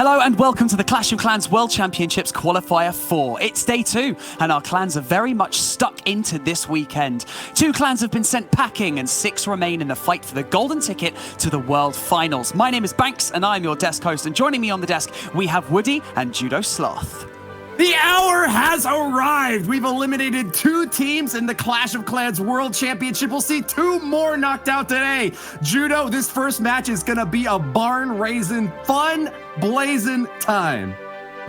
Hello and welcome to the Clash of Clans World Championships Qualifier 4. It's day 2 and our clans are very much stuck into this weekend. 2 clans have been sent packing and 6 remain in the fight for the golden ticket to the World Finals. My name is Banks and I'm your desk host, and joining me on the desk we have Woody and Judo Sloth. The hour has arrived. We've eliminated 2 teams in the Clash of Clans World Championship. We'll see 2 more knocked out today. Judo, this first match is going to be a barn-raising, fun-blazing time.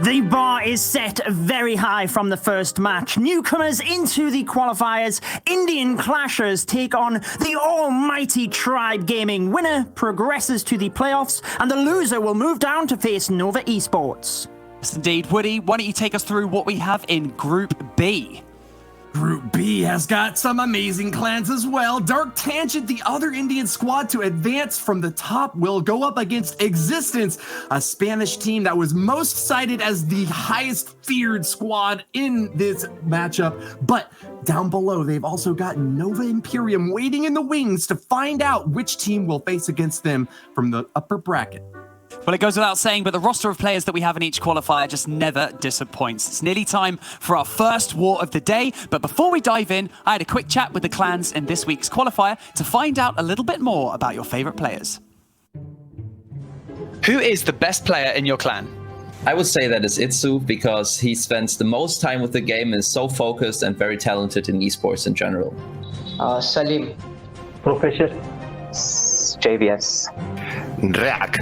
The bar is set very high from the first match. Newcomers into the qualifiers, Indian Clashers take on the almighty Tribe Gaming. Winner progresses to the playoffs, and the loser will move down to face Nova Esports. Yes, indeed. Woody, why don't you take us through what we have in Group B? Group B has got some amazing clans as well. Dark Tangent, the other Indian squad to advance from the top, will go up against Existence, a Spanish team that was most cited as the highest feared squad in this matchup. But down below, they've also got Nova Imperium waiting in the wings to find out which team will face against them from the upper bracket. Well, it goes without saying, but the roster of players that we have in each qualifier just never disappoints. It's nearly time for our first war of the day, but before we dive in, I had a quick chat with the clans in this week's qualifier to find out a little bit more about your favorite players. Who is the best player in your clan? I would say that it's Itsu, because he spends the most time with the game, is so focused and very talented in esports in general. Salim. Professor. JVS. React.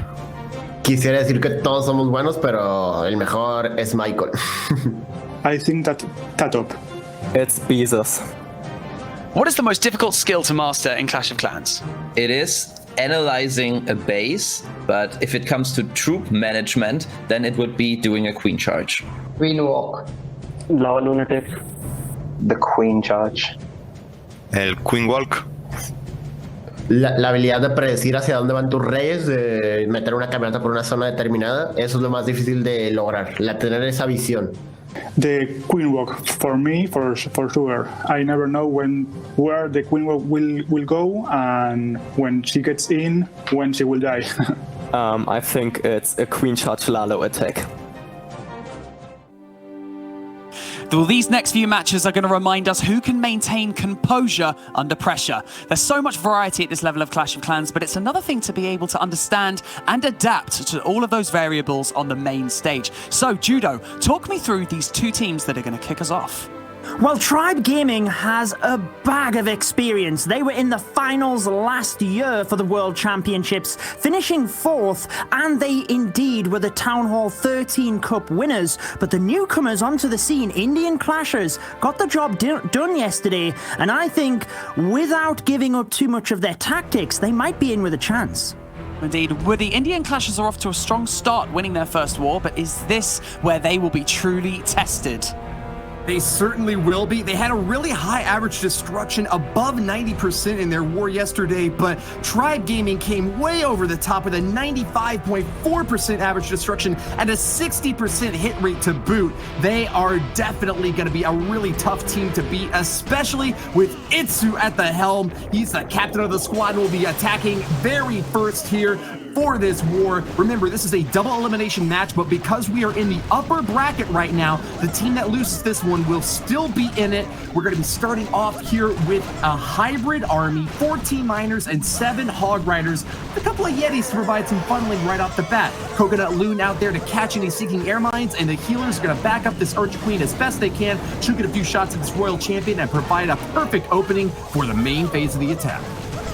Quisiera decir que todos somos buenos, pero el mejor es Michael. I think that Tatop. It's Bezos. What is the most difficult skill to master in Clash of Clans? It is analyzing a base, but if it comes to troop management, then it would be doing a queen charge. Queen walk. Lava Lunatic. The queen charge. El Queen Walk. La habilidad de predecir hacia dónde van tus reyes, de meter una camioneta por una zona determinada, eso es lo más difícil de lograr, tener esa visión. The Queen Walk, for me, for sure. I never know where the Queen Walk will go, and when she gets in, when she will die. I think it's a Queen Charge Lalo attack. Well, these next few matches are going to remind us who can maintain composure under pressure. There's so much variety at this level of Clash of Clans, but it's another thing to be able to understand and adapt to all of those variables on the main stage. So, Judo, talk me through these 2 teams that are going to kick us off. Well, Tribe Gaming has a bag of experience. They were in the finals last year for the World Championships, finishing 4th, and they indeed were the Town Hall 13 Cup winners. But the newcomers onto the scene, Indian Clashers, got the job done yesterday, and I think without giving up too much of their tactics, they might be in with a chance. Indeed, the Indian Clashers are off to a strong start winning their first war, but is this where they will be truly tested? They certainly will be. They had a really high average destruction, above 90% in their war yesterday, but Tribe Gaming came way over the top with a 95.4% average destruction and a 60% hit rate to boot. They are definitely going to be a really tough team to beat, especially with Itsu at the helm. He's the captain of the squad and will be attacking very first here for this war. Remember, this is a double elimination match, but because we are in the upper bracket right now, the team that loses this one will still be in it. We're going to be starting off here with a hybrid army, 14 miners and 7 hog riders, a couple of yetis to provide some funneling right off the bat. Coconut Loon out there to catch any seeking air mines, and the healers are going to back up this Archer Queen as best they can, shoot get a few shots at this Royal Champion, and provide a perfect opening for the main phase of the attack.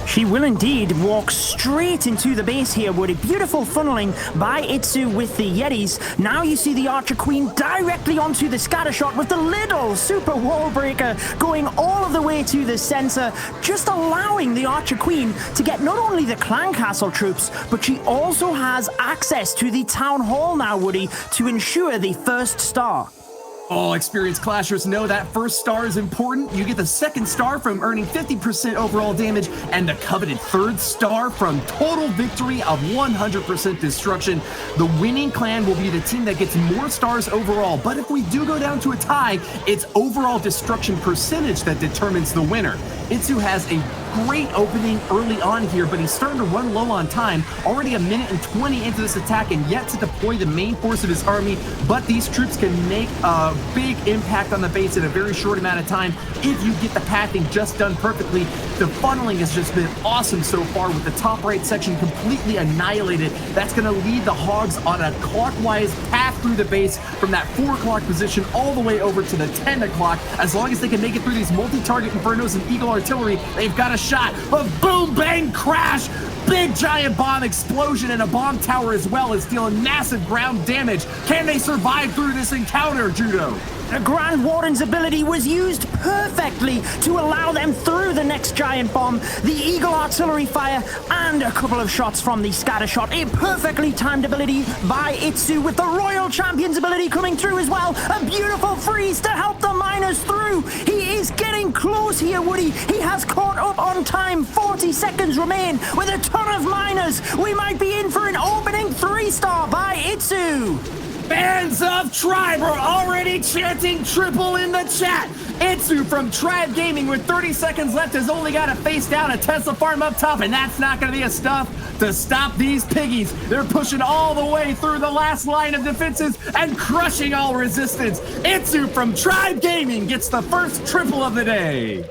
She will indeed walk straight into the base here, Woody. Beautiful funneling by Itsu with the Yetis. Now you see the Archer Queen directly onto the scatter shot with the little super wall breaker going all of the way to the center, just allowing the Archer Queen to get not only the clan castle troops, but she also has access to the town hall now, Woody, to ensure the first star. All experienced Clashers know that first star is important. You get the second star from earning 50% overall damage, and the coveted third star from total victory of 100% destruction. The winning clan will be the team that gets more stars overall, but if we do go down to a tie, it's overall destruction percentage that determines the winner. Itsu has a great opening early on here, but he's starting to run low on time. Already a minute and 20 into this attack and yet to deploy the main force of his army, but these troops can make a big impact on the base in a very short amount of time if you get the pathing just done perfectly. The funneling has just been awesome so far with the top right section completely annihilated. That's going to lead the Hogs on a clockwise path through the base from that 4 o'clock position all the way over to the 10 o'clock. As long as they can make it through these multi-target Infernos and Eagle Artillery, they've got a shot. But boom, bang, crash! Big giant bomb explosion and a bomb tower as well is dealing massive ground damage. Can they survive through this encounter, Judo? The Grand Warden's ability was used perfectly to allow them through the next giant bomb, the Eagle artillery fire, and a couple of shots from the scatter shot. A perfectly timed ability by Itsu with the Royal Champion's ability coming through as well. A beautiful freeze to help the miners through. He is getting close here, Woody. He has caught up on time. 40 seconds remain with a ton of miners. We might be in for an opening 3-star by Itsu. Fans of Tribe are already chanting triple in the chat. Itsu from Tribe Gaming with 30 seconds left has only got to face down a Tesla farm up top, and that's not going to be enough to stop these piggies. They're pushing all the way through the last line of defenses and crushing all resistance. Itsu from Tribe Gaming gets the first triple of the day.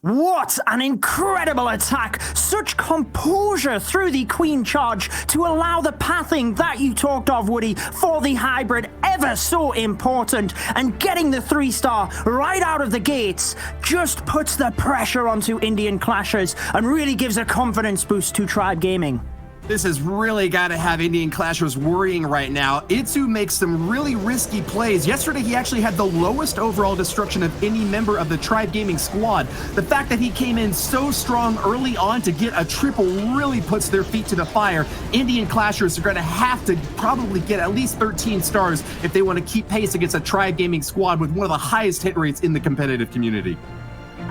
What an incredible attack! Such composure through the Queen charge to allow the pathing that you talked of, Woody, for the hybrid, ever so important. And getting the 3-star right out of the gates just puts the pressure onto Indian Clashers and really gives a confidence boost to Tribe Gaming. This has really got to have Indian Clashers worrying right now. Itsu makes some really risky plays. Yesterday, he actually had the lowest overall destruction of any member of the Tribe Gaming squad. The fact that he came in so strong early on to get a triple really puts their feet to the fire. Indian Clashers are going to have to probably get at least 13 stars if they want to keep pace against a Tribe Gaming squad with one of the highest hit rates in the competitive community.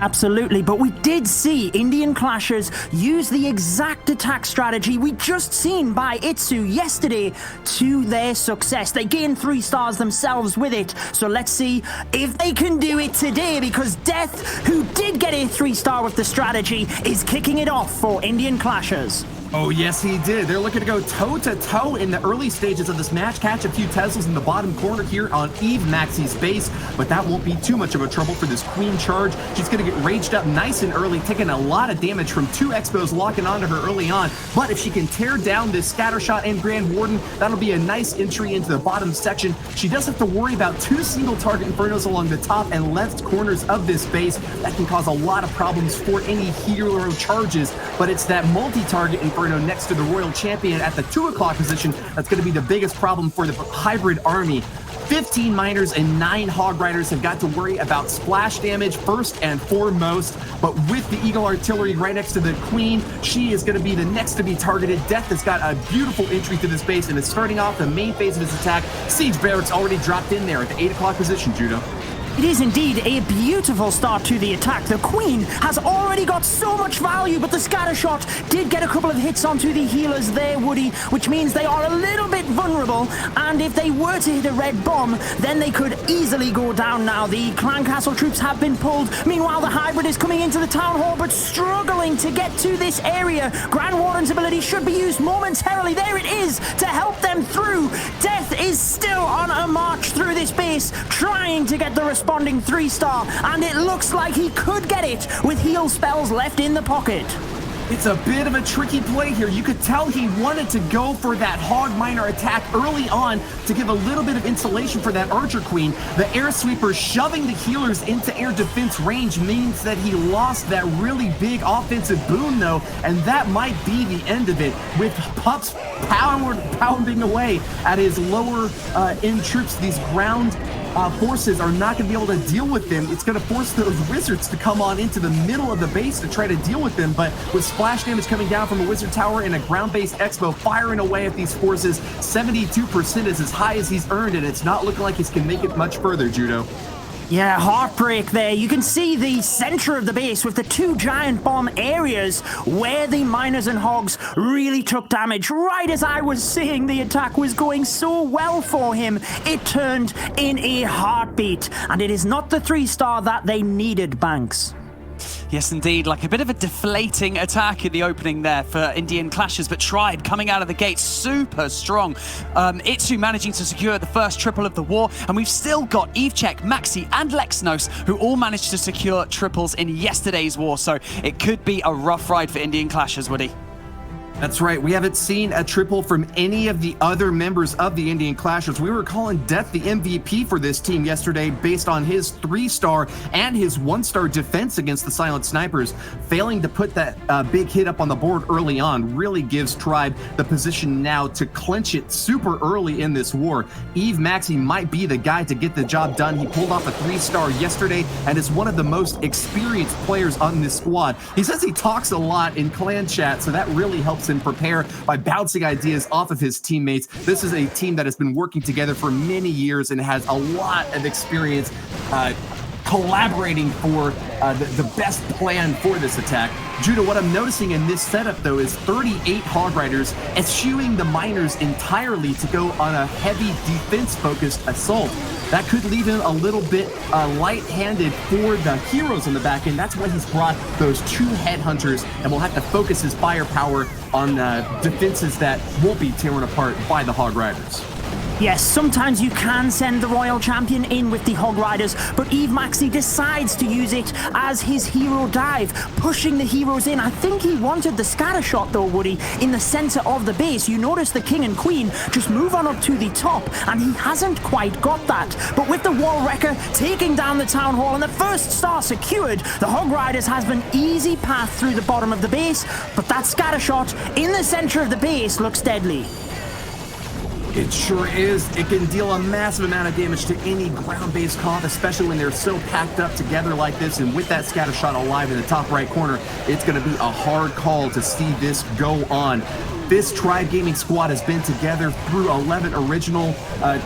Absolutely, but we did see Indian Clashers use the exact attack strategy we just seen by Itsu yesterday to their success. They gained 3 stars themselves with it, so let's see if they can do it today, because Death, who did get a 3-star with the strategy, is kicking it off for Indian Clashers. Oh, yes, he did. They're looking to go toe-to-toe in the early stages of this match, catch a few Teslas in the bottom corner here on Eve Maxie's base, but that won't be too much of a trouble for this Queen charge. She's going to get raged up nice and early, taking a lot of damage from 2 Expos locking onto her early on, but if she can tear down this Scattershot and Grand Warden, that'll be a nice entry into the bottom section. She does have to worry about 2 single-target Infernos along the top and left corners of this base. That can cause a lot of problems for any hero charges, but it's that multi-target Inferno next to the Royal Champion at the 2 o'clock position that's going to be the biggest problem for the hybrid army. 15 miners and 9 hog riders have got to worry about splash damage first and foremost, but with the Eagle artillery right next to the Queen, she is going to be the next to be targeted. Death has got a beautiful entry to this base and is starting off the main phase of his attack. Siege Barracks already dropped in there at the 8 o'clock position, Judo. It is indeed a beautiful start to the attack. The Queen has already got so much value, but the scatter shot did get a couple of hits onto the healers there, Woody, which means they are a little bit vulnerable, and if they were to hit a red bomb, then they could easily go down now. The Clan Castle troops have been pulled. Meanwhile, the hybrid is coming into the town hall, but struggling to get to this area. Grand Warden's ability should be used momentarily. There it is to help them through. Death is still on a march through this base, trying to get the responding 3-star, and it looks like he could get it with heal spells left in the pocket. It's a bit of a tricky play here. You could tell he wanted to go for that hog miner attack early on to give a little bit of insulation for that Archer Queen. The air sweeper shoving the healers into air defense range means that he lost that really big offensive boon though, and that might be the end of it, with Pups pounding away at his lower end troops. These ground forces are not going to be able to deal with them. It's going to force those wizards to come on into the middle of the base to try to deal with them, but with splash damage coming down from a wizard tower and a ground-based Expo firing away at these forces, 72% is as high as he's earned, and it's not looking like he can make it much further, Judo. Yeah, heartbreak there. You can see the center of the base with the 2 giant bomb areas where the miners and hogs really took damage. Right as I was saying the attack was going so well for him, it turned in a heartbeat. And it is not the 3-star that they needed, Banks. Yes, indeed. Like a bit of a deflating attack in the opening there for Indian Clashers, but Tribe coming out of the gate super strong. Itsu managing to secure the first triple of the war, and we've still got Evechek, Maxi, and Lexnos, who all managed to secure triples in yesterday's war, so it could be a rough ride for Indian Clashers, Woody. That's right. We haven't seen a triple from any of the other members of the Indian Clashers. We were calling Death the MVP for this team yesterday based on his 3-star and his 1-star defense against the Silent Snipers. Failing to put that big hit up on the board early on really gives Tribe the position now to clinch it super early in this war. Eve Maxi might be the guy to get the job done. He pulled off a 3-star yesterday and is one of the most experienced players on this squad. He says he talks a lot in clan chat, so that really helps him prepare by bouncing ideas off of his teammates. This is a team that has been working together for many years and has a lot of experience collaborating for the best plan for this attack. Judah, what I'm noticing in this setup, though, is 38 Hog Riders eschewing the miners entirely to go on a heavy defense-focused assault. That could leave him a little bit light-handed for the heroes on the back end. That's why he's brought those 2 headhunters, and will have to focus his firepower on defenses that won't be torn apart by the Hog Riders. Yes, sometimes you can send the Royal Champion in with the Hog Riders, but Eve Maxi decides to use it as his hero dive, pushing the heroes in. I think he wanted the scatter shot though, Woody, in the center of the base. You notice the King and Queen just move on up to the top, and he hasn't quite got that. But with the Wall Wrecker taking down the Town Hall and the first star secured, the Hog Riders has an easy path through the bottom of the base, but that scatter shot in the center of the base looks deadly. It sure is. It can deal a massive amount of damage to any ground-based comp, especially when they're so packed up together like this. And with that scatter shot alive in the top right corner, it's going to be a hard call to see this go on. This Tribe Gaming squad has been together through 11 original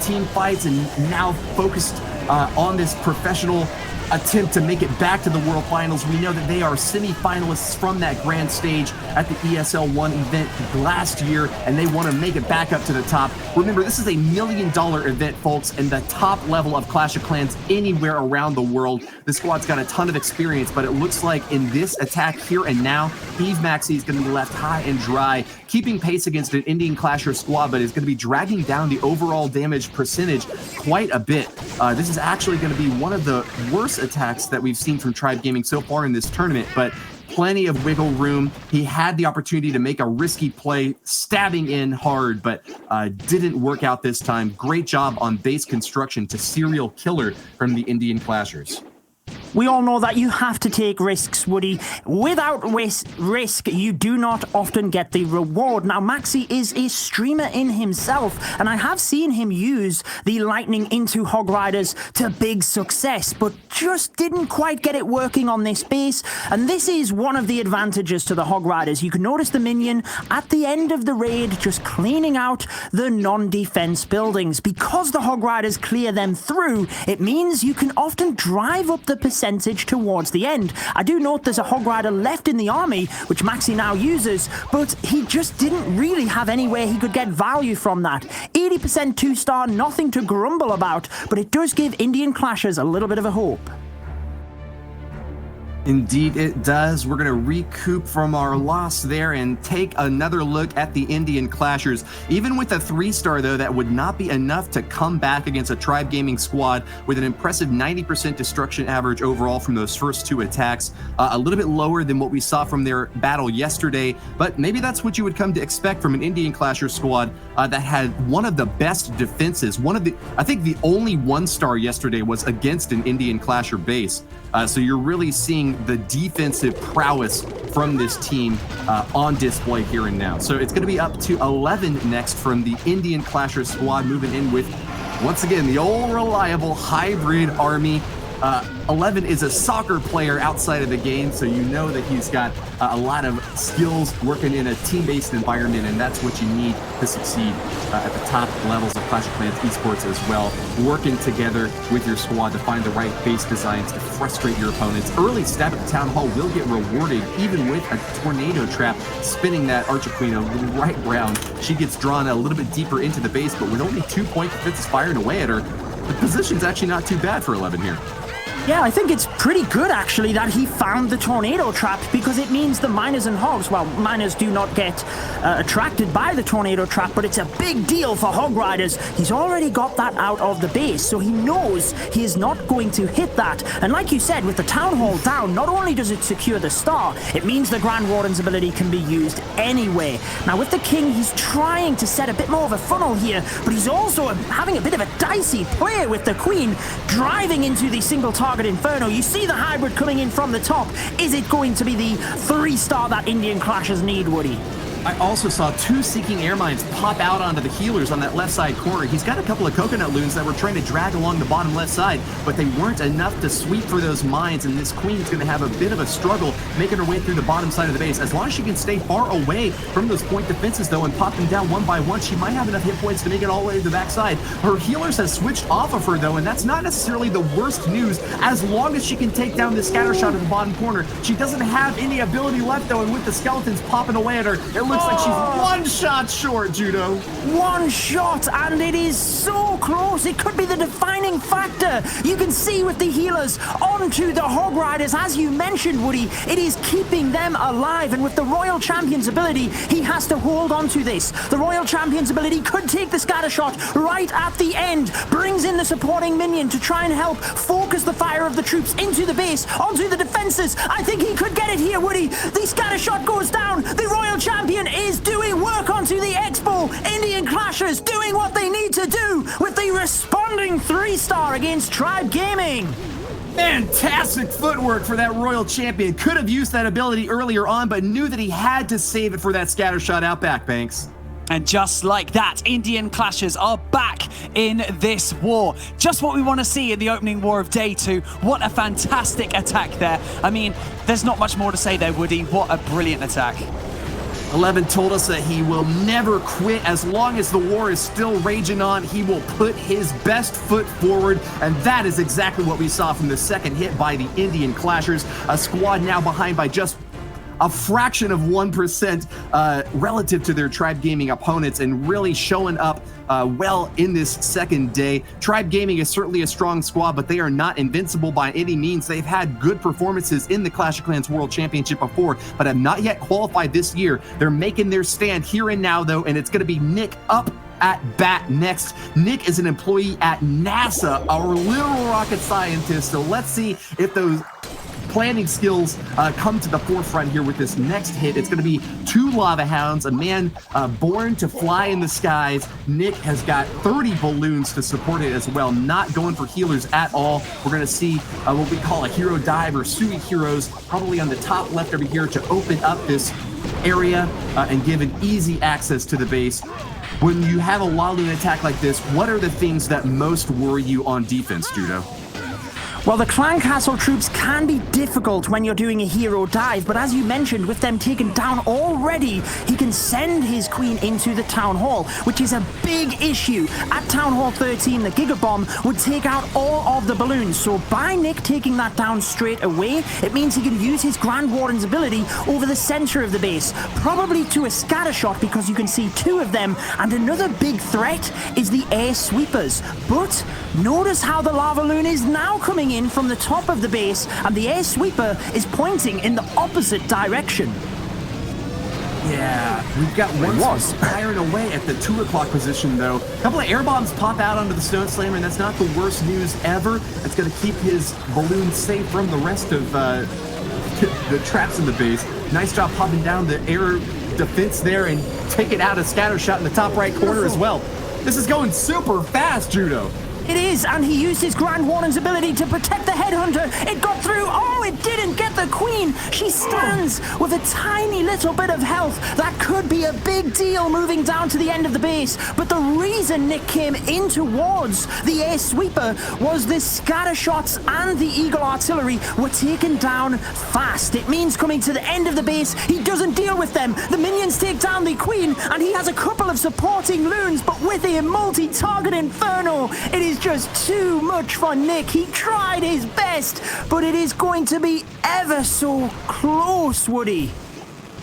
team fights and now focused on this professional attempt to make it back to the World Finals. We know that they are semi-finalists from that grand stage at the ESL 1 event last year, and they want to make it back up to the top. Remember, this is a $1 million event, folks, and the top level of Clash of Clans anywhere around the world. This squad's got a ton of experience, but it looks like in this attack here and now, Eve Maxi is going to be left high and dry, keeping pace against an Indian Clasher squad, but is going to be dragging down the overall damage percentage quite a bit. This is actually going to be one of the worst attacks that we've seen from Tribe Gaming so far in this tournament, but plenty of wiggle room. He had the opportunity to make a risky play, stabbing in hard, but didn't work out this time. Great job on base construction to serial killer from the Indian Clashers. We all know that you have to take risks, Woody. Without risk, you do not often get the reward. Now, Maxi is a streamer in himself, and I have seen him use the lightning into Hog Riders to big success, but just didn't quite get it working on this base. And this is one of the advantages to the Hog Riders. You can notice the minion at the end of the raid just cleaning out the non-defense buildings. Because the Hog Riders clear them through, it means you can often drive up the percentage towards the end. I do note there's a Hog Rider left in the army, which Maxi now uses, but he just didn't really have anywhere he could get value from that. 80% 2-star, nothing to grumble about, but it does give Indian Clashers a little bit of a hope. Indeed it does. We're going to recoup from our loss there and take another look at the Indian Clashers. Even with a 3-star, though, that would not be enough to come back against a Tribe Gaming squad with an impressive 90% destruction average overall from those first 2 attacks. A little bit lower than what we saw from their battle yesterday, but maybe that's what you would come to expect from an Indian Clasher squad that had one of the best defenses. I think the only 1-star yesterday was against an Indian Clasher base. So you're really seeing the defensive prowess from this team on display here and now. So it's going to be up to 11 next from the Indian Clasher squad, moving in with, once again, the old reliable hybrid army. 11 is a soccer player outside of the game, so you know that he's got a lot of skills working in a team-based environment, and that's what you need to succeed at the top levels of Clash of Clans esports as well. Working together with your squad to find the right base designs to frustrate your opponents. Early stab at the Town Hall will get rewarded, even with a tornado trap spinning that Archer Queen right round. She gets drawn a little bit deeper into the base, but with only 2 point defenses fired away at her, the position's actually not too bad for 11 here. Yeah, I think it's pretty good actually that he found the tornado trap, because it means the miners and hogs, well, miners do not get attracted by the tornado trap, but it's a big deal for hog riders. He's already got that out of the base, so he knows he is not going to hit that. And like you said, with the town hall down, not only does it secure the star, it means the Grand Warden's ability can be used anyway. Now with the king, he's trying to set a bit more of a funnel here, but he's also having a bit of a dicey play with the queen, driving into the single target Inferno. You see the hybrid coming in from the top. Is it going to be the 3-star that Indian Clashers need, Woody? I also saw 2 Seeking Air Mines pop out onto the healers on that left side corner. He's got a couple of coconut loons that were trying to drag along the bottom left side, but they weren't enough to sweep for those mines, and this queen's going to have a bit of a struggle making her way through the bottom side of the base. As long as she can stay far away from those point defenses, though, and pop them down one by one, she might have enough hit points to make it all the way to the backside. Her healers have switched off of her, though, and that's not necessarily the worst news as long as she can take down the scatter shot at the bottom corner. She doesn't have any ability left, though, and with the skeletons popping away at her, it looks like she's one shot short, Judo. One shot, and it is so close. It could be the defining factor. You can see with the healers onto the hog riders, as you mentioned, Woody, it is keeping them alive. And with the Royal Champion's ability, he has to hold on to this. The Royal Champion's ability could take the scatter shot right at the end, brings in the supporting minion to try and help focus the fire of the troops into the base, onto the defenses. I think he could get it here, Woody. The scatter shot goes down. The Royal Champion is doing work onto the Expo. Indian Clashers doing what they need to do with the responding 3-star against Tribe Gaming. Fantastic footwork for that Royal Champion. Could have used that ability earlier on, but knew that he had to save it for that scatter shot out back, Banks. And just like that, Indian Clashers are back in this war. Just what we want to see in the opening war of day 2. What a fantastic attack there. I mean, there's not much more to say there, Woody. What a brilliant attack. 11 told us that he will never quit. As long as the war is still raging on, he will put his best foot forward, and that is exactly what we saw from the second hit by the Indian Clashers. A squad now behind by just a fraction of 1% relative to their Tribe Gaming opponents, and really showing up well in this second day. Tribe Gaming is certainly a strong squad, but they are not invincible by any means. They've had good performances in the Clash of Clans World Championship before, but have not yet qualified this year. They're making their stand here and now, though, and it's going to be Nick up at bat next. Nick is an employee at NASA, our literal rocket scientist, so let's see if those planning skills come to the forefront here with this next hit. It's going to be 2 Lava Hounds, a man born to fly in the skies. Nick has got 30 balloons to support it as well, not going for healers at all. We're going to see what we call a hero dive or Sui heroes, probably on the top left over here to open up this area and give an easy access to the base. When you have a Lalu attack like this, what are the things that most worry you on defense, Judo? Well, the Clan Castle troops can be difficult when you're doing a hero dive, but as you mentioned, with them taken down already, he can send his queen into the Town Hall, which is a big issue. At Town Hall 13, the Giga Bomb would take out all of the balloons, so by Nick taking that down straight away, it means he can use his Grand Warden's ability over the center of the base, probably to a scatter shot because you can see 2 of them, and another big threat is the air sweepers. But notice how the lava loon is now coming in from the top of the base, and the air sweeper is pointing in the opposite direction. Yeah, we've got one firing away at the 2 o'clock position, though. A couple of air bombs pop out onto the Stone Slammer, and that's not the worst news ever. It's going to keep his balloon safe from the rest of the traps in the base. Nice job popping down the air defense there and taking out a scatter shot in the top right corner as well. This is going super fast, Judo. It is, and he used his Grand Warden's ability to protect the Headhunter. It got through. Oh, it didn't get the Queen. She stands with a tiny little bit of health. That could be a big deal moving down to the end of the base. But the reason Nick came in towards the air sweeper was the scatter shots and the Eagle artillery were taken down fast. It means coming to the end of the base, he doesn't deal with them. The minions take down the Queen, and he has a couple of supporting loons, but with a multi-target Inferno, it is just too much for Nick. He tried his best, but it is going to be ever so close, Woody.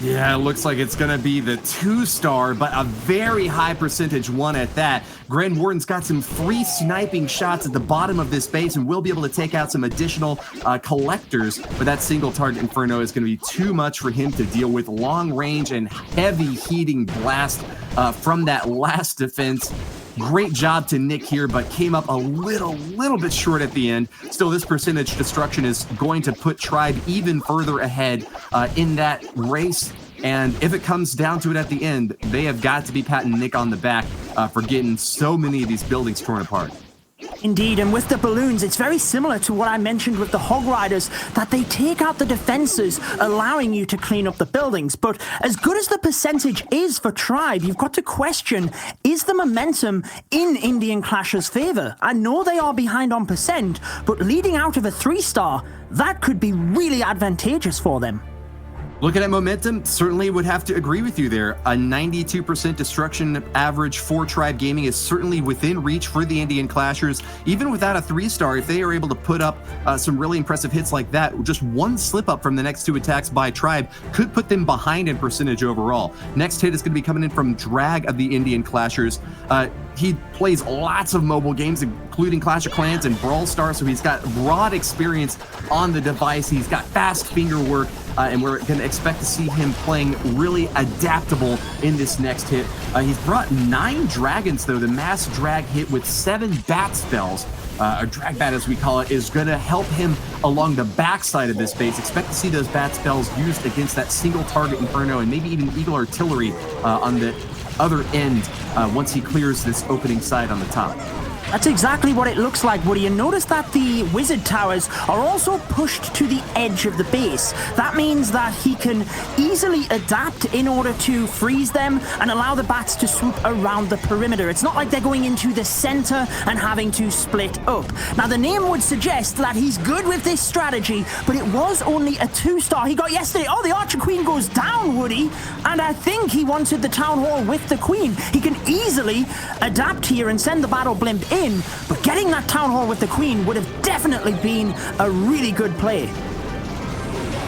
Yeah, it looks like it's going to be the 2-star, but a very high percentage one at that. Grand Warden's got some free sniping shots at the bottom of this base and will be able to take out some additional collectors, but that single target Inferno is going to be too much for him to deal with. Long range and heavy heating blast from that last defense. Great job to Nick here, but came up a little bit short at the end. Still, this percentage destruction is going to put Tribe even further ahead in that race. And if it comes down to it at the end, they have got to be patting Nick on the back for getting so many of these buildings torn apart. Indeed, and with the balloons, it's very similar to what I mentioned with the Hog Riders, that they take out the defenses, allowing you to clean up the buildings. But as good as the percentage is for Tribe, you've got to question, is the momentum in Indian Clash's favor? I know they are behind on percent, but leading out of a 3-star, that could be really advantageous for them. Looking at momentum, certainly would have to agree with you there. A 92% destruction average for Tribe Gaming is certainly within reach for the Indian Clashers. Even without a 3-star, if they are able to put up some really impressive hits like that, just one slip up from the next 2 attacks by Tribe could put them behind in percentage overall. Next hit is going to be coming in from Drag of the Indian Clashers. He plays lots of mobile games, including Clash of Clans and Brawl Stars, so he's got broad experience on the device. He's got fast finger work, and we're going to expect to see him playing really adaptable in this next hit. He's brought 9 dragons, though. The mass drag hit with 7 bat spells. A drag bat, as we call it, is going to help him along the backside of this base. Expect to see those bat spells used against that single target Inferno and maybe even Eagle Artillery on the other end once he clears this opening side on the top. That's exactly what it looks like, Woody. And notice that the wizard towers are also pushed to the edge of the base. That means that he can easily adapt in order to freeze them and allow the bats to swoop around the perimeter. It's not like they're going into the center and having to split up. Now, the name would suggest that he's good with this strategy, but it was only a 2-star he got yesterday. Oh, the Archer Queen goes down, Woody. And I think he wanted the Town Hall with the Queen. He can easily adapt here and send the Battle Blimp in. But getting that Town Hall with the Queen would have definitely been a really good play.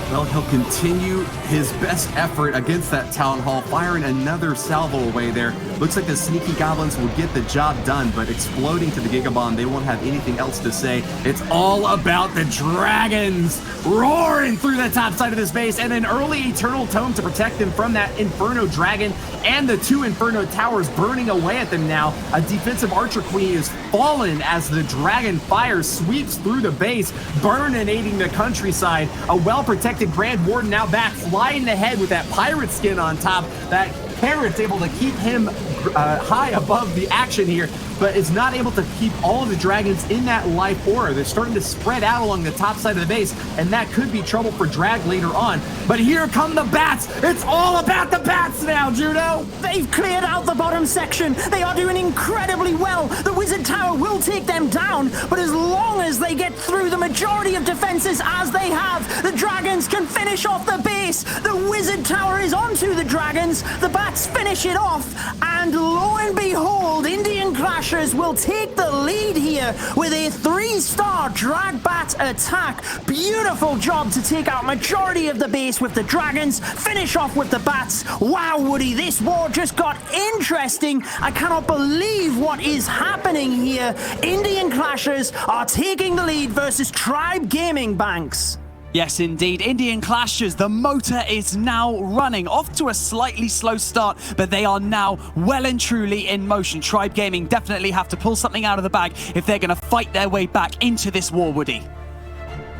Well, he'll continue his best effort against that Town Hall, firing another salvo away there. Looks like the sneaky goblins will get the job done, but exploding to the Gigabomb, they won't have anything else to say. It's all about the dragons roaring through the top side of this base, and an early Eternal Tome to protect them from that Inferno Dragon and the 2 Inferno Towers burning away at them now. A defensive Archer Queen is fallen as the Dragon Fire sweeps through the base, burninating the countryside. A well-protected Grand Warden now back, flying ahead with that pirate skin on top. That Carrot's able to keep him high above the action here, but is not able to keep all of the dragons in that life aura. They're starting to spread out along the top side of the base, and that could be trouble for Drag later on. But here come the bats. It's all about the bats now, Judo. They've cleared out the bottom section. They are doing incredibly well. The Wizard Tower will take them down, but as long as they get through the majority of defenses as they have, the dragons can finish off the base. The Wizard Tower is onto the dragons. The bats finish it off, and lo and behold, Indian Clashers will take the lead here with a 3-star drag bat attack. Beautiful job to take out majority of the base with the dragons, finish off with the bats. Wow, Woody, this war just got interesting. I cannot believe what is happening here. Indian Clashers are taking the lead versus Tribe Gaming, Banks. Yes, indeed. Indian Clashers, the motor is now running. Off to a slightly slow start, but they are now well and truly in motion. Tribe Gaming definitely have to pull something out of the bag if they're going to fight their way back into this war, Woody.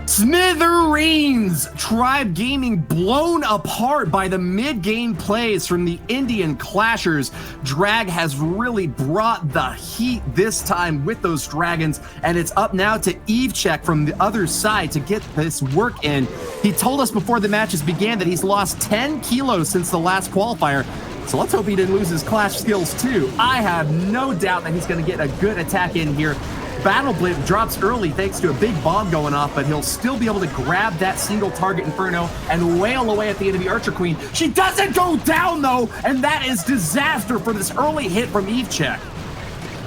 Smithereens! Tribe Gaming blown apart by the mid-game plays from the Indian Clashers. Drag has really brought the heat this time with those dragons, and it's up now to Evecheck from the other side to get this work in. He told us before the matches began that he's lost 10 kilos since the last qualifier, so let's hope he didn't lose his Clash skills too. I have no doubt that he's going to get a good attack in here. Battle Blimp drops early thanks to a big bomb going off, but he'll still be able to grab that single target Inferno and wail away at the enemy Archer Queen. She doesn't go down though, and that is disaster for this early hit from Evecheck.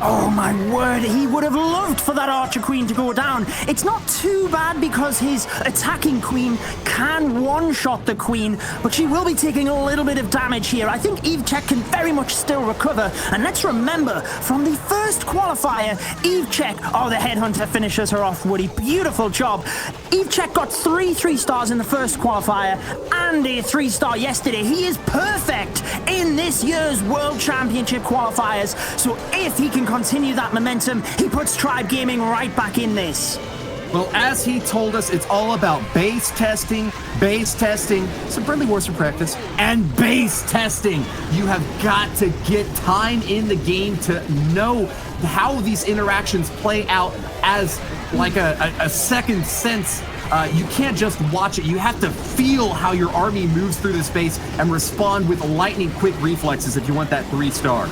Oh my word, he would have loved for that Archer Queen to go down. It's not too bad because his attacking Queen can one-shot the Queen, but she will be taking a little bit of damage here. I think Evechek can very much still recover. And let's remember, from the first qualifier, Evechek, oh, the Headhunter finishes her off, Woody. Beautiful job. Evechek got 3 stars in the first qualifier and a 3-star yesterday. He is perfect in this year's World Championship qualifiers. So if he can continue that momentum, he puts Tribe Gaming right back in this. Well, as he told us, it's all about base testing, some friendly wars for practice, and base testing. You have got to get time in the game to know how these interactions play out as like a second sense. You can't just watch it. You have to feel how your army moves through the space and respond with lightning quick reflexes if you want that 3-star.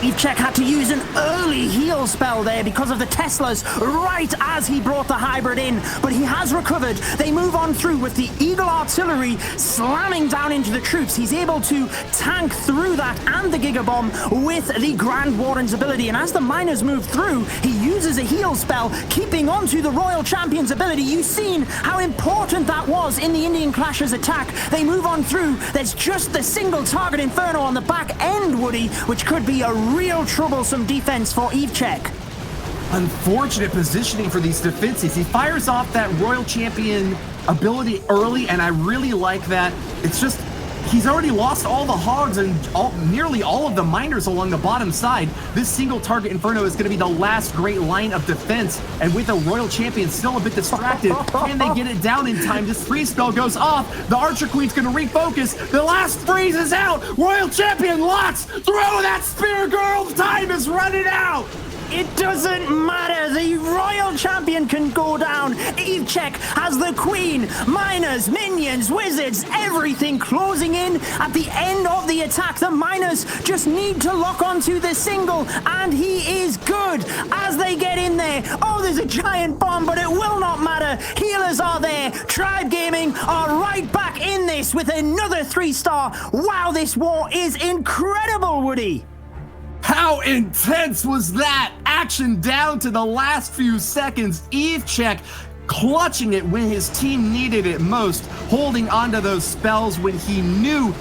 Evechek had to use an early heal spell there because of the Teslas right as he brought the hybrid in, but he has recovered. They move on through with the Eagle Artillery slamming down into the troops. He's able to tank through that and the Giga Bomb with the Grand Warden's ability, and as the miners move through, he uses a heal spell, keeping onto the Royal Champion's ability. You've seen how important that was in the Indian Clash's attack. They move on through. There's just the single target Inferno on the back end, Woody, which could be a real troublesome defense for Evechek. Unfortunate positioning for these defenses. He fires off that Royal Champion ability early, and I really like that. It's just, he's already lost all the hogs and nearly all of the miners along the bottom side. This single target Inferno is going to be the last great line of defense, and with the Royal Champion still a bit distracted, can they get it down in time? This freeze spell goes off. The Archer Queen's going to refocus. The last freeze is out. Royal Champion locks. Throw that spear, girl. Time is running out. It doesn't matter. The Royal Champion can go down. Evechek has the Queen, miners, minions, wizards, everything closing in at the end of the attack. The miners just need to lock onto the single, and he is good as they get in there. Oh, there's a giant bomb, but it will not matter. Healers are there. Tribe Gaming are right back in this with another 3-star. Wow, this war is incredible, Woody. How intense was that? Action down to the last few seconds. Evechek clutching it when his team needed it most, holding onto those spells when he knew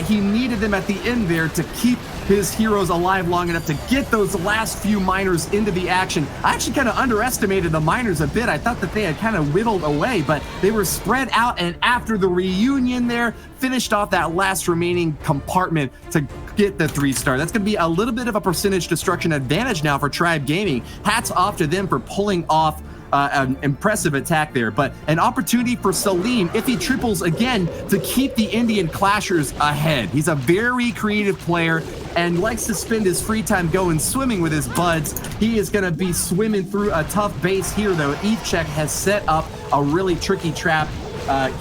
he needed them at the end there to keep his heroes alive long enough to get those last few miners into the action. I actually kind of underestimated the miners a bit. I thought that they had kind of whittled away, but they were spread out, and after the reunion there, finished off that last remaining compartment to get the 3-star. That's going to be a little bit of a percentage destruction advantage now for Tribe Gaming. Hats off to them for pulling off an impressive attack there, but an opportunity for Salim, if he triples again, to keep the Indian Clashers ahead. He's a very creative player and likes to spend his free time going swimming with his buds. He is going to be swimming through a tough base here, though. Evechek has set up a really tricky trap.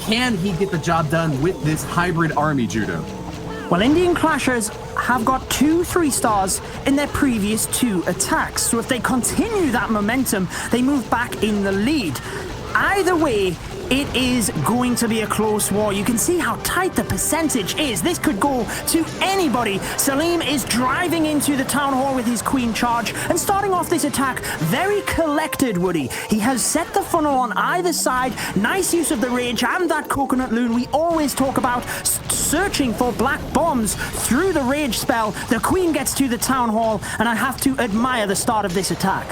Can he get the job done with this hybrid army, Judo? Well, Indian Clashers have got 2 3-stars in their previous 2 attacks. So if they continue that momentum, they move back in the lead. Either way, it is going to be a close war. You can see how tight the percentage is. This could go to anybody. Salim is driving into the town hall with his Queen charge and starting off this attack very collected, Woody. He has set the funnel on either side. Nice use of the rage and that coconut loon. We always talk about searching for black bombs through the rage spell. The Queen gets to the town hall, and I have to admire the start of this attack.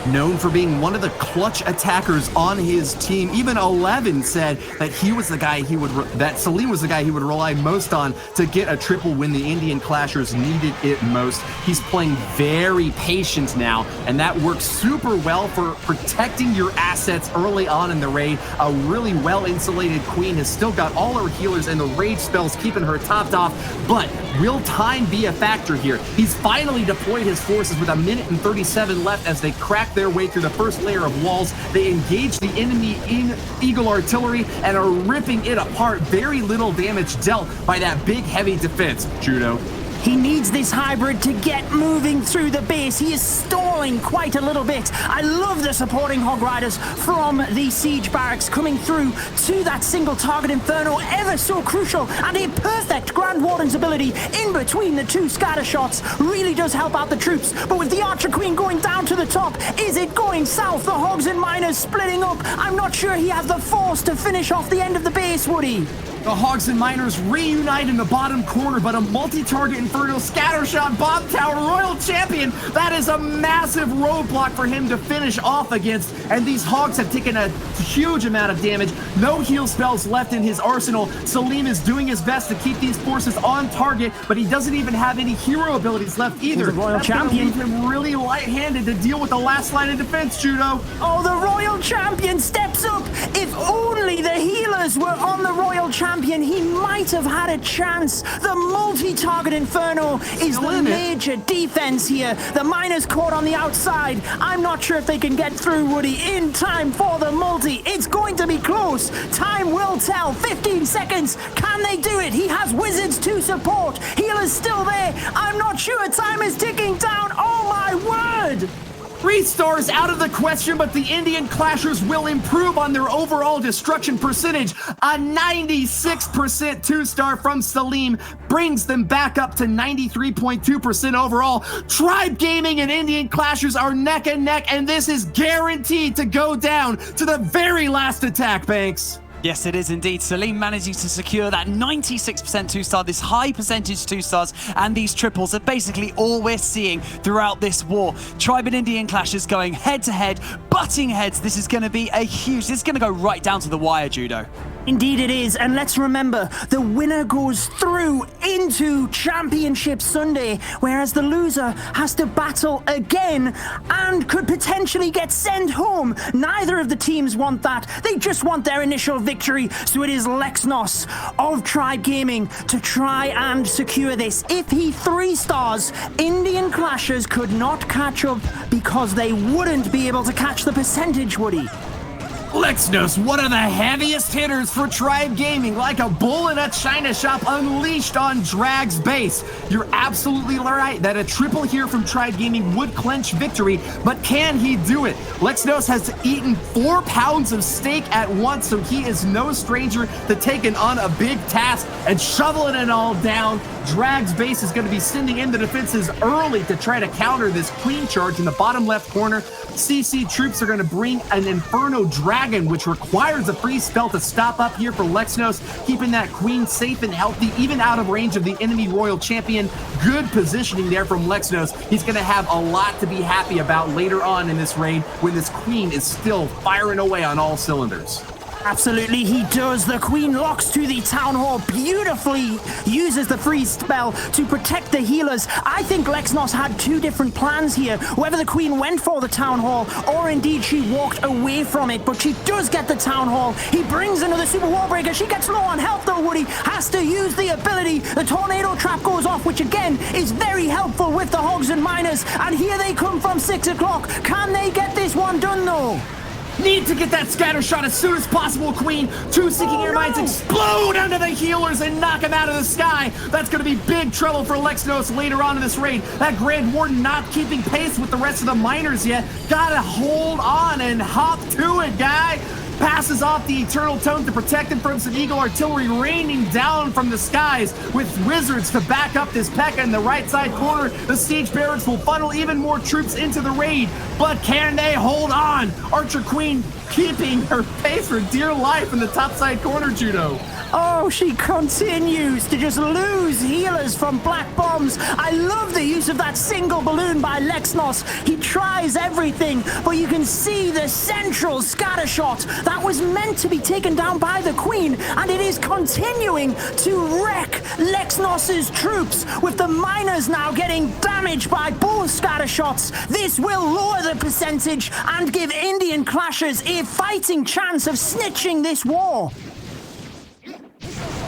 Known for being one of the clutch attackers on his team. Even 11 said that he was the guy that Salim was the guy he would rely most on to get a triple when the Indian Clashers needed it most. He's playing very patient now, and that works super well for protecting your assets early on in the raid. A really well-insulated Queen has still got all her healers and the rage spells keeping her topped off, but will time be a factor here? He's finally deployed his forces with 1 minute and 37 left as they crack their way through the first layer of walls. They engage the enemy in Eagle Artillery and are ripping it apart. Very little damage dealt by that big heavy defense, Judo. He needs this hybrid to get moving through the base. He is stalling quite a little bit. I love the supporting Hog Riders from the Siege Barracks coming through to that single target Inferno, ever so crucial, and a perfect Grand Warden's ability in between the two scatter shots really does help out the troops. But with the Archer Queen going down to the top, is it going south? The Hogs and Miners splitting up. I'm not sure he has the force to finish off the end of the base, Woody. The Hogs and Miners reunite in the bottom corner, but a multi-target Inferno Scattershot Bomb Tower Royal Champion, that is a massive roadblock for him to finish off against, and these Hogs have taken a huge amount of damage. No heal spells left in his arsenal. Salim is doing his best to keep these forces on target, but he doesn't even have any hero abilities left either. The Royal That's gonna Champion. leave him really light-handed to deal with the last line of defense, Judo. Oh, the Royal Champion steps up. If only the healers were on the Royal Champion, he might have had a chance. The multi-target Inferno is the major defense here. The Miners caught on the outside. I'm not sure if they can get through, Woody, in time for the multi. It's going to be close. Time will tell. 15 seconds. Can they do it? He has wizards to support. Healers still there. I'm not sure. Time is ticking down. Oh, my word. Restars out of the question, but the Indian Clashers will improve on their overall destruction percentage. A 96% 2-star from Salim brings them back up to 93.2% overall. Tribe Gaming and Indian Clashers are neck and neck, and this is guaranteed to go down to the very last attack, Banks. Yes, it is indeed. Salim managing to secure that 96% 2-star, this high percentage 2-stars, and these triples are basically all we're seeing throughout this war. Tribe and Indian Clashers going head-to-head, butting heads. This is going to be this is going to go right down to the wire, Judo. Indeed it is, and let's remember, the winner goes through into Championship Sunday, whereas the loser has to battle again and could potentially get sent home. Neither of the teams want that. They just want their initial victory, so it is Lexnos of Tribe Gaming to try and secure this. If he 3-stars, Indian Clashers could not catch up because they wouldn't be able to catch the percentage, Woody. Lexnos, one of the heaviest hitters for Tribe Gaming, like a bull in a china shop unleashed on Drag's base. You're absolutely right that a triple here from Tribe Gaming would clinch victory, but can he do it? Lexnos has eaten 4 pounds of steak at once, so he is no stranger to taking on a big task and shoveling it all down. Drag's base is going to be sending in the defenses early to try to counter this queen charge in the bottom left corner. CC troops are going to bring an Inferno Dragon, which requires a free spell to stop up here for Lexnos, keeping that queen safe and healthy, even out of range of the enemy Royal Champion. Good positioning there from Lexnos. He's going to have a lot to be happy about later on in this raid when this queen is still firing away on all cylinders. Absolutely, he does. The Queen locks to the Town Hall, beautifully uses the freeze spell to protect the healers. I think Lexnos had 2 different plans here, whether the Queen went for the Town Hall or indeed she walked away from it, but she does get the Town Hall. He brings another Super Wallbreaker. She gets low on health though, Woody. Has to use the ability. The Tornado Trap goes off, which again is very helpful with the Hogs and Miners, and here they come from 6 o'clock. Can they get this one done though? Need to get that scatter shot as soon as possible, Queen. 2 Seeking Air Mines explode under the healers and knock him out of the sky. That's going to be big trouble for Lexnos later on in this raid. That Grand Warden not keeping pace with the rest of the Miners yet. Gotta hold on and hop to it, guy. Passes off the Eternal Tome to protect him from some Eagle Artillery raining down from the skies with Wizards to back up this P.E.K.K.A. in the right side corner. The Siege Barracks will funnel even more troops into the raid, but can they hold on? Archer Queen keeping her pace for dear life in the top side corner, Judo. Oh, she continues to just lose healers from Black Bombs. I love the use of that single balloon by Lexnos. He tries everything, but you can see the central scatter shot that was meant to be taken down by the Queen, and it is continuing to wreck Lexnos's troops, with the Miners now getting damaged by both scatter shots. This will lower the percentage and give Indian Clashers a fighting chance of snitching this war.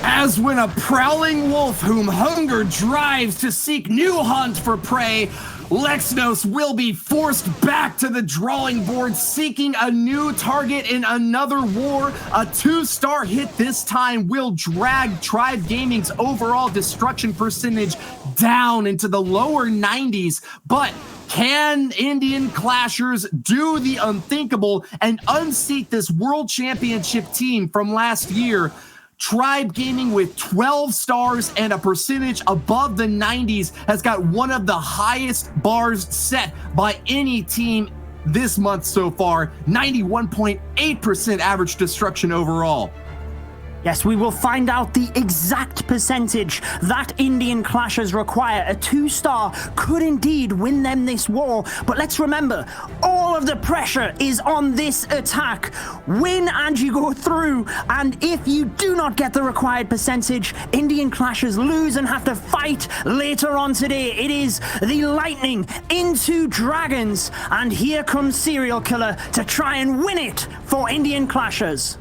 As when a prowling wolf whom hunger drives to seek new hunt for prey, Lexnos will be forced back to the drawing board, seeking a new target in another war. A 2-star hit this time will drag Tribe Gaming's overall destruction percentage down into the lower 90s, but can Indian Clashers do the unthinkable and unseat this World Championship team from last year? Tribe Gaming, with 12 stars and a percentage above the 90s, has got one of the highest bars set by any team this month so far. 91.8% average destruction overall. Yes, we will find out the exact percentage that Indian Clashers require. A 2-star could indeed win them this war, but let's remember, all of the pressure is on this attack. Win and you go through, and if you do not get the required percentage, Indian Clashers lose and have to fight later on today. It is the Lightning into Dragons, and here comes Serial Killer to try and win it for Indian Clashers.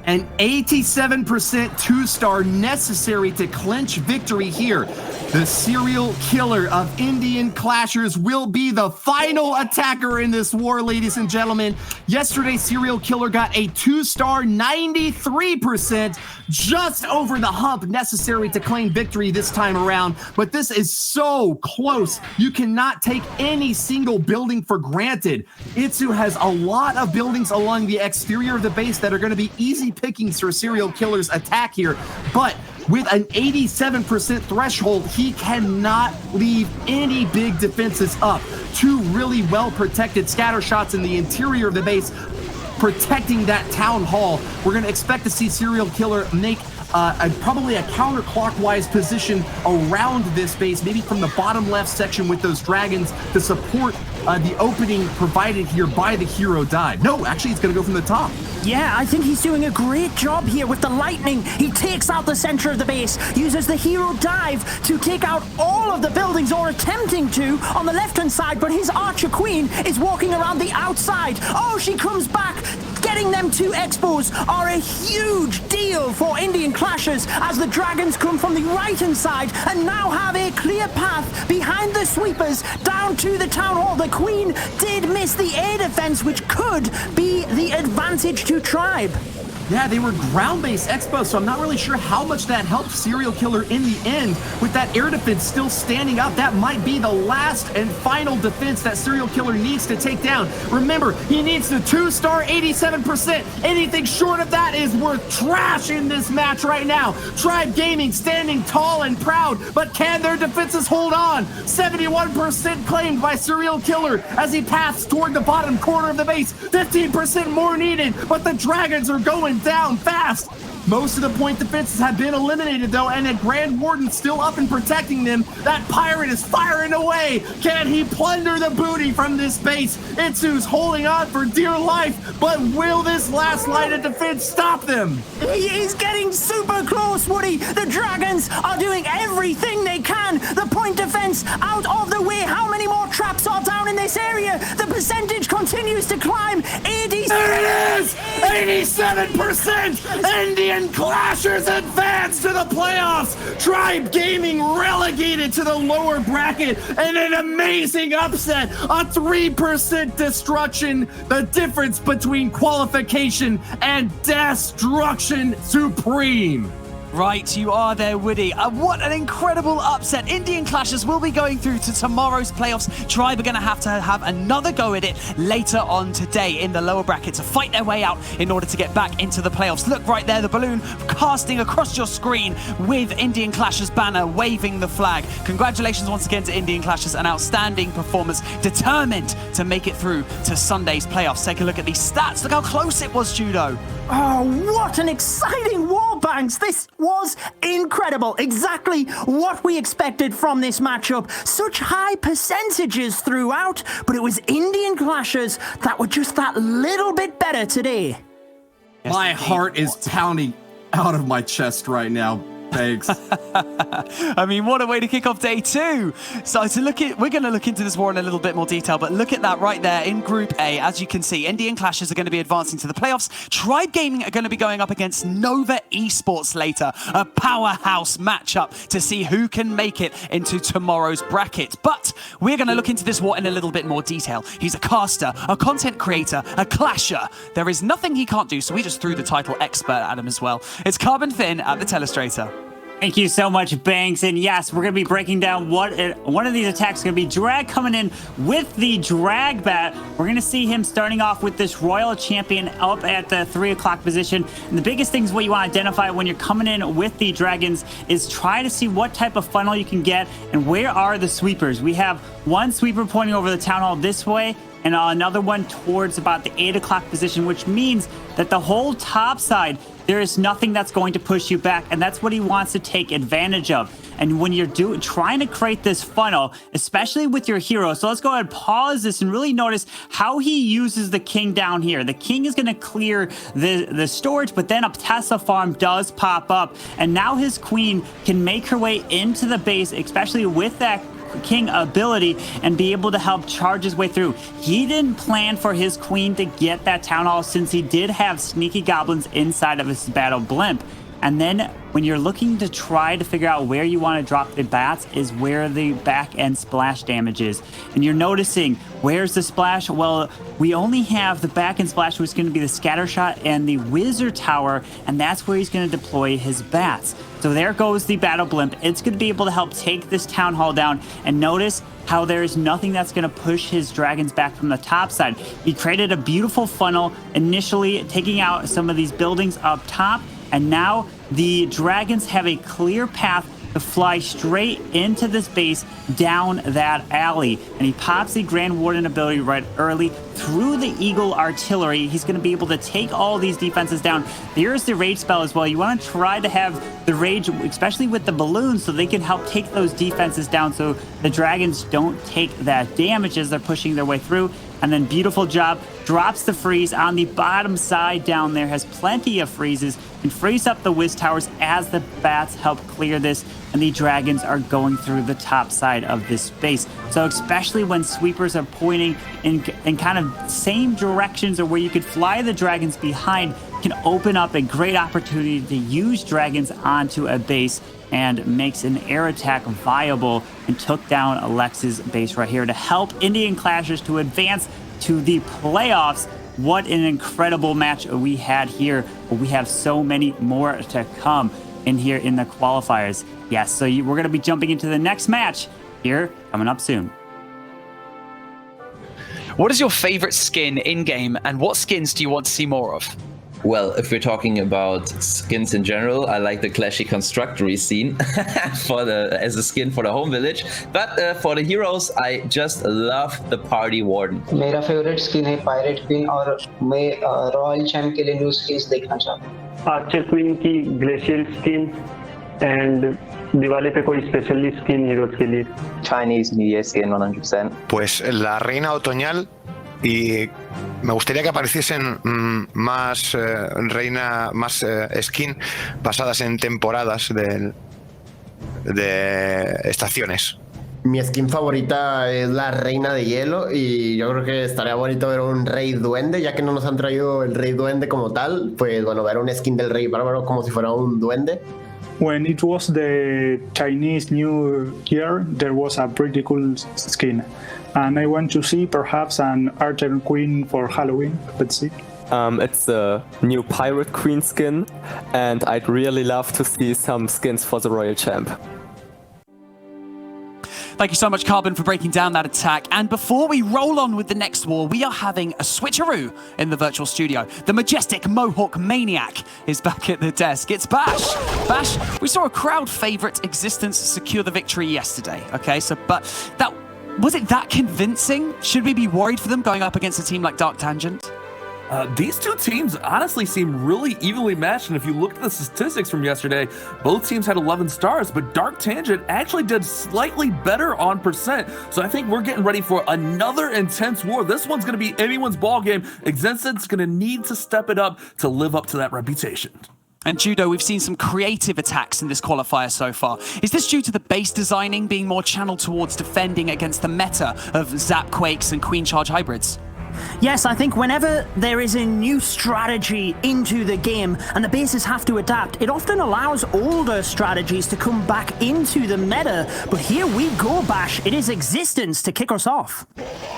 An 87% 2-star necessary to clinch victory here. The Serial Killer of Indian Clashers will be the final attacker in this war, ladies and gentlemen. Yesterday, Serial Killer got a 2-star, 93%, just over the hump necessary to claim victory this time around. But this is so close. You cannot take any single building for granted. Itsu has a lot of buildings along the exterior of the base that are going to be easy pickings for Serial Killer's attack here. But with an 87% threshold, he cannot leave any big defenses up. 2 really well-protected scatter shots in the interior of the base, protecting that town hall. We're going to expect to see Serial Killer make probably a counterclockwise position around this base, maybe from the bottom left section with those dragons to support the opening provided here by the hero dive. No, actually, it's going to go from the top. Yeah, I think he's doing a great job here with the Lightning. He takes out the center of the base, uses the hero dive to take out all of the buildings, or attempting to, on the left-hand side, but his Archer Queen is walking around the outside. Oh, she comes back. Getting them 2 expos are a huge deal for Indian Clashers, as the dragons come from the right-hand side and now have a clear path behind the sweepers down to the town hall. The Queen did miss the air defense, which could be the advantage to Tribe. Yeah, they were ground-based expos, so I'm not really sure how much that helped Serial Killer in the end. With that air defense still standing up, that might be the last and final defense that Serial Killer needs to take down. Remember, he needs the 2-star 87%. Anything short of that is worth trash in this match right now. Tribe Gaming standing tall and proud, but can their defenses hold on? 71% claimed by Serial Killer as he paths toward the bottom corner of the base. 15% more needed, but the dragons are going down fast. Most of the point defenses have been eliminated, though, and a Grand Warden still up and protecting them. That pirate is firing away. Can he plunder the booty from this base? Itsu's holding on for dear life, but will this last line of defense stop them? He is getting super close, Woody. The dragons are doing everything they can. The point defense out of the way. How many more traps are down in this area? The percentage continues to climb. 80. There it is! 87%! Indian Clashers advance to the playoffs! Tribe Gaming relegated to the lower bracket, and an amazing upset! A 3% destruction, the difference between qualification and destruction supreme. Right, you are there, Woody. What an incredible upset. Indian Clashers will be going through to tomorrow's playoffs. Tribe are going to have another go at it later on today in the lower bracket to fight their way out in order to get back into the playoffs. Look right there, the balloon casting across your screen with Indian Clashers banner waving the flag. Congratulations once again to Indian Clashers, an outstanding performance, determined to make it through to Sunday's playoffs. Take a look at these stats. Look how close it was, Judo. Oh, what an exciting war, Banks. This was incredible. Exactly what we expected from this matchup. Such high percentages throughout, but it was Indian Clashers that were just that little bit better today. My heart is pounding out of my chest right now. Thanks. I mean, what a way to kick off day 2. So we're going to look into this war in a little bit more detail, but look at that right there in Group A. As you can see, Indian Clashes are going to be advancing to the playoffs. Tribe Gaming are going to be going up against Nova Esports later. A powerhouse matchup to see who can make it into tomorrow's bracket. But we're going to look into this war in a little bit more detail. He's a caster, a content creator, a clasher. There is nothing he can't do, so we just threw the title expert at him as well. It's Carbon Finn at the Telestrator. Thank you so much, Banks. And yes, we're going to be breaking down what one of these attacks is going to be. Drag coming in with the drag bat. We're going to see him starting off with this Royal Champion up at the 3 o'clock position. And the biggest things what you want to identify when you're coming in with the dragons is try to see what type of funnel you can get and where are the sweepers. We have one sweeper pointing over the town hall this way and another one towards about the 8 o'clock position, which means that the whole top side, there is nothing that's going to push you back, and that's what he wants to take advantage of. And when you're trying to create this funnel, especially with your hero, so let's go ahead and pause this and really notice how he uses the king down here. The king is going to clear the storage, but then a Tesla farm does pop up, and now his queen can make her way into the base, especially with that king ability, and be able to help charge his way through. He didn't plan for his queen to get that town hall since he did have sneaky goblins inside of his battle blimp. And then when you're looking to try to figure out where you want to drop the bats is where the back end splash damage is. And you're noticing, where's the splash? Well, we only have the back end splash, which is going to be the scatter shot and the wizard tower, and that's where he's going to deploy his bats. So there goes the battle blimp. It's going to be able to help take this town hall down, and notice how there is nothing that's going to push his dragons back from the top side. He created a beautiful funnel initially, taking out some of these buildings up top, and now the dragons have a clear path to fly straight into this base down that alley. And he pops the Grand Warden ability right early through the Eagle artillery. He's going to be able to take all these defenses down. There's the rage spell as well. You want to try to have the rage, especially with the balloons, so they can help take those defenses down so the dragons don't take that damage as they're pushing their way through. And then beautiful job, drops the freeze on the bottom side down there, has plenty of freezes, and frees up the whiz towers as the bats help clear this, and the dragons are going through the top side of this space. So especially when sweepers are pointing in kind of same directions or where you could fly the dragons behind, can open up a great opportunity to use dragons onto a base, and makes an air attack viable, and took down Alex's base right here to help Indian Clashers to advance to the playoffs. What an incredible match we had here. We have so many more to come in here in the qualifiers. Yes, so we're going to be jumping into the next match here coming up soon. What is your favorite skin in-game, and what skins do you want to see more of? Well, if we're talking about skins in general, I like the clashy constructory scene as a skin for the home village. But for the heroes, I just love the party warden. मेरा favorite skin है Pirate Queen, और मैं Royal Champ के लिए new skins देखना चाहता हूँ. Archer Queen की Glacial skin, and दिवाली पे कोई special skin heroes के लिए. Chinese New Year skin 100%. Pues la reina otoñal, y me gustaría que apareciesen más skin basadas en temporadas de estaciones. Mi skin favorita es la reina de hielo, y yo creo que estaría bonito ver un rey duende, ya que no nos han traído el rey duende como tal. Pues bueno, ver un skin del rey bárbaro como si fuera un duende. When it was the Chinese New Year, there was a pretty cool skin. And I want to see perhaps an Archer Queen for Halloween. Let's see. It's the new Pirate Queen skin, and I'd really love to see some skins for the Royal Champ. Thank you so much, Carbon, for breaking down that attack. And before we roll on with the next war, we are having a switcheroo in the virtual studio. The majestic Mohawk Maniac is back at the desk. It's Bash. Bash, we saw a crowd favorite Existence secure the victory yesterday. Okay, but was it that convincing? Should we be worried for them going up against a team like Dark Tangent? These two teams honestly seem really evenly matched, and if you look at the statistics from yesterday, both teams had 11 stars, but Dark Tangent actually did slightly better on percent. So I think we're getting ready for another intense war. This one's going to be anyone's ball game. Existence going to need to step it up to live up to that reputation. And Judo, we've seen some creative attacks in this qualifier so far. Is this due to the base designing being more channeled towards defending against the meta of Zap Quakes and Queen Charge hybrids? Yes, I think whenever there is a new strategy into the game and the bases have to adapt, it often allows older strategies to come back into the meta. But here we go, Bash. It is Existence to kick us off.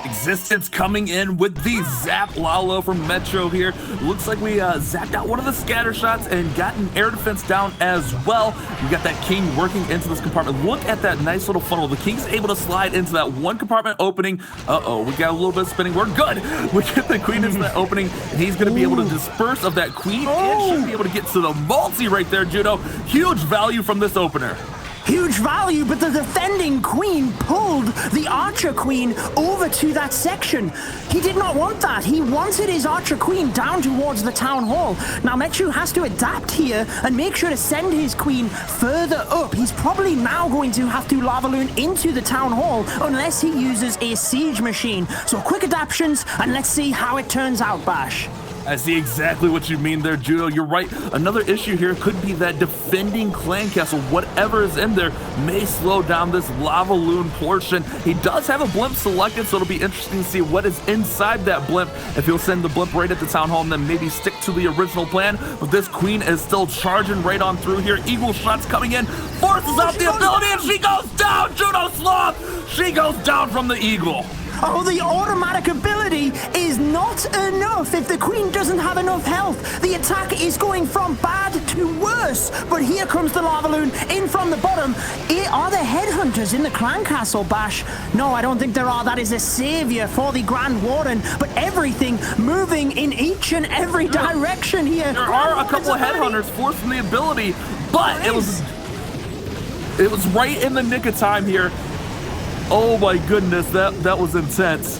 Existence coming in with the Zap Lalo from Metro here. Looks like we zapped out one of the scatter shots and got an air defense down as well. We got that King working into this compartment. Look at that nice little funnel. The King's able to slide into that one compartment opening. Uh-oh, we got a little bit of spinning. We're good. We get the Queen into that opening, and he's going to be able to disperse of that Queen and should be able to get to the multi right there, Judo. Huge value from this opener. Huge value, but the defending Queen pulled the Archer Queen over to that section. He did not want that. He wanted his Archer Queen down towards the Town Hall. Now, Metru has to adapt here and make sure to send his Queen further up. He's probably now going to have to Lava Loon into the Town Hall unless he uses a Siege Machine. So quick adaptions, and let's see how it turns out, Bash. I see exactly what you mean there, Judo. You're right. Another issue here could be that defending Clan Castle, whatever is in there, may slow down this Lava Loon portion. He does have a blimp selected, so it'll be interesting to see what is inside that blimp. If he'll send the blimp right at the Town Hall and then maybe stick to the original plan. But this Queen is still charging right on through here. Eagle shots coming in, forces out the ability, and she goes down! Judo Sloth! She goes down from the Eagle. Oh, the automatic ability is not enough if the Queen doesn't have enough health. The attack is going from bad to worse. But here comes the Lava Loon in from the bottom. Are there headhunters in the Clan Castle, Bash? No, I don't think there are. That is a savior for the Grand Warden. But everything moving in each and every direction here. There are a couple of headhunters forcing the ability, but it was right in the nick of time here. Oh my goodness, that was intense.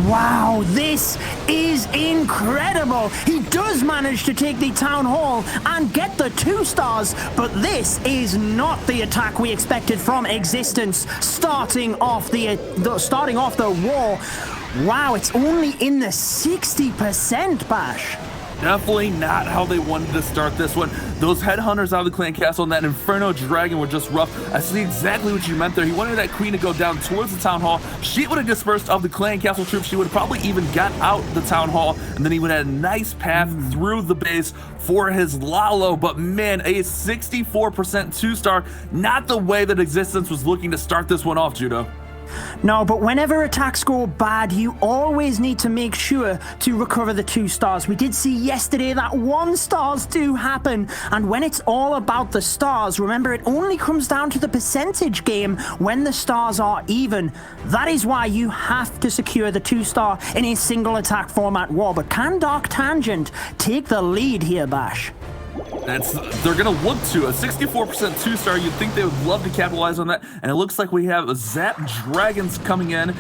Wow, this is incredible. He does manage to take the Town Hall and get the 2 stars, but this is not the attack we expected from Existence. Starting off the war. Wow, it's only in the 60%, Bash. Definitely not how they wanted to start this one. Those headhunters out of the Clan Castle and that Inferno Dragon were just rough. I see exactly what you meant there. He wanted that Queen to go down towards the Town Hall. She would have dispersed of the Clan Castle troops. She would have probably even got out the Town Hall, and then he would have had a nice path through the base for his Lalo. But man, a 64% 2-star, not the way that Existence was looking to start this one off, Judo. No, but whenever attacks go bad, you always need to make sure to recover the 2 stars. We did see yesterday that 1 stars do happen. And when it's all about the stars, remember, it only comes down to the percentage game when the stars are even. That is why you have to secure the 2-star in a single attack format war. But can Dark Tangent take the lead here, Bash? They're gonna look to a 64% 2-star. You'd think they would love to capitalize on that, and it looks like we have Zap Dragons coming in.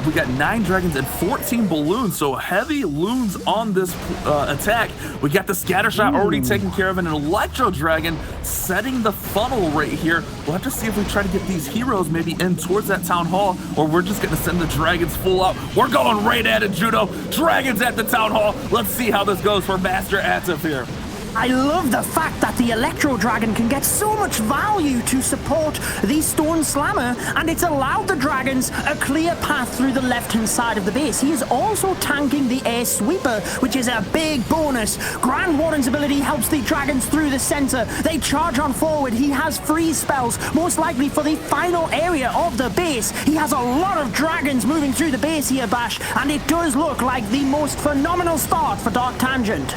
We got 9 dragons and 14 balloons, so heavy loons on this attack. We got the scatter shot already taken care of, and an Electro Dragon setting the funnel right here. We'll have to see if we try to get these heroes maybe in towards that Town Hall, or we're just gonna send the dragons full out. We're going right at it, Judo. Dragons at the Town Hall. Let's see how this goes for Master Atif here. I love the fact that the Electro Dragon can get so much value to support the Stone Slammer, and it's allowed the Dragons a clear path through the left-hand side of the base. He is also tanking the Air Sweeper, which is a big bonus. Grand Warden's ability helps the Dragons through the center. They charge on forward. He has freeze spells, most likely for the final area of the base. He has a lot of Dragons moving through the base here, Bash, and it does look like the most phenomenal start for Dark Tangent.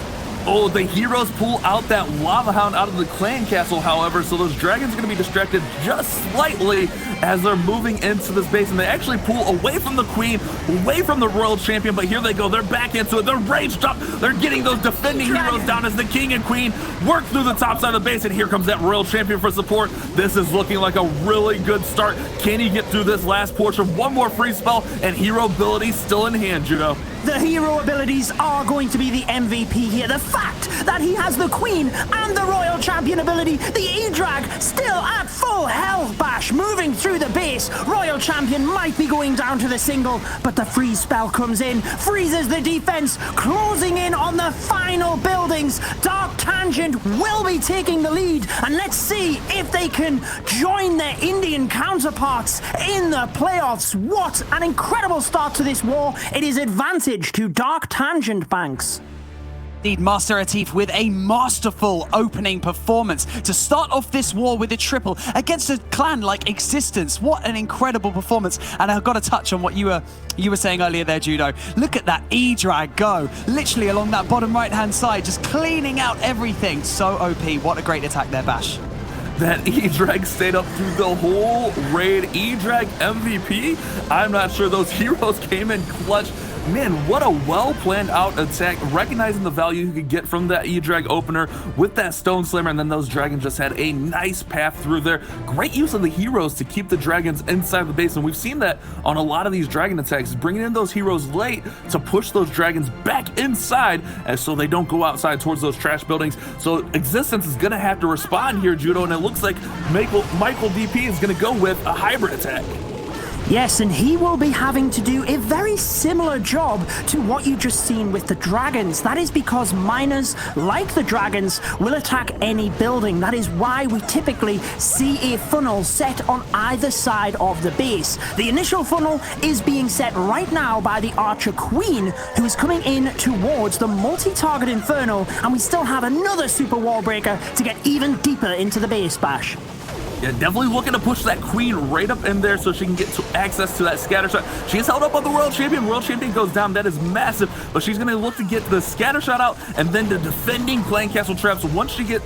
Oh, the heroes pull out that Lava Hound out of the Clan Castle, however, so those dragons are going to be distracted just slightly as they're moving into this base, and they actually pull away from the Queen, away from the Royal Champion, but here they go. They're back into it. They're raged up. They're getting those defending heroes down as the King and Queen work through the top side of the base, and here comes that Royal Champion for support. This is looking like a really good start. Can he get through this last portion? One more free spell, and hero ability still in hand, Judo. The hero abilities are going to be the MVP here. The fact that he has the Queen and the Royal Champion ability, the E-Drag still at full health. Bash moving through the base. Royal Champion might be going down to the single, but the freeze spell comes in, freezes the defense, closing in on the final buildings. Dark Tangent will be taking the lead, and let's see if they can join their Indian counterparts in the playoffs. What an incredible start to this war. It is advantage to Dark Tangent Banks. Indeed, Master Atif with a masterful opening performance to start off this war with a triple against a clan like Existence. What an incredible performance. And I've got to touch on what you were saying earlier there, Judo. Look at that E-Drag go, literally along that bottom right-hand side, just cleaning out everything. So OP. What a great attack there, Bash. That E-Drag stayed up through the whole raid. E-Drag MVP? I'm not sure those heroes came in clutch. Man, what a well-planned out attack, recognizing the value you could get from that E-Drag opener with that Stone Slammer, and then those dragons just had a nice path through there. Great use of the heroes to keep the dragons inside the base, and we've seen that on a lot of these dragon attacks, bringing in those heroes late to push those dragons back inside, and so they don't go outside towards those trash buildings. So Existence is going to have to respond here, Judo, and it looks like Michael DP is going to go with a hybrid attack. Yes, and he will be having to do a very similar job to what you just seen with the dragons. That is because miners, like the dragons, will attack any building. That is why we typically see a funnel set on either side of the base. The initial funnel is being set right now by the Archer Queen, who is coming in towards the multi-target Inferno, and we still have another super wall breaker to get even deeper into the base, Bash. Yeah, definitely looking to push that Queen right up in there so she can get to access to that scatter shot. She's held up on the World Champion. World Champion goes down. That is massive. But she's going to look to get the scatter shot out and then the defending Clan Castle traps. Once she gets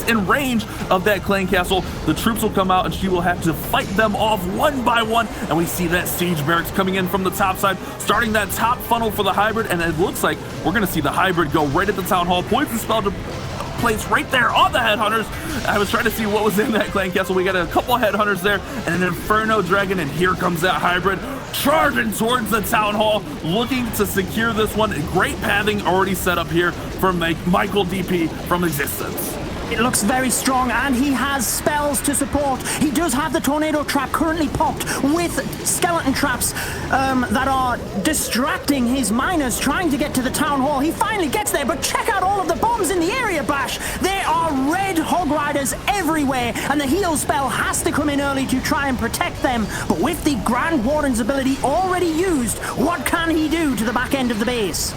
in range of that Clan Castle, the troops will come out and she will have to fight them off one by one. And we see that Siege Barracks coming in from the top side, starting that top funnel for the hybrid. And it looks like we're going to see the hybrid go right at the Town Hall. Poison spell to place right there on the headhunters. I was trying to see what was in that Clan Castle. We got a couple headhunters there and an Inferno Dragon, and here comes that hybrid charging towards the Town Hall, looking to secure this one. Great pathing already set up here from Michael DP from Existence. It looks very strong, and he has spells to support. He does have the Tornado Trap currently popped with skeleton traps that are distracting his miners trying to get to the Town Hall. He finally gets there, but check out all of the bombs in the area, Bash. There are red Hog Riders everywhere, and the heal spell has to come in early to try and protect them. But with the Grand Warden's ability already used, what can he do to the back end of the base?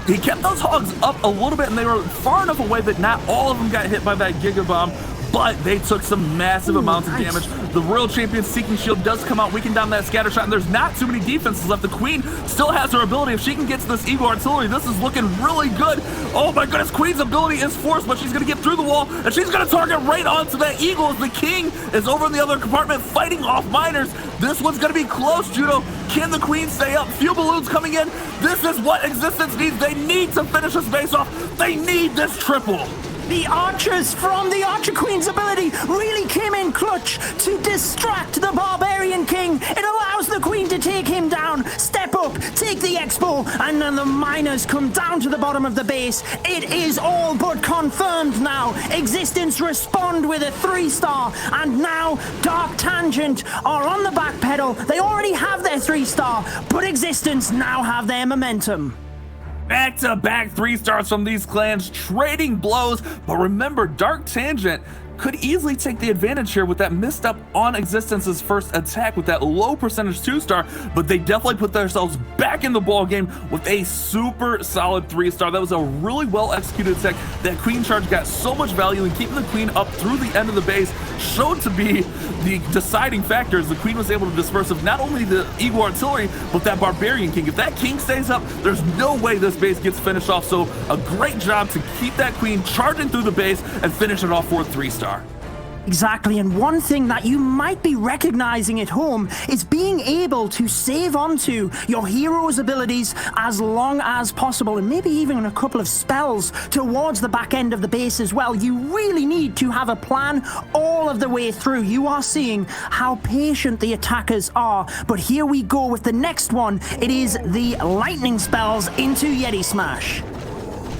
He kept those hogs up a little bit, and they were far enough away that not all of them got hit by that Giga Bomb, but they took some massive amounts of damage. The Royal Champion Seeking Shield does come out, weaken down that scatter shot, and there's not too many defenses left. The Queen still has her ability. If she can get to this Eagle Artillery, this is looking really good. Oh my goodness, Queen's ability is forced, but she's going to get through the wall, and she's going to target right onto that Eagle as the King is over in the other compartment fighting off miners. This one's going to be close, Judo. Can the Queen stay up? Fuel balloons coming in. This is what Existence needs. They need to finish this base off. They need this triple. The archers from the Archer Queen's ability really came in clutch to distract the Barbarian King. It allows the Queen to take him down, step up, take the Expo, and then the miners come down to the bottom of the base. It is all but confirmed now. Existence respond with a 3-star, and now Dark Tangent are on the back pedal. They already have their 3-star, but Existence now have their momentum. Back-to-back 3-stars from these clans, trading blows. But remember, Dark Tangent could easily take the advantage here with that missed up on Existence's first attack with that low percentage 2-star, but they definitely put themselves back in the ball game with a super solid 3-star. That was a really well executed attack. That Queen charge got so much value, and keeping the Queen up through the end of the base showed to be the deciding factor, as the Queen was able to disperse of not only the Eagle Artillery, but that Barbarian King. If that King stays up, there's no way this base gets finished off. So a great job to keep that Queen charging through the base and finish it off for a 3-star. Exactly, and one thing that you might be recognizing at home is being able to save onto your hero's abilities as long as possible, and maybe even a couple of spells towards the back end of the base as well. You really need to have a plan all of the way through. You are seeing how patient the attackers are, but here we go with the next one. It is the lightning spells into Yeti Smash.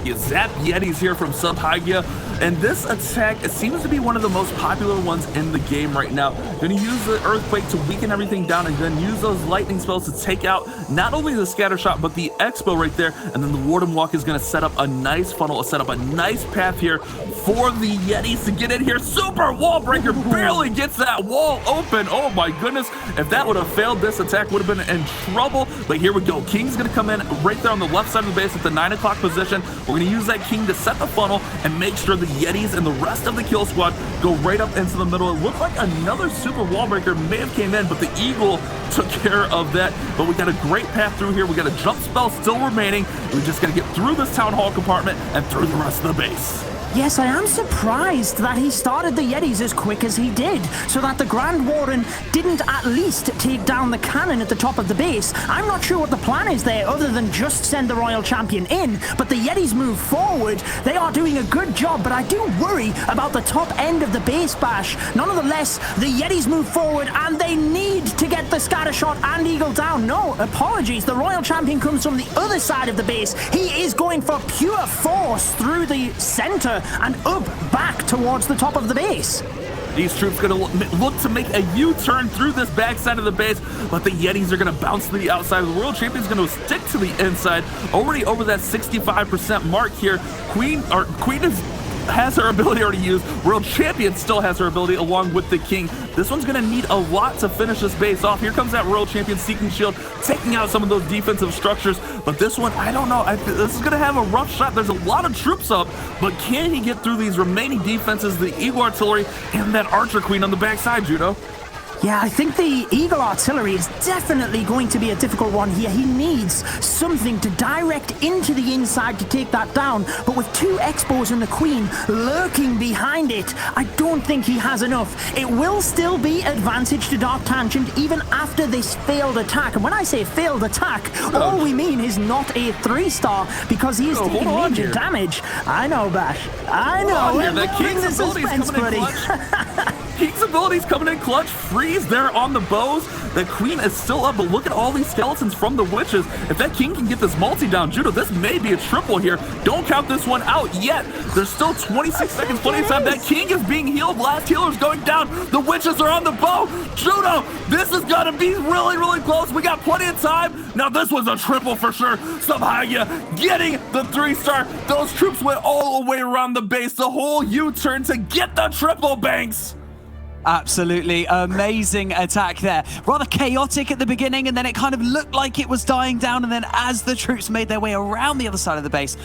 You zap Yetis here from Subhagia, and this attack, it seems to be one of the most popular ones in the game right now. Gonna use the Earthquake to weaken everything down, and then use those lightning spells to take out not only the Scatter Shot, but the Expo right there, and then the Warden Walk is gonna set up a nice funnel, set up a nice path here for the Yetis to get in here. Super Wall Breaker barely gets that wall open. Oh my goodness, if that would have failed, this attack would have been in trouble, but here we go. King's gonna come in right there on the left side of the base at the 9 o'clock position. We're gonna use that King to set the funnel and make sure the Yetis and the rest of the kill squad go right up into the middle. It looked like another Super Wall Breaker may have came in, but the Eagle took care of that. But we got a great path through here. We got a jump spell still remaining. We just gotta get through this Town Hall compartment and through the rest of the base. Yes, I am surprised that he started the Yetis as quick as he did, so that the Grand Warden didn't at least take down the cannon at the top of the base. I'm not sure what the plan is there other than just send the Royal Champion in, but the Yetis move forward. They are doing a good job, but I do worry about the top end of the base, Bash. Nonetheless, the Yetis move forward and they need to get the Scatter Shot and Eagle down. No, apologies, the Royal Champion comes from the other side of the base. He is going for pure force through the center and up back towards the top of the base. These troops gonna look to make a U-turn through this backside of the base, but the Yetis are gonna bounce to the outside. The World Champion's gonna stick to the inside, already over that 65% mark here. Queen has her ability already used. World Champion still has her ability along with the King. This one's gonna need a lot to finish this base off. Here comes that World Champion Seeking Shield, taking out some of those defensive structures. But this one, I don't know. This is gonna have a rough shot. There's a lot of troops up, but can he get through these remaining defenses, the Eagle Artillery and that Archer Queen on the backside, Judo? Yeah, I think the Eagle Artillery is definitely going to be a difficult one here. He needs something to direct into the inside to take that down, but with 2 Expos and the Queen lurking behind it, I don't think he has enough. It will still be advantage to Dark Tangent even after this failed attack. And when I say failed attack, all we mean is not a 3-star, because he is taking major damage. I know, Bash. I know. The King's ability's coming in clutch. King's ability's coming in clutch. Freeze there on the bows. The Queen is still up, but look at all these skeletons from the Witches. If that King can get this multi down, Judo, this may be a triple here. Don't count this one out yet. There's still 26 seconds, plenty of time. That King is being healed. Last healer's going down. The Witches are on the bow. Judo, this is gonna be really, really close. We got plenty of time. Now this was a triple for sure. Subhagia getting the 3-star. Those troops went all the way around the base. The whole U-turn to get the triple, Banks. Absolutely amazing attack there. Rather chaotic at the beginning, and then it kind of looked like it was dying down, and then as the troops made their way around the other side of the base,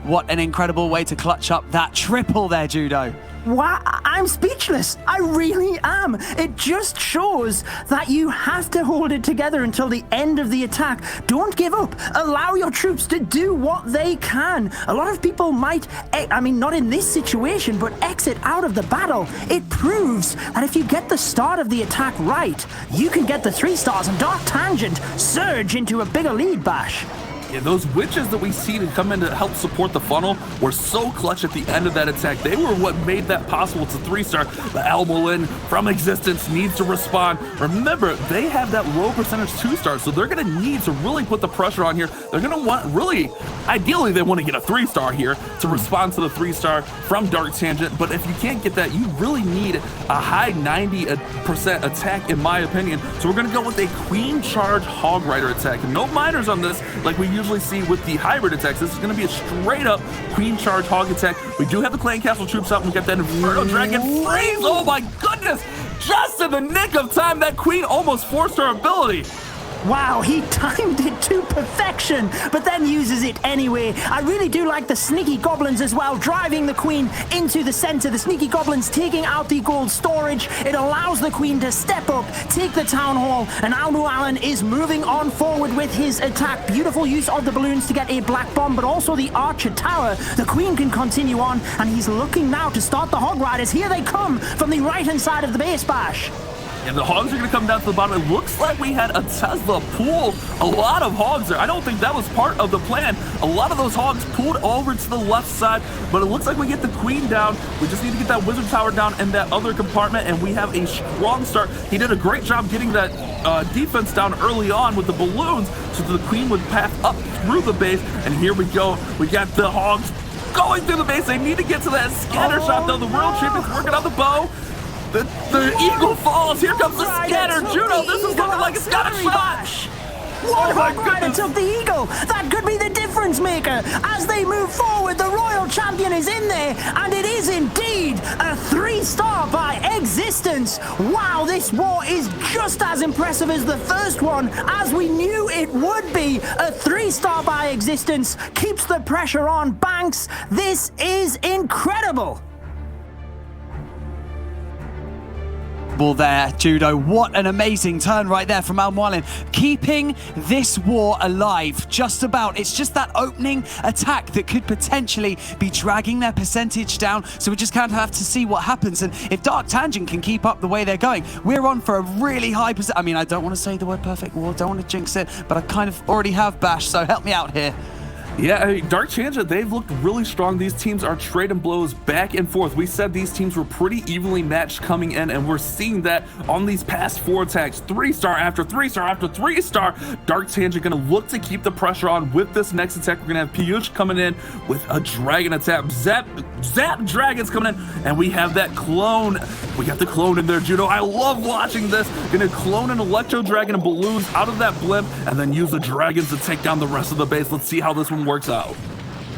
what an incredible way to clutch up that triple there, Judo. Wow, I'm speechless. I really am. It just shows that you have to hold it together until the end of the attack. Don't give up. Allow your troops to do what they can. A lot of people might, I mean, not in this situation, but exit out of the battle. It proves that if you get the start of the attack right, you can get the 3 stars and Dark Tangent surge into a bigger lead, Bash. Yeah, those Witches that we see to come in to help support the funnel were so clutch at the end of that attack. They were what made that possible. It's a 3-star. The Almolin from Existence needs to respond. Remember, they have that low percentage 2-star, so they're going to need to really put the pressure on here. They're going to want, really, ideally, they want to get a 3-star here to respond to the 3-star from Dark Tangent. But if you can't get that, you really need a high 90% attack, in my opinion. So we're going to go with a Queen Charge Hog Rider attack. No minors on this, like we usually see with the hybrid attacks. This is going to be a straight up Queen Charge Hog attack. We do have the Clan Castle troops out, and we got that Inferno Dragon Freeze. Oh my goodness! Just in the nick of time, that Queen almost forced her ability. Wow, he timed it to perfection, but then uses it anyway. I really do like the sneaky goblins as well, driving the queen into the center. The sneaky goblins taking out the gold storage. It allows the queen to step up, take the town hall, and Almu Allen is moving on forward with his attack. Beautiful use of the balloons to get a black bomb, but also the archer tower. The queen can continue on, and he's looking now to start the hog riders. Here they come from the right-hand side of the base, Bash. And the hogs are going to come down to the bottom. It looks like we had a Tesla pull a lot of hogs there. I don't think that was part of the plan. A lot of those hogs pulled over to the left side, but it looks like we get the queen down. We just need to get that wizard tower down in that other compartment, and we have a strong start. He did a great job getting that defense down early on with the balloons so that the queen would path up through the base. And here we go. We got the hogs going through the base. They need to get to that scatter shot, though. The world champion's working on the bow. The eagle falls. Here comes the scatter. Judo, this is looking like it's got a shot. One hog rider took the eagle. That could be the difference maker. As they move forward, the royal champion is in there, and it is indeed a 3-star by existence. Wow, this war is just as impressive as the first one, as we knew it would be. A 3-star by existence keeps the pressure on Banks. This is incredible. There, Judo. What an amazing turn right there from Almu, keeping this war alive just about. It's just that opening attack that could potentially be dragging their percentage down, so we just kind of have to see what happens. And if Dark Tangent can keep up the way they're going, we're on for a really high percent. I mean, I don't want to say the word perfect war, don't want to jinx it, but I kind of already have, Bash, so help me out here. Yeah, Dark Tangent, they've looked really strong. These teams are trading blows back and forth. We said these teams were pretty evenly matched coming in, and we're seeing that on these past 4 attacks. 3-star after 3-star after 3-star. Dark Tangent going to look to keep the pressure on with this next attack. We're going to have Piyush coming in with a dragon attack. Zap dragons coming in, and we have that clone. We got the clone in there, Judo. I love watching this. Going to clone an Electro Dragon and balloons out of that blimp, and then use the dragons to take down the rest of the base. Let's see how this one works out.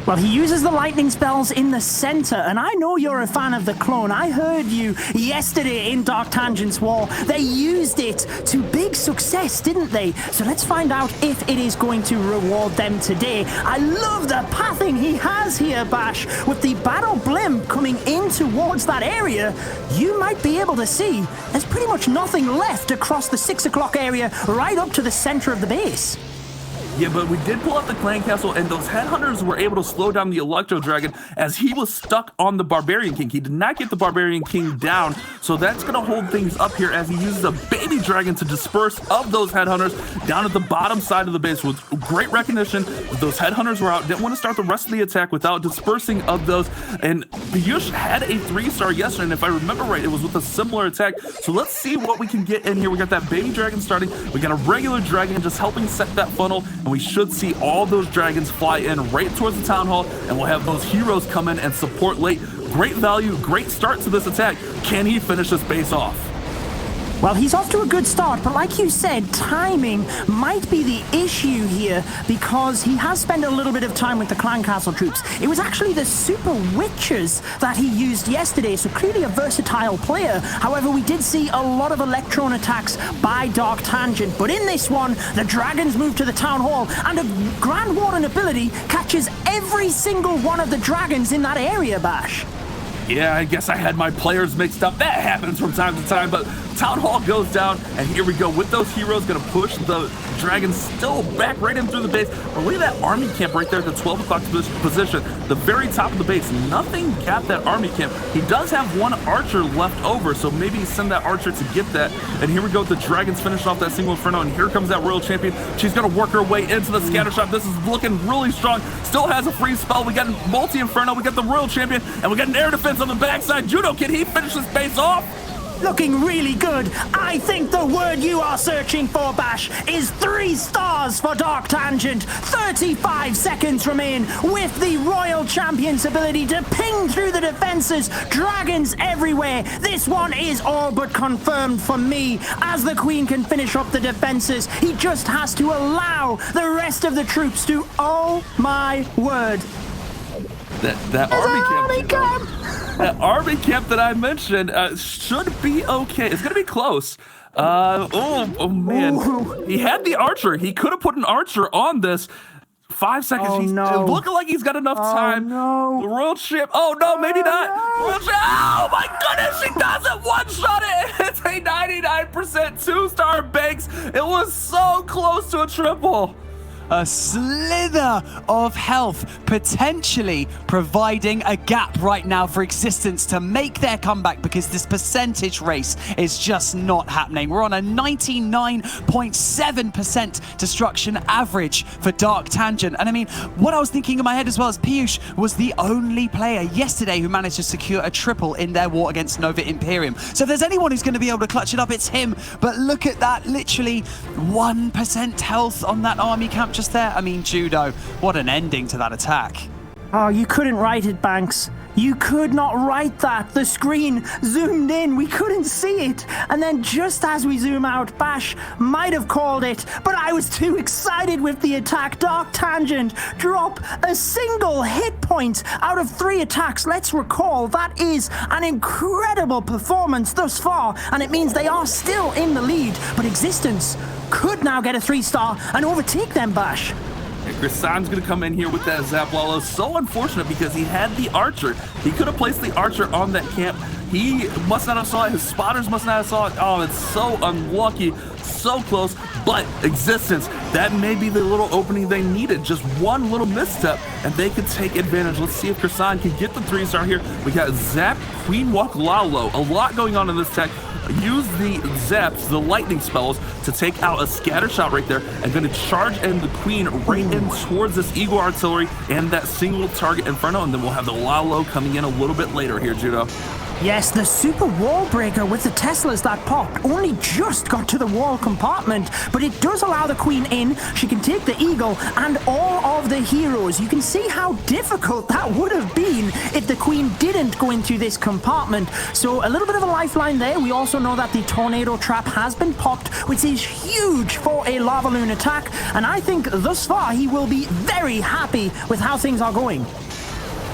Well, he uses the lightning spells in the center, and I know you're a fan of the clone. I heard you yesterday in Dark Tangent's War. They used it to big success, didn't they? So let's find out if it is going to reward them today. I love the pathing he has here, Bash. With the battle blimp coming in towards that area, you might be able to see there's pretty much nothing left across the 6 o'clock area right up to the center of the base. Yeah, but we did pull out the clan castle, and those headhunters were able to slow down the Electro Dragon as he was stuck on the Barbarian King. He did not get the Barbarian King down, so that's going to hold things up here as he uses a baby dragon to disperse of those headhunters down at the bottom side of the base with great recognition. Those headhunters were out, didn't want to start the rest of the attack without dispersing of those, and Piyush had a 3-star yesterday, and if I remember right, it was with a similar attack. So let's see what we can get in here. We got that baby dragon starting, we got a regular dragon just helping set that funnel, and we should see all those dragons fly in right towards the town hall, and we'll have those heroes come in and support late. Great value, great start to this attack. Can he finish this base off? Well, he's off to a good start, but like you said, timing might be the issue here because he has spent a little bit of time with the Clan Castle troops. It was actually the Super Witches that he used yesterday, so clearly a versatile player. However, we did see a lot of Electron attacks by Dark Tangent, but in this one, the dragons move to the Town Hall, and a Grand Warden ability catches every single one of the dragons in that area, Bash. Yeah, I guess I had my players mixed up. That happens from time to time, but Town Hall goes down, and here we go with those heroes going to push the dragons still back right in through the base. But look at that army camp right there at the 12 o'clock position, the very top of the base. Nothing capped that army camp. He does have one archer left over, so maybe send that archer to get that. And here we go with the dragons finishing off that single inferno, and here comes that royal champion. She's going to work her way into the scatter shot. This is looking really strong. Still has a free spell. We got a multi-inferno. We got the royal champion, and we got an air defense on the backside. Judo, can he finish this base off? Looking really good. I think the word you are searching for, Bash, is 3 stars for Dark Tangent. 35 seconds remain with the Royal Champion's ability to ping through the defenses. Dragons everywhere. This one is all but confirmed for me. As the Queen can finish up the defenses, he just has to allow the rest of the troops to, oh my word. That army camp that I mentioned should be okay. It's going to be close. Oh man. Ooh. He had the archer. He could have put an archer on this. 5 seconds. Oh, He's no. looking like he's got enough time. No. The royal ship. Oh no, maybe not. No. Royal ship. Oh my goodness, she doesn't one-shot it. It's a 99% 2-star Banks. It was so close to a triple. A slither of health, potentially providing a gap right now for Existence to make their comeback, because this percentage race is just not happening. We're on a 99.7% destruction average for Dark Tangent. And I mean, what I was thinking in my head as well is Piyush was the only player yesterday who managed to secure a triple in their war against Nova Imperium. So if there's anyone who's going to be able to clutch it up, it's him. But look at that, literally 1% health on that army camp just there. I mean, Judo, what an ending to that attack. Oh, you couldn't write it, Banks. You could not write that. The screen zoomed in. We couldn't see it. And then just as we zoom out, Bash might have called it, but I was too excited with the attack. Dark Tangent drop a single hit point out of 3 attacks. Let's recall, that is an incredible performance thus far, and it means they are still in the lead, but Existence could now get a 3-star and overtake them, Bash. Grisan's gonna come in here with that Zap Lalo. So unfortunate because he had the archer. He could have placed the archer on that camp. He must not have saw it. His spotters must not have saw it. Oh, it's so unlucky. So close. But Existence, that may be the little opening they needed. Just one little misstep and they could take advantage. Let's see if Grisan can get the 3-star here. We got Zap, Queen Walk, Lalo. A lot going on in this tech. Use the zaps, the lightning spells, to take out a scatter shot right there, and going to charge in the Queen right in towards this Eagle Artillery and that single target Inferno, and then we'll have the Lalo coming in a little bit later here, Judo. Yes, the super wall breaker with the Teslas that popped only just got to the wall compartment, but it does allow the Queen in. She can take the Eagle and all of the heroes. You can see how difficult that would have been if the Queen didn't go into this compartment. So a little bit of a lifeline there. We also know that the Tornado Trap has been popped, which is huge for a Lava Loon attack, and I think thus far he will be very happy with how things are going.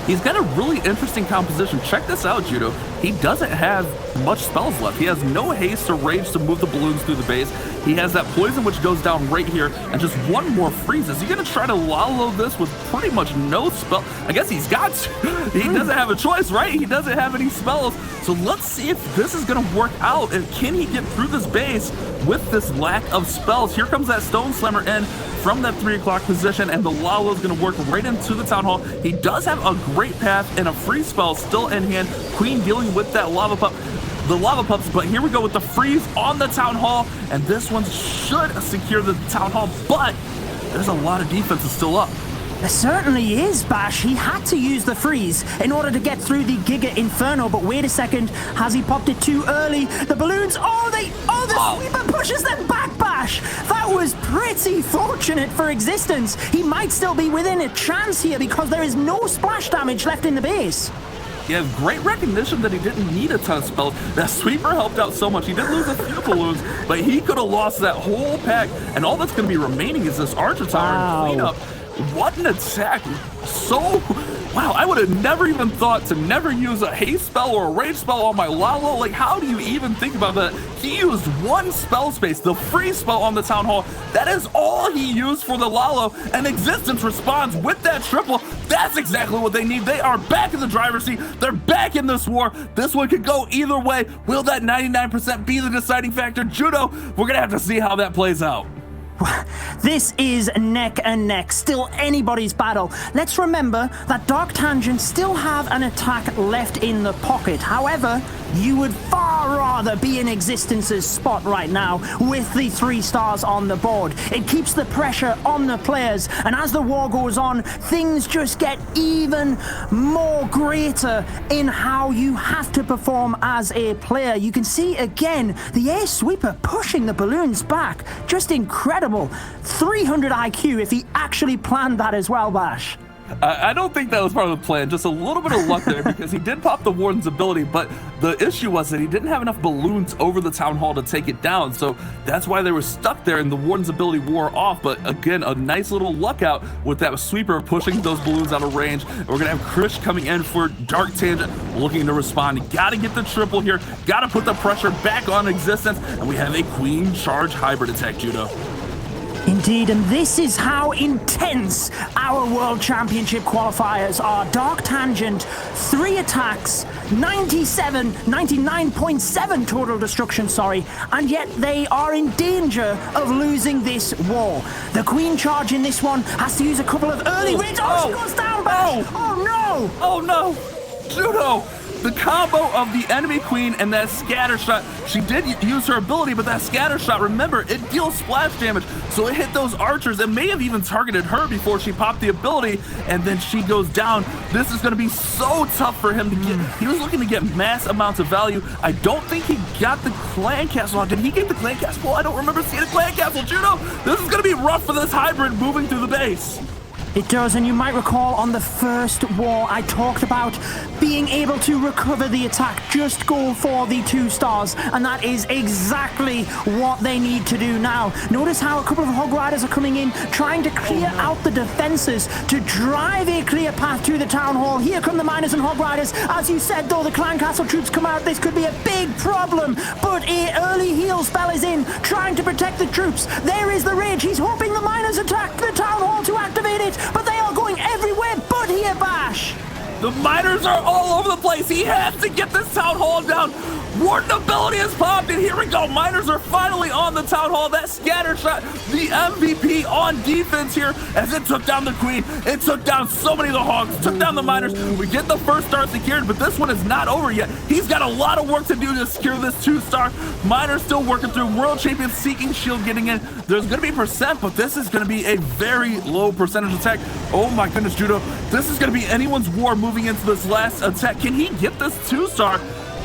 He's got a really interesting composition. Check this out, Judo. He doesn't have much spells left. He has no haste or rage to move the balloons through the base. He has that poison which goes down right here, and just one more freeze. Is he gonna try to Lalo this with pretty much no spell? I guess he's got to. He doesn't have a choice, right? He doesn't have any spells. So let's see if this is gonna work out, and can he get through this base with this lack of spells? Here comes that Stone Slammer in from that 3 o'clock position, and the Lalo is going to work right into the Town Hall. He does have a great path and a free spell still in hand. Queen dealing with that Lava Pup, the Lava Pups, but here we go with the freeze on the Town Hall, and this one should secure the Town Hall, but there's a lot of defense still up. There certainly is, Bash. He had to use the freeze in order to get through the Giga Inferno, but wait a second, has he popped it too early? The balloons, the sweeper pushes them back, Bash. That was pretty fortunate for Existence. He might still be within a chance here because there is no splash damage left in the base. Yeah, great recognition that he didn't need a ton of spells. That sweeper helped out so much. He did lose a few balloons, but he could have lost that whole pack, and all that's going to be remaining is this Archer Tower and cleanup. What an attack. Wow, I would have never even thought to never use a haste spell or a rage spell on my Lalo. Like, how do you even think about that? He used one spell space, the free spell on the Town Hall. That is all he used for the Lalo, and Existence responds with that triple. That's exactly what they need. They are back in the driver's seat. They're back in this war. This one could go either way. Will that 99% be the deciding factor? Judo, we're going to have to see how that plays out. This is neck and neck, still anybody's battle. Let's remember that Dark Tangent still have an attack left in the pocket. However, you would far rather be in Existence's spot right now with the 3 stars on the board. It keeps the pressure on the players, and as the war goes on, things just get even more greater in how you have to perform as a player. You can see again the air sweeper pushing the balloons back. Just incredible. 300 IQ if he actually planned that as well, Bash. I don't think that was part of the plan. Just a little bit of luck there because he did pop the Warden's ability, but the issue was that he didn't have enough balloons over the Town Hall to take it down. So that's why they were stuck there and the Warden's ability wore off. But again, a nice little luck out with that sweeper pushing those balloons out of range. And we're going to have Krish coming in for Dark Tangent looking to respond. You got to get the triple here. Got to put the pressure back on Existence. And we have a Queen Charge hybrid attack, Judo. Indeed, and this is how intense our World Championship qualifiers are. Dark Tangent, 3 attacks, 99.7 total destruction, and yet they are in danger of losing this war. The Queen Charge in this one has to use a couple of early raids. Oh, she goes down, Bash! Oh no! Oh no! Judo! The combo of the enemy queen and that scatter shot, she did use her ability, but that scatter shot, remember, it deals splash damage, so it hit those archers and may have even targeted her before she popped the ability, and then she goes down. This is going to be so tough for him to get. He was looking to get mass amounts of value. I don't think he got the clan castle on. Did he get the clan castle? I don't remember seeing a clan castle. Judo, this is going to be rough for this hybrid moving through the base. It does, and you might recall on the first war I talked about being able to recover the attack, just go for the 2 stars, and that is exactly what they need to do now. Notice how a couple of Hog Riders are coming in, trying to clear out the defenses to drive a clear path to the Town Hall. Here come the Miners and Hog Riders. As you said, though, the Clan Castle troops come out. This could be a big problem, but an early heal spell is in, trying to protect the troops. There is the Rage. He's hoping the Miners attack the Town Hall to activate it, but they are going everywhere but here, Bash. The Miners are all over the place. He has to get this Town Hall down. Warden ability has popped, and here we go. Miners are finally on the Town Hall. That scatter shot, the MVP on defense here as it took down the Queen. It took down so many of the Hogs, took down the Miners. We get the first star secured, but this one is not over yet. He's got a lot of work to do to secure this 2-star. Miners still working through. World Champion seeking shield getting in. There's going to be percent, but this is going to be a very low percentage attack. Oh my goodness, Judo. This is going to be anyone's war moving into this last attack. Can he get this 2-star?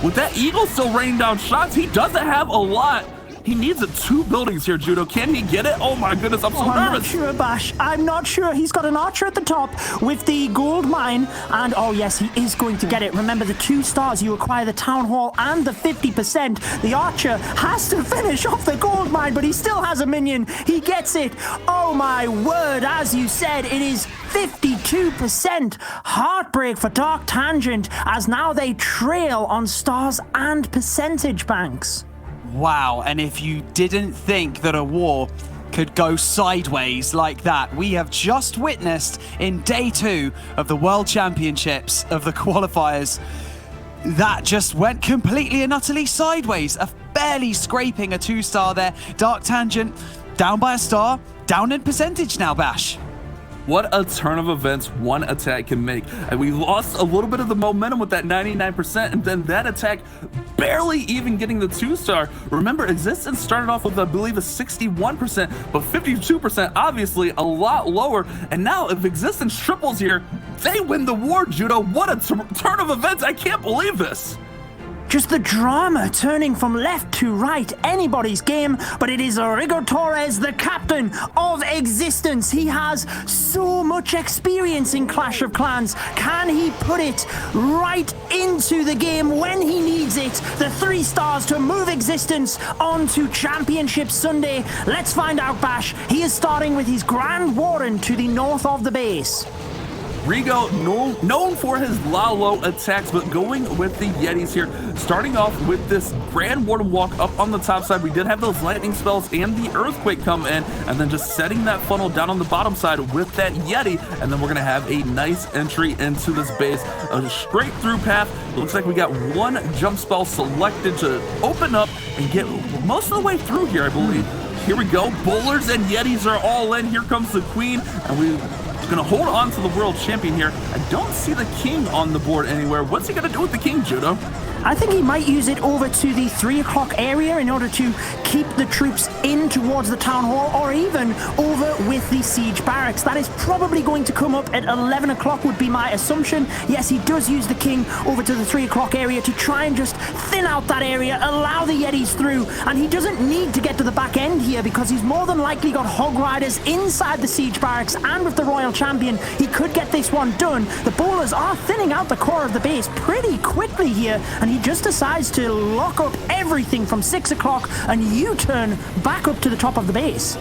With that Eagle still raining down shots, he doesn't have a lot. He needs 2 buildings here, Judo. Can he get it? Oh my goodness, I'm so nervous. I'm not sure, Bash. I'm not sure. He's got an archer at the top with the gold mine, and oh yes, he is going to get it. Remember, the 2 stars, you acquire the Town Hall and the 50%. The archer has to finish off the gold mine, but he still has a minion. He gets it. Oh my word, as you said, it is 52%. Heartbreak for Dark Tangent, as now they trail on stars and percentage banks. Wow, and if you didn't think that a war could go sideways like that, we have just witnessed in day 2 of the World Championships of the qualifiers, that just went completely and utterly sideways. Barely scraping a 2-star there. Dark Tangent down by a star, down in percentage now, Bash. What a turn of events one attack can make. And we lost a little bit of the momentum with that 99%, and then that attack barely even getting the 2-star. Remember, Existence started off with, I believe, a 61%, but 52%, obviously a lot lower. And now if Existence triples here, they win the war, Judo. What a turn of events. I can't believe this. Just the drama turning from left to right, anybody's game, but it is Rigo Torres, the captain of Existence. He has so much experience in Clash of Clans. Can he put it right into the game when he needs it? The 3 stars to move Existence on to Championship Sunday. Let's find out, Bash. He is starting with his Grand Warden to the north of the base. Rigo, known for his low attacks, but going with the Yetis here. Starting off with this Grand Warden walk up on the top side. We did have those lightning spells and the earthquake come in, and then just setting that funnel down on the bottom side with that Yeti, and then we're gonna have a nice entry into this base, a straight through path. It looks like we got 1 jump spell selected to open up and get most of the way through here, I believe. Here we go. Bowlers and Yetis are all in. Here comes the Queen, and we're gonna hold on to the world champion here. I don't see the King on the board anywhere. What's he gonna do with the King, Judo? I think he might use it over to the 3 o'clock area in order to keep the troops in towards the town hall or even over with the siege barracks. That is probably going to come up at 11 o'clock would be my assumption. Yes, he does use the king over to the 3 o'clock area to try and just thin out that area, allow the Yetis through, and he doesn't need to get to the back end here because he's more than likely got hog riders inside the siege barracks, and with the royal champion he could get this one done. The bowlers are thinning out the core of the base pretty quickly here, and he just decides to lock up everything from 6 o'clock and U-turn back up to the top of the base.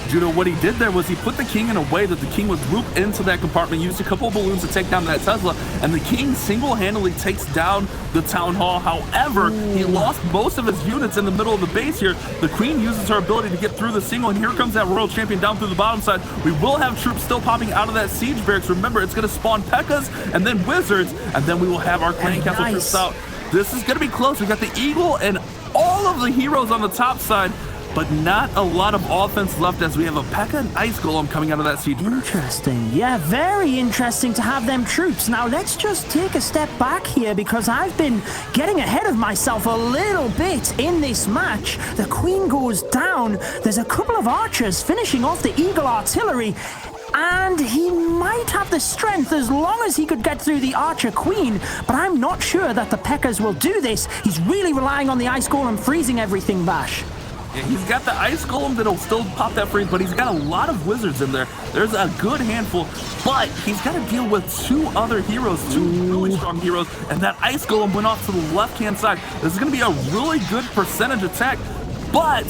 Judo, what he did there was he put the king in a way that the king would loop into that compartment, used a couple of balloons to take down that Tesla, and the king single-handedly takes down the town hall. However, he lost most of his units in the middle of the base here. The queen uses her ability to get through the single, and here comes that royal champion down through the bottom side. We will have troops still popping out of that siege barracks. Remember, it's going to spawn P.E.K.K.A.s and then wizards, and then we will have our clan castle troops out. This is going to be close. We got the eagle and all of the heroes on the top side, but not a lot of offense left as we have a P.E.K.K.A. and Ice Golem coming out of that siege. Interesting. Yeah, very interesting to have them troops. Now, let's just take a step back here because I've been getting ahead of myself a little bit in this match. The queen goes down. There's a couple of archers finishing off the eagle artillery, and he might have the strength as long as he could get through the archer queen, but I'm not sure that the P.E.K.K.A.s will do this. He's really relying on the Ice Golem freezing everything, Bash. Yeah, he's got the Ice Golem that'll still pop that freeze, but he's got a lot of wizards in there. There's a good handful, but he's got to deal with 2 other heroes, 2 really strong heroes, and that Ice Golem went off to the left-hand side. This is going to be a really good percentage attack, but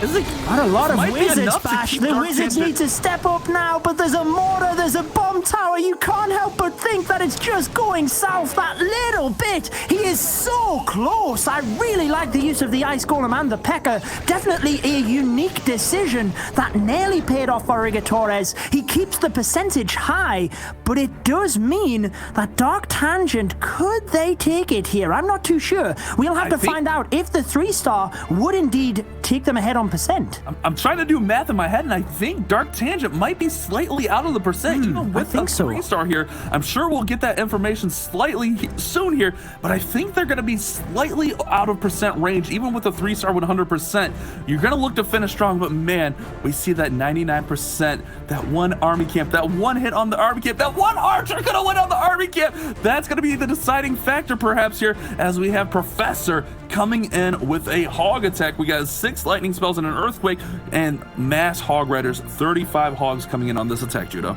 Got a lot of wizards, Bash. The wizards need to step up now, but there's a mortar, there's a bomb tower. You can't help but think that it's just going south that little bit. He is so close. I really like the use of the Ice Golem and the P.E.K.K.A. Definitely a unique decision that nearly paid off for Torres. He keeps the percentage high, but it does mean that Dark Tangent, could they take it here? I'm not too sure. We'll have to find out if the 3-star would indeed take them ahead on percent. I'm trying to do math in my head, and I think Dark Tangent might be slightly out of the percent, even with the 3-star here. I'm sure we'll get that information slightly soon here, but I think they're going to be slightly out of percent range, even with a 3-star 100%. You're going to look to finish strong, but man, we see that 99%, that one army camp, that one hit on the army camp, that one archer going to win on the army camp. That's going to be the deciding factor perhaps here, as we have Professor coming in with a hog attack. We got 6 lightning spells and an earthquake and mass hog riders. 35 hogs coming in on this attack, Judo.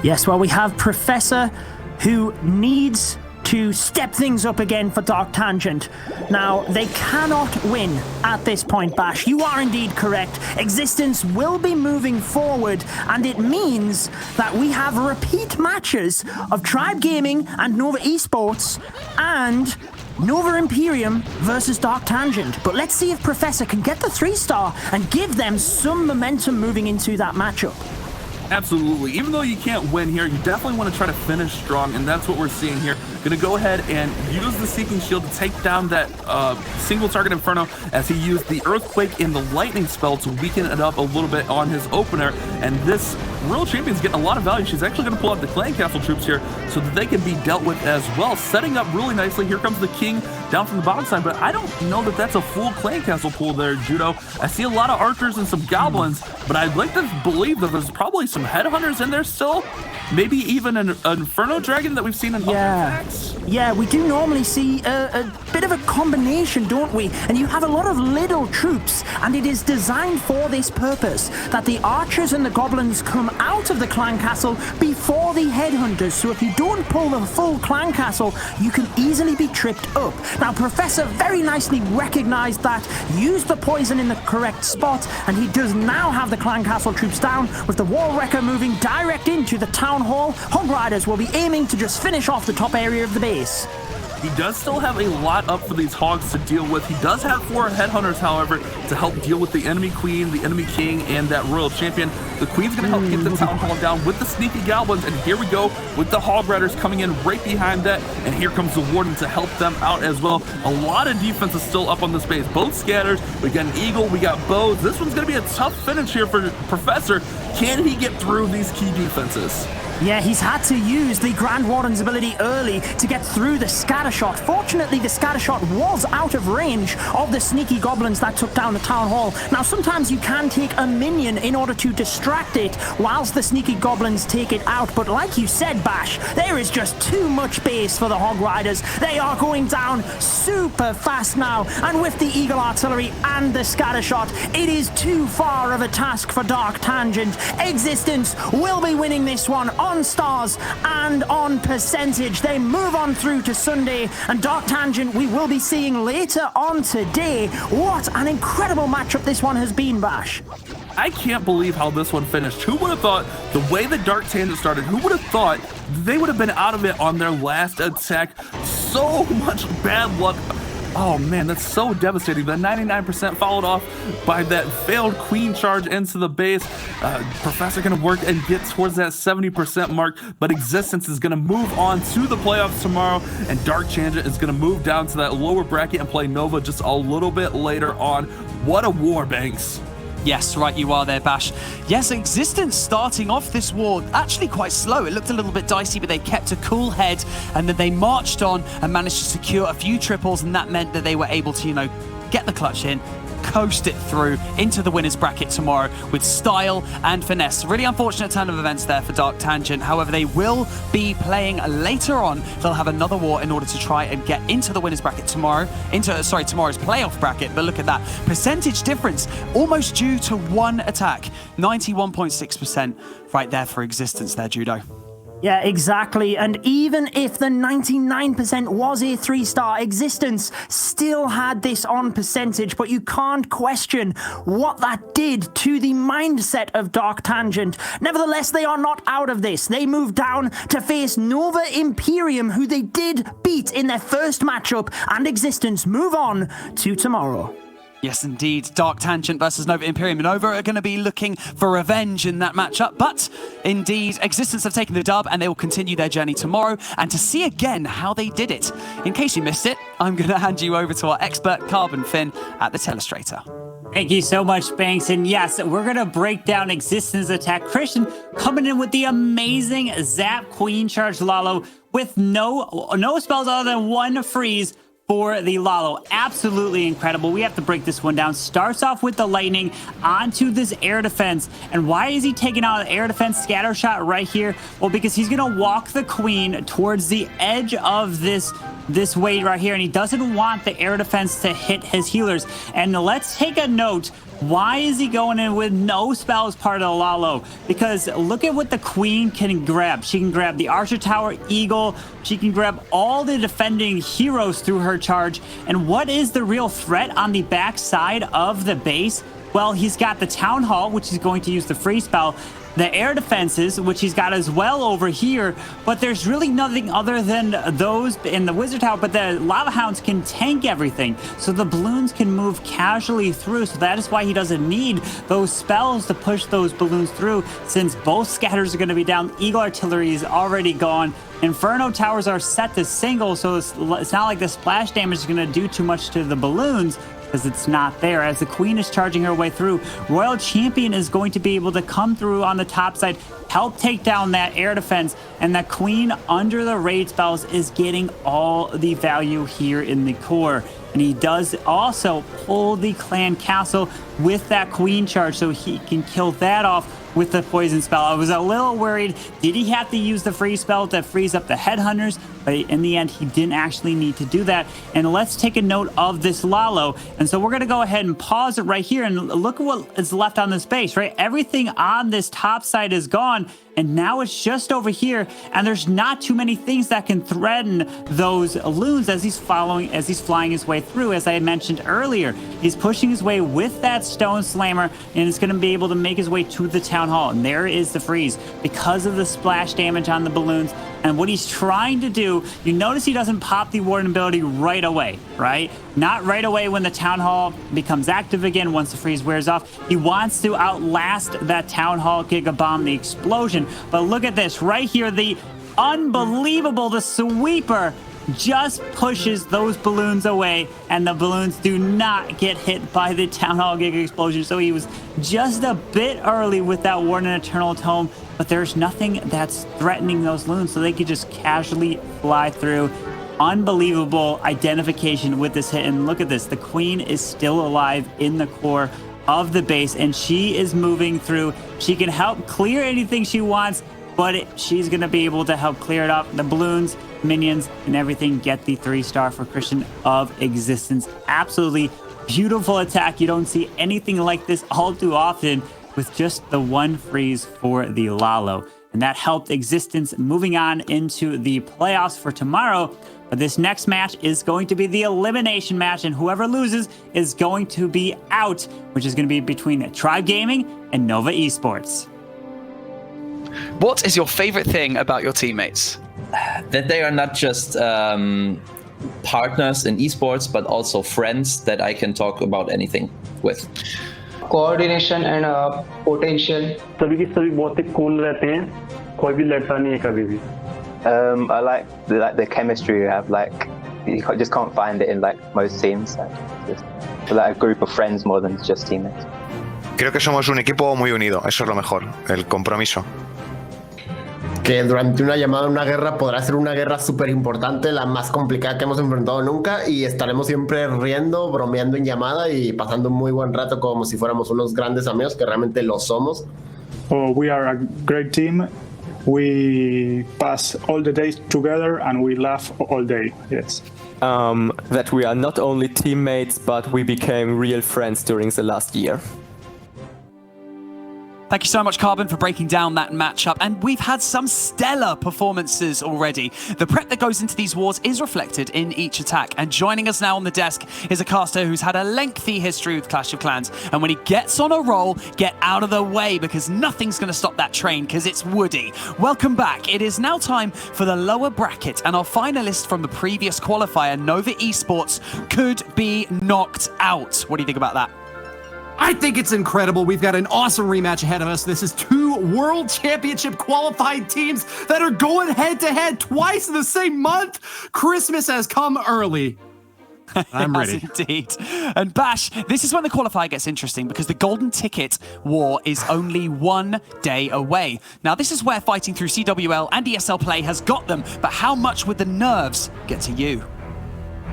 Yes, well, we have Professor who needs to step things up again for Dark Tangent. Now, they cannot win at this point, Bash. You are indeed correct. Existence will be moving forward, and it means that we have repeat matches of Tribe Gaming and Nova Esports and Nova Imperium versus Dark Tangent. But let's see if Professor can get the 3-star and give them some momentum moving into that matchup. Absolutely. Even though you can't win here, you definitely want to try to finish strong, and that's what we're seeing here. Going to go ahead and use the Seeking Shield to take down that single target Inferno, as he used the Earthquake and the Lightning spell to weaken it up a little bit on his opener. And this Royal Champion's getting a lot of value. She's actually going to pull out the Clan Castle troops here so that they can be dealt with as well. Setting up really nicely. Here comes the King down from the bottom side, but I don't know that that's a full Clan Castle pull there, Judo. I see a lot of archers and some goblins, but I'd like to believe that there's probably some headhunters in there still. Maybe even an Inferno Dragon that we've seen in other attacks. Yeah, we do normally see a bit of a combination, don't we? And you have a lot of little troops, and it is designed for this purpose, that the archers and the goblins come out of the clan castle before the headhunters. So if you don't pull the full clan castle, you can easily be tripped up. Now, Professor very nicely recognized that, used the poison in the correct spot, and he does now have the clan castle troops down, with the Wall Wrecker moving direct into the town hall. Hog Riders will be aiming to just finish off the top area of the base. He does still have a lot up for these hogs to deal with. He does have 4 headhunters, however, to help deal with the enemy queen, the enemy king, and that royal champion. The queen's going to help get the town hall down with the sneaky goblins, and here we go with the hog riders coming in right behind that, and here comes the warden to help them out as well. A lot of defense is still up on this base. Both scatters, we got an eagle, we got bows. This one's going to be a tough finish here for Professor. Can he get through these key defenses? Yeah, he's had to use the Grand Warden's ability early to get through the scatter shot. Fortunately, the scatter shot was out of range of the sneaky goblins that took down the town hall. Now, sometimes you can take a minion in order to distract it whilst the sneaky goblins take it out. But like you said, Bash, there is just too much base for the Hog Riders. They are going down super fast now. And with the Eagle Artillery and the scatter shot, it is too far of a task for Dark Tangent. Existence will be winning this one on stars and on percentage. They move on through to Sunday, and Dark Tangent we will be seeing later on today. What an incredible matchup this one has been, Bash. I can't believe how this one finished. Who would have thought the way the Dark Tangent started, who would have thought they would have been out of it on their last attack? So much bad luck. Oh man, that's so devastating. The 99% followed off by that failed queen charge into the base. Professor gonna work and get towards that 70% mark, but Existence is gonna move on to the playoffs tomorrow, and Dark Tangent is gonna move down to that lower bracket and play Nova just a little bit later on. What a war, Banks. Yes, right you are there, Bash. Yes, Existence starting off this war actually quite slow. It looked a little bit dicey, but they kept a cool head, and then they marched on and managed to secure a few triples, and that meant that they were able to, you know, get the clutch in, coast it through into the winners bracket tomorrow with style and finesse. Really unfortunate turn of events there for Dark Tangent. However, they will be playing later on. They'll have another war in order to try and get into the winners bracket tomorrow, tomorrow's playoff bracket. But look at that percentage difference, almost due to one attack. 91.6% right there for Existence there, Judo. Yeah, exactly. And even if the 99% was a 3-star, Existence still had this on percentage, but you can't question what that did to the mindset of Dark Tangent. Nevertheless, they are not out of this. They move down to face Nova Imperium, who they did beat in their first matchup, and Existence move on to tomorrow. Yes, indeed. Dark Tangent versus Nova Imperium. Nova are going to be looking for revenge in that matchup, but indeed, Existence have taken the dub, and they will continue their journey tomorrow. And to see again how they did it, in case you missed it, I'm going to hand you over to our expert, Carbon Finn, at the Telestrator. Thank you so much, Banks. And yes, we're going to break down Existence attack. Christian coming in with the amazing Zap Queen Charge Lalo with no spells other than one freeze for the Lalo. Absolutely incredible. We have to break this one down. Starts off with the lightning onto this air defense. And why is he taking out the air defense scatter shot right here? Well, because he's going to walk the queen towards the edge of this weight right here, and he doesn't want the air defense to hit his healers. And let's take a note. Why is he going in with no spells part of the Lalo? Because look at what the queen can grab. She can grab the Archer Tower, Eagle. She can grab all the defending heroes through her charge. And what is the real threat on the back side of the base? Well, he's got the Town Hall, which is going to use the free spell. The air defenses, which he's got as well over here, but there's really nothing other than those in the Wizard Tower, but the Lava Hounds can tank everything, so the balloons can move casually through, so that is why he doesn't need those spells to push those balloons through, since both scatters are going to be down. Eagle Artillery is already gone. Inferno Towers are set to single, so it's not like the splash damage is going to do too much to the balloons, because it's not there. As the queen is charging her way through, Royal Champion is going to be able to come through on the top side, help take down that air defense, and that queen under the raid spells is getting all the value here in the core. And he does also pull the clan castle with that queen charge, so he can kill that off with the poison spell. I was a little worried, did he have to use the free spell to freeze up the headhunters? But in the end, he didn't actually need to do that. And let's take a note of this Lalo. And so we're going to go ahead and pause it right here and look at what is left on this base, right? Everything on this top side is gone, and now it's just over here, and there's not too many things that can threaten those loons as he's flying his way through. As I had mentioned earlier, he's pushing his way with that Stone Slammer, and it's going to be able to make his way to the Town Hall. And there is the freeze because of the splash damage on the balloons. And what he's trying to do, you notice he doesn't pop the Warden ability right away, right? Not right away when the Town Hall becomes active again, once the freeze wears off. He wants to outlast that Town Hall Giga Bomb, the explosion. But look at this right here, the unbelievable, the sweeper just pushes those balloons away, and the balloons do not get hit by the Town Hall Giga Explosion. So he was just a bit early with that Warden Eternal Tome, but there's nothing that's threatening those balloons, so they could just casually fly through. Unbelievable identification with this hit, and look at this. The Queen is still alive in the core of the base, and she is moving through. She can help clear anything she wants, but she's going to be able to help clear it up. The balloons, minions, and everything get the 3-star for Christian of Existence. Absolutely beautiful attack. You don't see anything like this all too often with just the one freeze for the Lalo. And that helped Existence moving on into the playoffs for tomorrow. But this next match is going to be the elimination match, and whoever loses is going to be out, which is going to be between Tribe Gaming and Nova Esports. What is your favorite thing about your teammates? That they are not just partners in esports, but also friends that I can talk about anything with. Coordination and potential. सभी की सभी बहुत ही cool रहते हैं, कोई भी लड़ता नहीं है कभी भी. I like the chemistry you have. Like you just can't find it in like most teams. Just like a group of friends more than just teammates. Creo que somos un equipo muy unido. Eso es lo mejor, el compromiso. Que durante una llamada, una guerra, podrá ser una guerra súper importante, la más complicada que hemos enfrentado nunca, y estaremos siempre riendo, bromeando en llamada y pasando un muy buen rato como si fuéramos unos grandes amigos, que realmente lo somos. Oh, we are a great team. We pass all the days together and we laugh all day. Yes. That we are not only teammates, but we became real friends during the last year. Thank you so much, Carbon, for breaking down that matchup. And we've had some stellar performances already. The prep that goes into these wars is reflected in each attack. And joining us now on the desk is a caster who's had a lengthy history with Clash of Clans. And when he gets on a roll, get out of the way, because nothing's going to stop that train, because it's Woody. Welcome back. It is now time for the lower bracket. And our finalist from the previous qualifier, Nova Esports, could be knocked out. What do you think about that? I think it's incredible. We've got an awesome rematch ahead of us. This is 2 World Championship qualified teams that are going head-to-head twice in the same month. Christmas has come early. I'm ready. Yes, indeed. And Bash, this is when the qualifier gets interesting, because the golden ticket war is only 1 day away. Now, this is where fighting through CWL and ESL play has got them, but how much would the nerves get to you?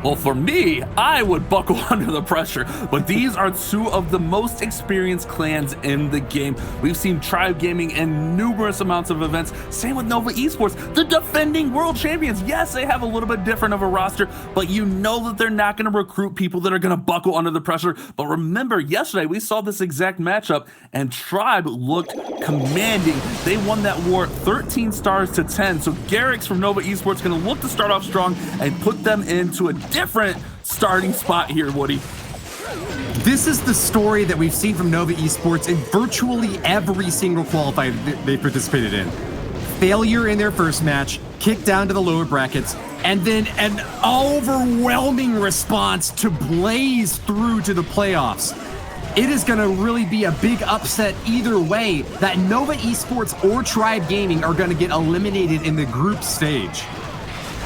Well, for me, I would buckle under the pressure, but these are 2 of the most experienced clans in the game. We've seen Tribe Gaming in numerous amounts of events. Same with Nova Esports, the defending world champions. Yes, they have a little bit different of a roster, but you know that they're not going to recruit people that are going to buckle under the pressure. But remember, yesterday we saw this exact matchup, and Tribe looked commanding. They won that war 13 stars to 10. So Garrix from Nova Esports going to look to start off strong and put them into a different starting spot here, Woody. This is the story that we've seen from Nova Esports in virtually every single qualifier they participated in. Failure in their first match, kicked down to the lower brackets, and then an overwhelming response to blaze through to the playoffs. It is going to really be a big upset either way that Nova Esports or Tribe Gaming are going to get eliminated in the group stage.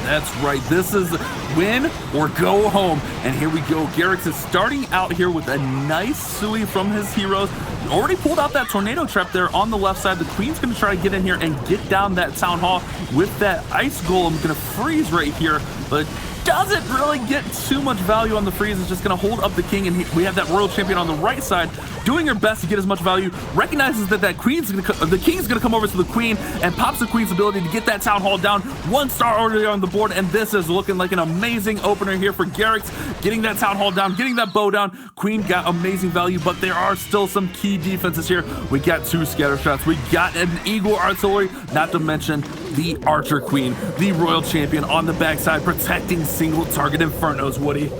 That's right. This is win or go home. And here we go. Garrix is starting out here with a nice Sui from his heroes. Already pulled out that tornado trap there on the left side. The Queen's going to try to get in here and get down that Town Hall with that Ice Golem. Going to freeze right here, but doesn't really get too much value on the freeze. It's just going to hold up the King, and we have that Royal Champion on the right side doing her best to get as much value. Recognizes that the King's going to come over to the Queen and pops the Queen's ability to get that Town Hall down. 1 star already on the board, and this is looking like an amazing opener here for Garrix. Getting that Town Hall down, getting that bow down. Queen got amazing value, but there are still some key defenses here. We got 2 scatter shots. We got an Eagle Artillery, not to mention the Archer Queen, the Royal Champion on the backside, protecting single target Infernos, Woody.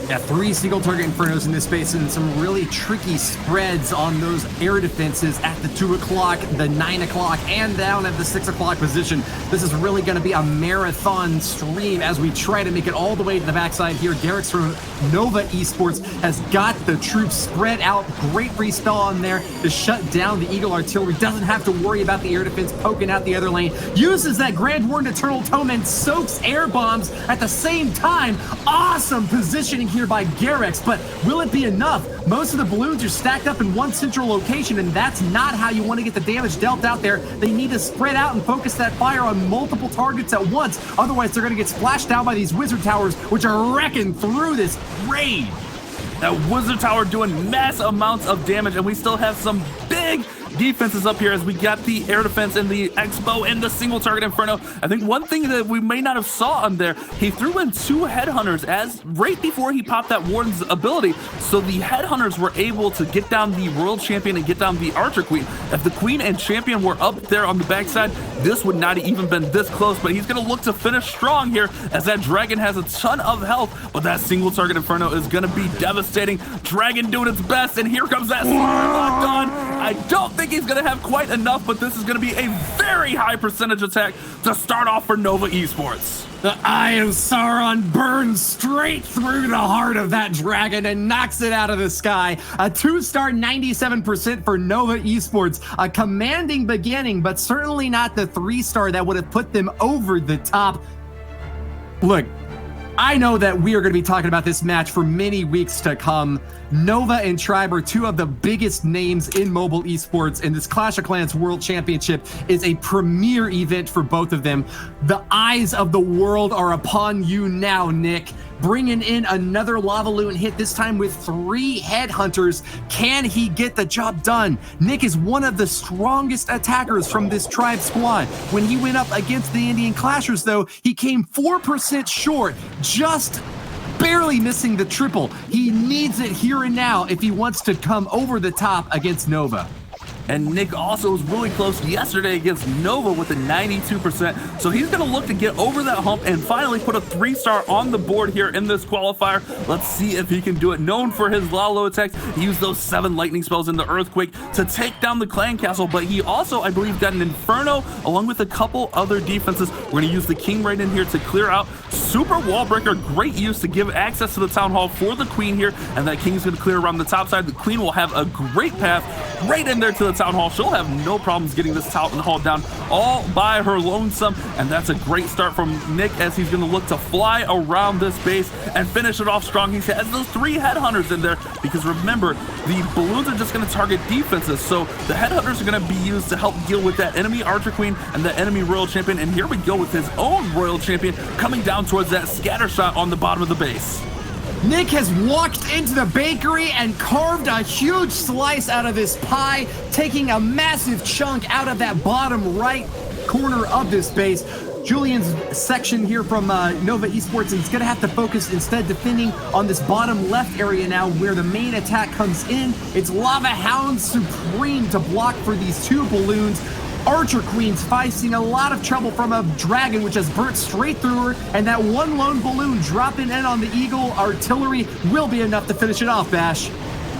Yeah, 3 single target Infernos in this space and some really tricky spreads on those air defenses at the 2 o'clock, the 9 o'clock, and down at the 6 o'clock position. This is really going to be a marathon stream as we try to make it all the way to the backside here. Garrix from Nova Esports has got the troops spread out. Great free spell on there to shut down the Eagle Artillery. Doesn't have to worry about the air defense poking out the other lane. Uses that Grand Warden Eternal Tome and soaks air bombs at the same time. Awesome positioning here by Garrix, but will it be enough? Most of the balloons are stacked up in one central location, and that's not how you want to get the damage dealt out there. They need to spread out and focus that fire on multiple targets at once. Otherwise, they're going to get splashed down by these wizard towers, which are wrecking through this raid. That wizard tower doing mass amounts of damage, and we still have some big defenses up here as we got the air defense and the Expo and the single target Inferno. I think one thing that we may not have saw on there, he threw in 2 headhunters as right before he popped that Warden's ability, so the headhunters were able to get down the Royal Champion and get down the Archer Queen. If the Queen and Champion were up there on the backside, this would not have even been this close, but he's going to look to finish strong here as that Dragon has a ton of health, but that single target Inferno is going to be devastating. Dragon doing its best, and here comes that super locked on. I don't think he's going to have quite enough, but this is going to be a very high percentage attack to start off for Nova Esports. The Eye of Sauron burns straight through the heart of that dragon and knocks it out of the sky. A 2-star 97% for Nova Esports. A commanding beginning, but certainly not the 3-star that would have put them over the top. Look, I know that we are going to be talking about this match for many weeks to come. Nova and Tribe are 2 of the biggest names in mobile esports, and this Clash of Clans World Championship is a premier event for both of them. The eyes of the world are upon you now, Nick. Bringing in another Lava Loon hit, this time with 3 headhunters. Can he get the job done? Nick is one of the strongest attackers from this Tribe squad. When he went up against the Indian Clashers, though, he came 4% short, just barely missing the triple. He needs it here and now if he wants to come over the top against Nova. And Nick also was really close yesterday against Nova with a 92%. So he's going to look to get over that hump and finally put a 3-star on the board here in this qualifier. Let's see if he can do it. Known for his Lalo attacks, he used those 7 lightning spells in the Earthquake to take down the clan castle, but he also, I believe, got an Inferno along with a couple other defenses. We're going to use the King right in here to clear out. Super Wall Breaker, great use to give access to the Town Hall for the Queen here, and that King's going to clear around the top side. The Queen will have a great path right in there to the Town Hall. She'll have no problems getting this Town Hall down all by her lonesome, and that's a great start from Nick as he's going to look to fly around this base and finish it off strong. He has those 3 headhunters in there because remember, the balloons are just going to target defenses, so the headhunters are going to be used to help deal with that enemy Archer Queen and the enemy Royal Champion, and here we go with his own Royal Champion coming down towards that scatter shot on the bottom of the base. Nick has walked into the bakery and carved a huge slice out of this pie, taking a massive chunk out of that bottom right corner of this base. Julian's section here from Nova Esports is going to have to focus instead defending on this bottom left area now where the main attack comes in. It's Lava Hound Supreme to block for these 2 balloons. Archer Queen's facing a lot of trouble from a dragon, which has burnt straight through her, and that 1 lone balloon dropping in on the Eagle Artillery will be enough to finish it off, Bash.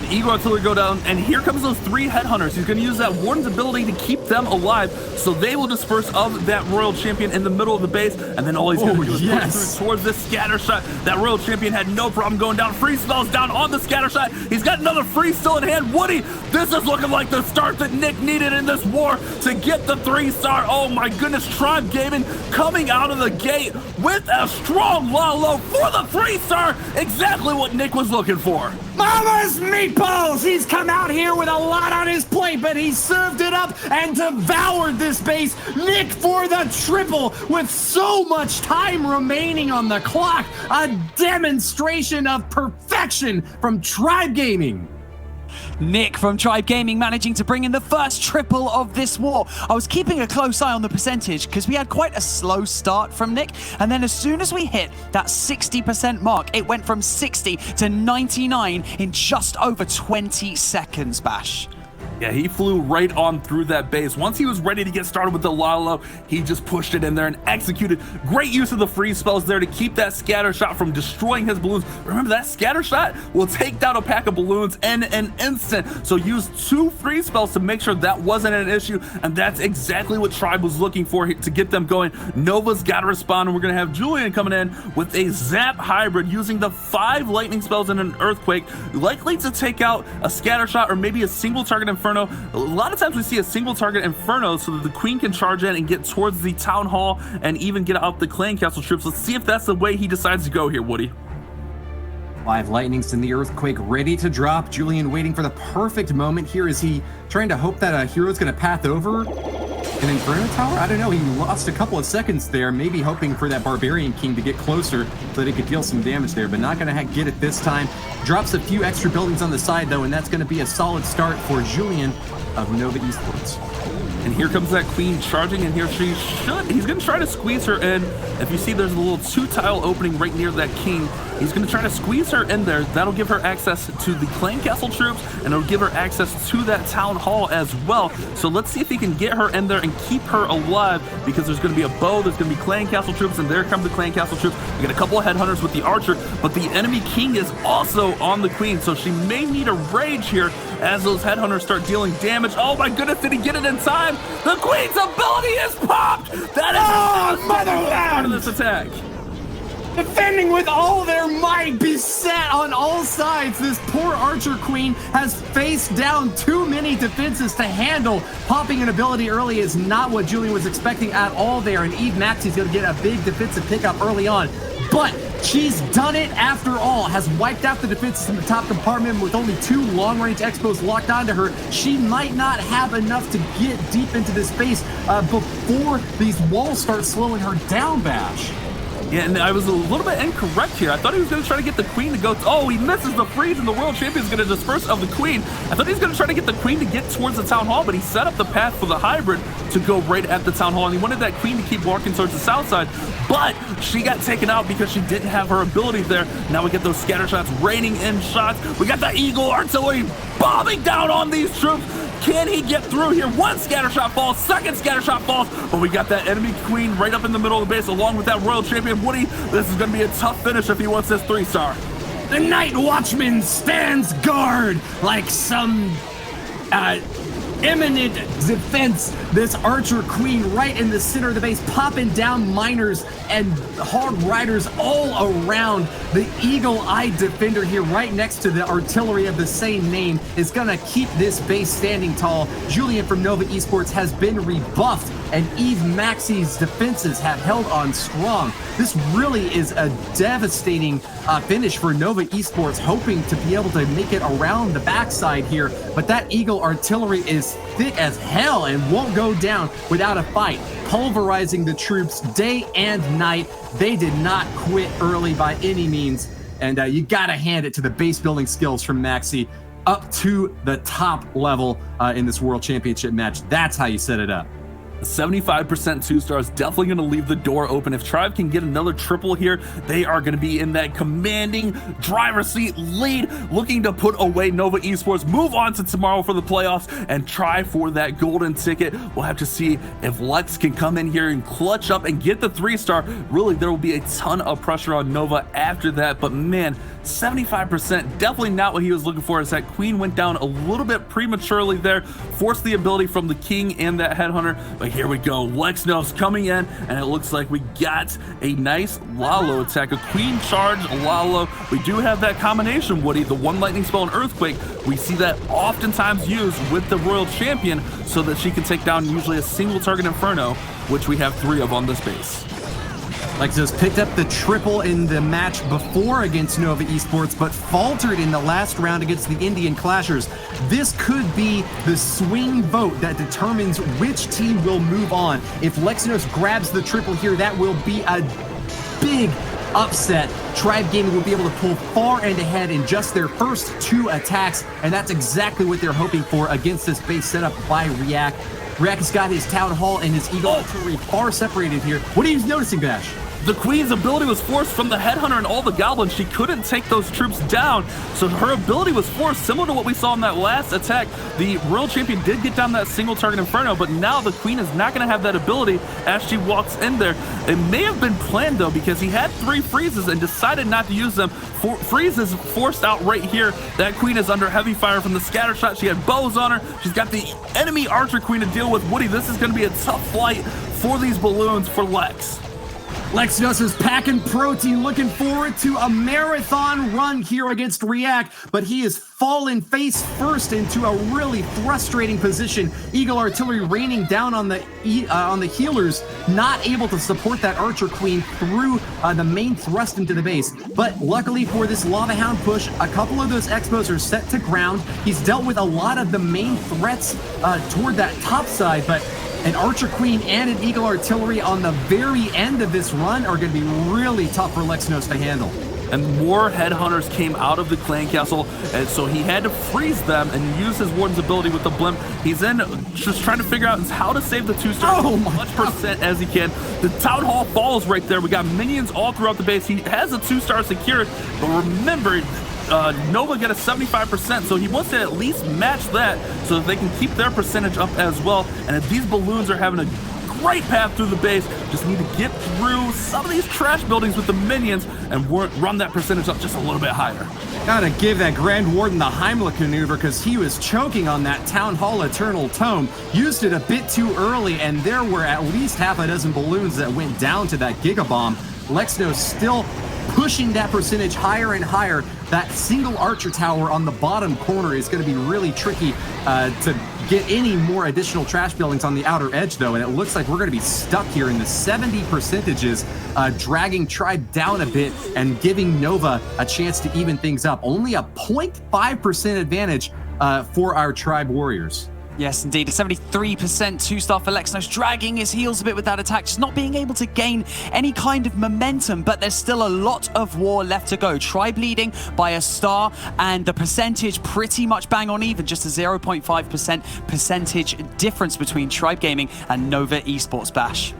The Eagle Artillery go down, and here comes those 3 headhunters. He's going to use that Warden's ability to keep them alive, so they will disperse of that Royal Champion in the middle of the base, and then all he's going to do is push through towards this scatter shot. That Royal Champion had no problem going down. Free spells down on the scatter shot. He's got another free still in hand. Woody, this is looking like the start that Nick needed in this war to get the 3-star. Oh my goodness, Tribe Gaming coming out of the gate with a strong Lalo for the 3-star. Exactly what Nick was looking for. Mama's meatballs! He's come out here with a lot on his plate, but he served it up and devoured this base. Nick for the triple with so much time remaining on the clock. A demonstration of perfection from Tribe Gaming. Nick from Tribe Gaming managing to bring in the first triple of this war. I was keeping a close eye on the percentage because we had quite a slow start from Nick, and then as soon as we hit that 60% mark, it went from 60 to 99 in just over 20 seconds, Bash. Yeah, he flew right on through that base. Once he was ready to get started with the Lalo, he just pushed it in there and executed. Great use of the freeze spells there to keep that scatter shot from destroying his balloons. Remember, that scatter shot will take down a pack of balloons in an instant. So use 2 freeze spells to make sure that wasn't an issue. And that's exactly what Tribe was looking for to get them going. Nova's got to respond, and we're going to have Julian coming in with a Zap hybrid using the 5 lightning spells and an earthquake, likely to take out a scatter shot or maybe a single target Inferno. A lot of times we see a single target Inferno so that the Queen can charge in and get towards the Town Hall and even get out the Clan Castle troops. Let's see if that's the way he decides to go here, Woody. 5 lightnings and the earthquake ready to drop. Julian waiting for the perfect moment here. Is he trying to hope that a hero's going to path over an Inferno Tower? I don't know. He lost a couple of seconds there, maybe hoping for that Barbarian King to get closer so that he could deal some damage there, but not going to get it this time. Drops a few extra buildings on the side, though, and that's going to be a solid start for Julian of Nova Esports. And here comes that Queen charging, and here she should. He's going to try to squeeze her in. If you see, there's a little 2-tile opening right near that King. He's going to try to squeeze her in there. That'll give her access to the Clan Castle troops, and it'll give her access to that Town Hall as well. So let's see if he can get her in there and keep her alive, because there's going to be a bow, there's going to be Clan Castle troops, and there come the Clan Castle troops. We got a couple of headhunters with the archer, but the enemy King is also on the Queen, so she may need a rage here as those headhunters start dealing damage. Oh my goodness, did he get it in time? The Queen's ability is popped! That is part of this attack. Defending with all their might, beset on all sides. This poor Archer Queen has faced down too many defenses to handle. Popping an ability early is not what Julian was expecting at all there, and Eve Maxi's going to get a big defensive pickup early on. But she's done it after all, has wiped out the defenses in the top compartment with only 2 long-range expos locked onto her. She might not have enough to get deep into this space before these walls start slowing her down, Bash. Yeah, and I was a little bit incorrect here. I thought he was going to try to get the Queen to go. Oh, he misses the freeze, and the World Champion is going to disperse of the Queen. I thought he was going to try to get the Queen to get towards the Town Hall, but he set up the path for the hybrid to go right at the Town Hall, and he wanted that Queen to keep walking towards the south side, but she got taken out because she didn't have her ability there. Now we get those scatter shots raining in shots. We got the Eagle Artillery bombing down on these troops. Can he get through here? 1 scatter shot falls, 2nd scatter shot falls, but we got that enemy Queen right up in the middle of the base along with that Royal Champion. Woody, this is going to be a tough finish if he wants this 3-star. The Night Watchman stands guard like some eminent defense. This Archer Queen right in the center of the base, popping down miners and hog riders all around. The Eagle Eye Defender here right next to the artillery of the same name is gonna keep this base standing tall. Julian from Nova Esports has been rebuffed, and Eve Maxi's defenses have held on strong. This really is a devastating finish for Nova Esports, hoping to be able to make it around the backside here, but that Eagle Artillery is thick as hell and won't go down without a fight, pulverizing the troops day and night. They did not quit early by any means, and you gotta hand it to the base building skills from Maxi up to the top level in this World Championship match. That's how you set it up. 75% 2-stars, definitely going to leave the door open. If Tribe can get another triple here, they are going to be in that commanding driver's seat lead, looking to put away Nova Esports, move on to tomorrow for the playoffs, and try for that golden ticket. We'll have to see if Lex can come in here and clutch up and get the 3-star. Really, there will be a ton of pressure on Nova after that, but man, 75%, definitely not what he was looking for, as that Queen went down a little bit prematurely there, forced the ability from the King and that Headhunter. But here we go, Lexnos coming in, and it looks like we got a nice Lalo attack, a Queen charge Lalo. We do have that combination, Woody, the 1 lightning spell and earthquake. We see that oftentimes used with the Royal Champion so that she can take down usually a single target Inferno, which we have 3 of on this base. Lexos picked up the triple in the match before against Nova Esports, but faltered in the last round against the Indian Clashers. This could be the swing vote that determines which team will move on. If Lexnos grabs the triple here, that will be a big upset. Tribe Gaming will be able to pull far and ahead in just their first 2 attacks, and that's exactly what they're hoping for against this base setup by React. React has got his Town Hall and his Eagle Artillery far separated here. What are you noticing, Bash? the Queen's ability was forced from the Headhunter and all the Goblins. She couldn't take those troops down, so her ability was forced, similar to what we saw in that last attack. The Royal Champion did get down that single target Inferno, but now the Queen is not going to have that ability as she walks in there. It may have been planned, though, because he had 3 freezes and decided not to use them. Freezes forced out right here. That Queen is under heavy fire from the scatter shot. She had bows on her. She's got the enemy Archer Queen to deal with. Woody, this is going to be a tough flight for these balloons for Lex. Lexnos is packing protein, looking forward to a marathon run here against React, but he has fallen face first into a really frustrating position. Eagle Artillery raining down on the healers, not able to support that Archer Queen through the main thrust into the base. But luckily for this Lava Hound push, a couple of those Expos are set to ground. He's dealt with a lot of the main threats toward that top side, but an Archer Queen and an Eagle Artillery on the very end of this run are going to be really tough for Lexnos to handle. And more Headhunters came out of the Clan Castle, and so he had to freeze them and use his Warden's ability with the Blimp. He's in just trying to figure out how to save the 2-star as much percent as he can. The Town Hall falls right there. We got minions all throughout the base. He has a 2-star secured, but remember, Nova got a 75%, so he wants to at least match that so that they can keep their percentage up as well. And if these balloons are having a great path through the base, just need to get through some of these trash buildings with the minions and run that percentage up just a little bit higher. Gotta give that Grand Warden the Heimlich maneuver because he was choking on that Town Hall Eternal Tome, used it a bit too early, and there were at least half a dozen balloons that went down to that Giga Bomb. Lexnos still pushing that percentage higher and higher. That single Archer Tower on the bottom corner is going to be really tricky to get any more additional trash buildings on the outer edge, though, and it looks like we're going to be stuck here in the 70%, dragging Tribe down a bit and giving Nova a chance to even things up. Only a 0.5% advantage for our Tribe Warriors. Yes, indeed. A 73% 2-star for Lexnos, dragging his heels a bit with that attack, just not being able to gain any kind of momentum, but there's still a lot of war left to go. Tribe leading by a star, and the percentage pretty much bang on even, just a 0.5% percentage difference between Tribe Gaming and Nova Esports Bash.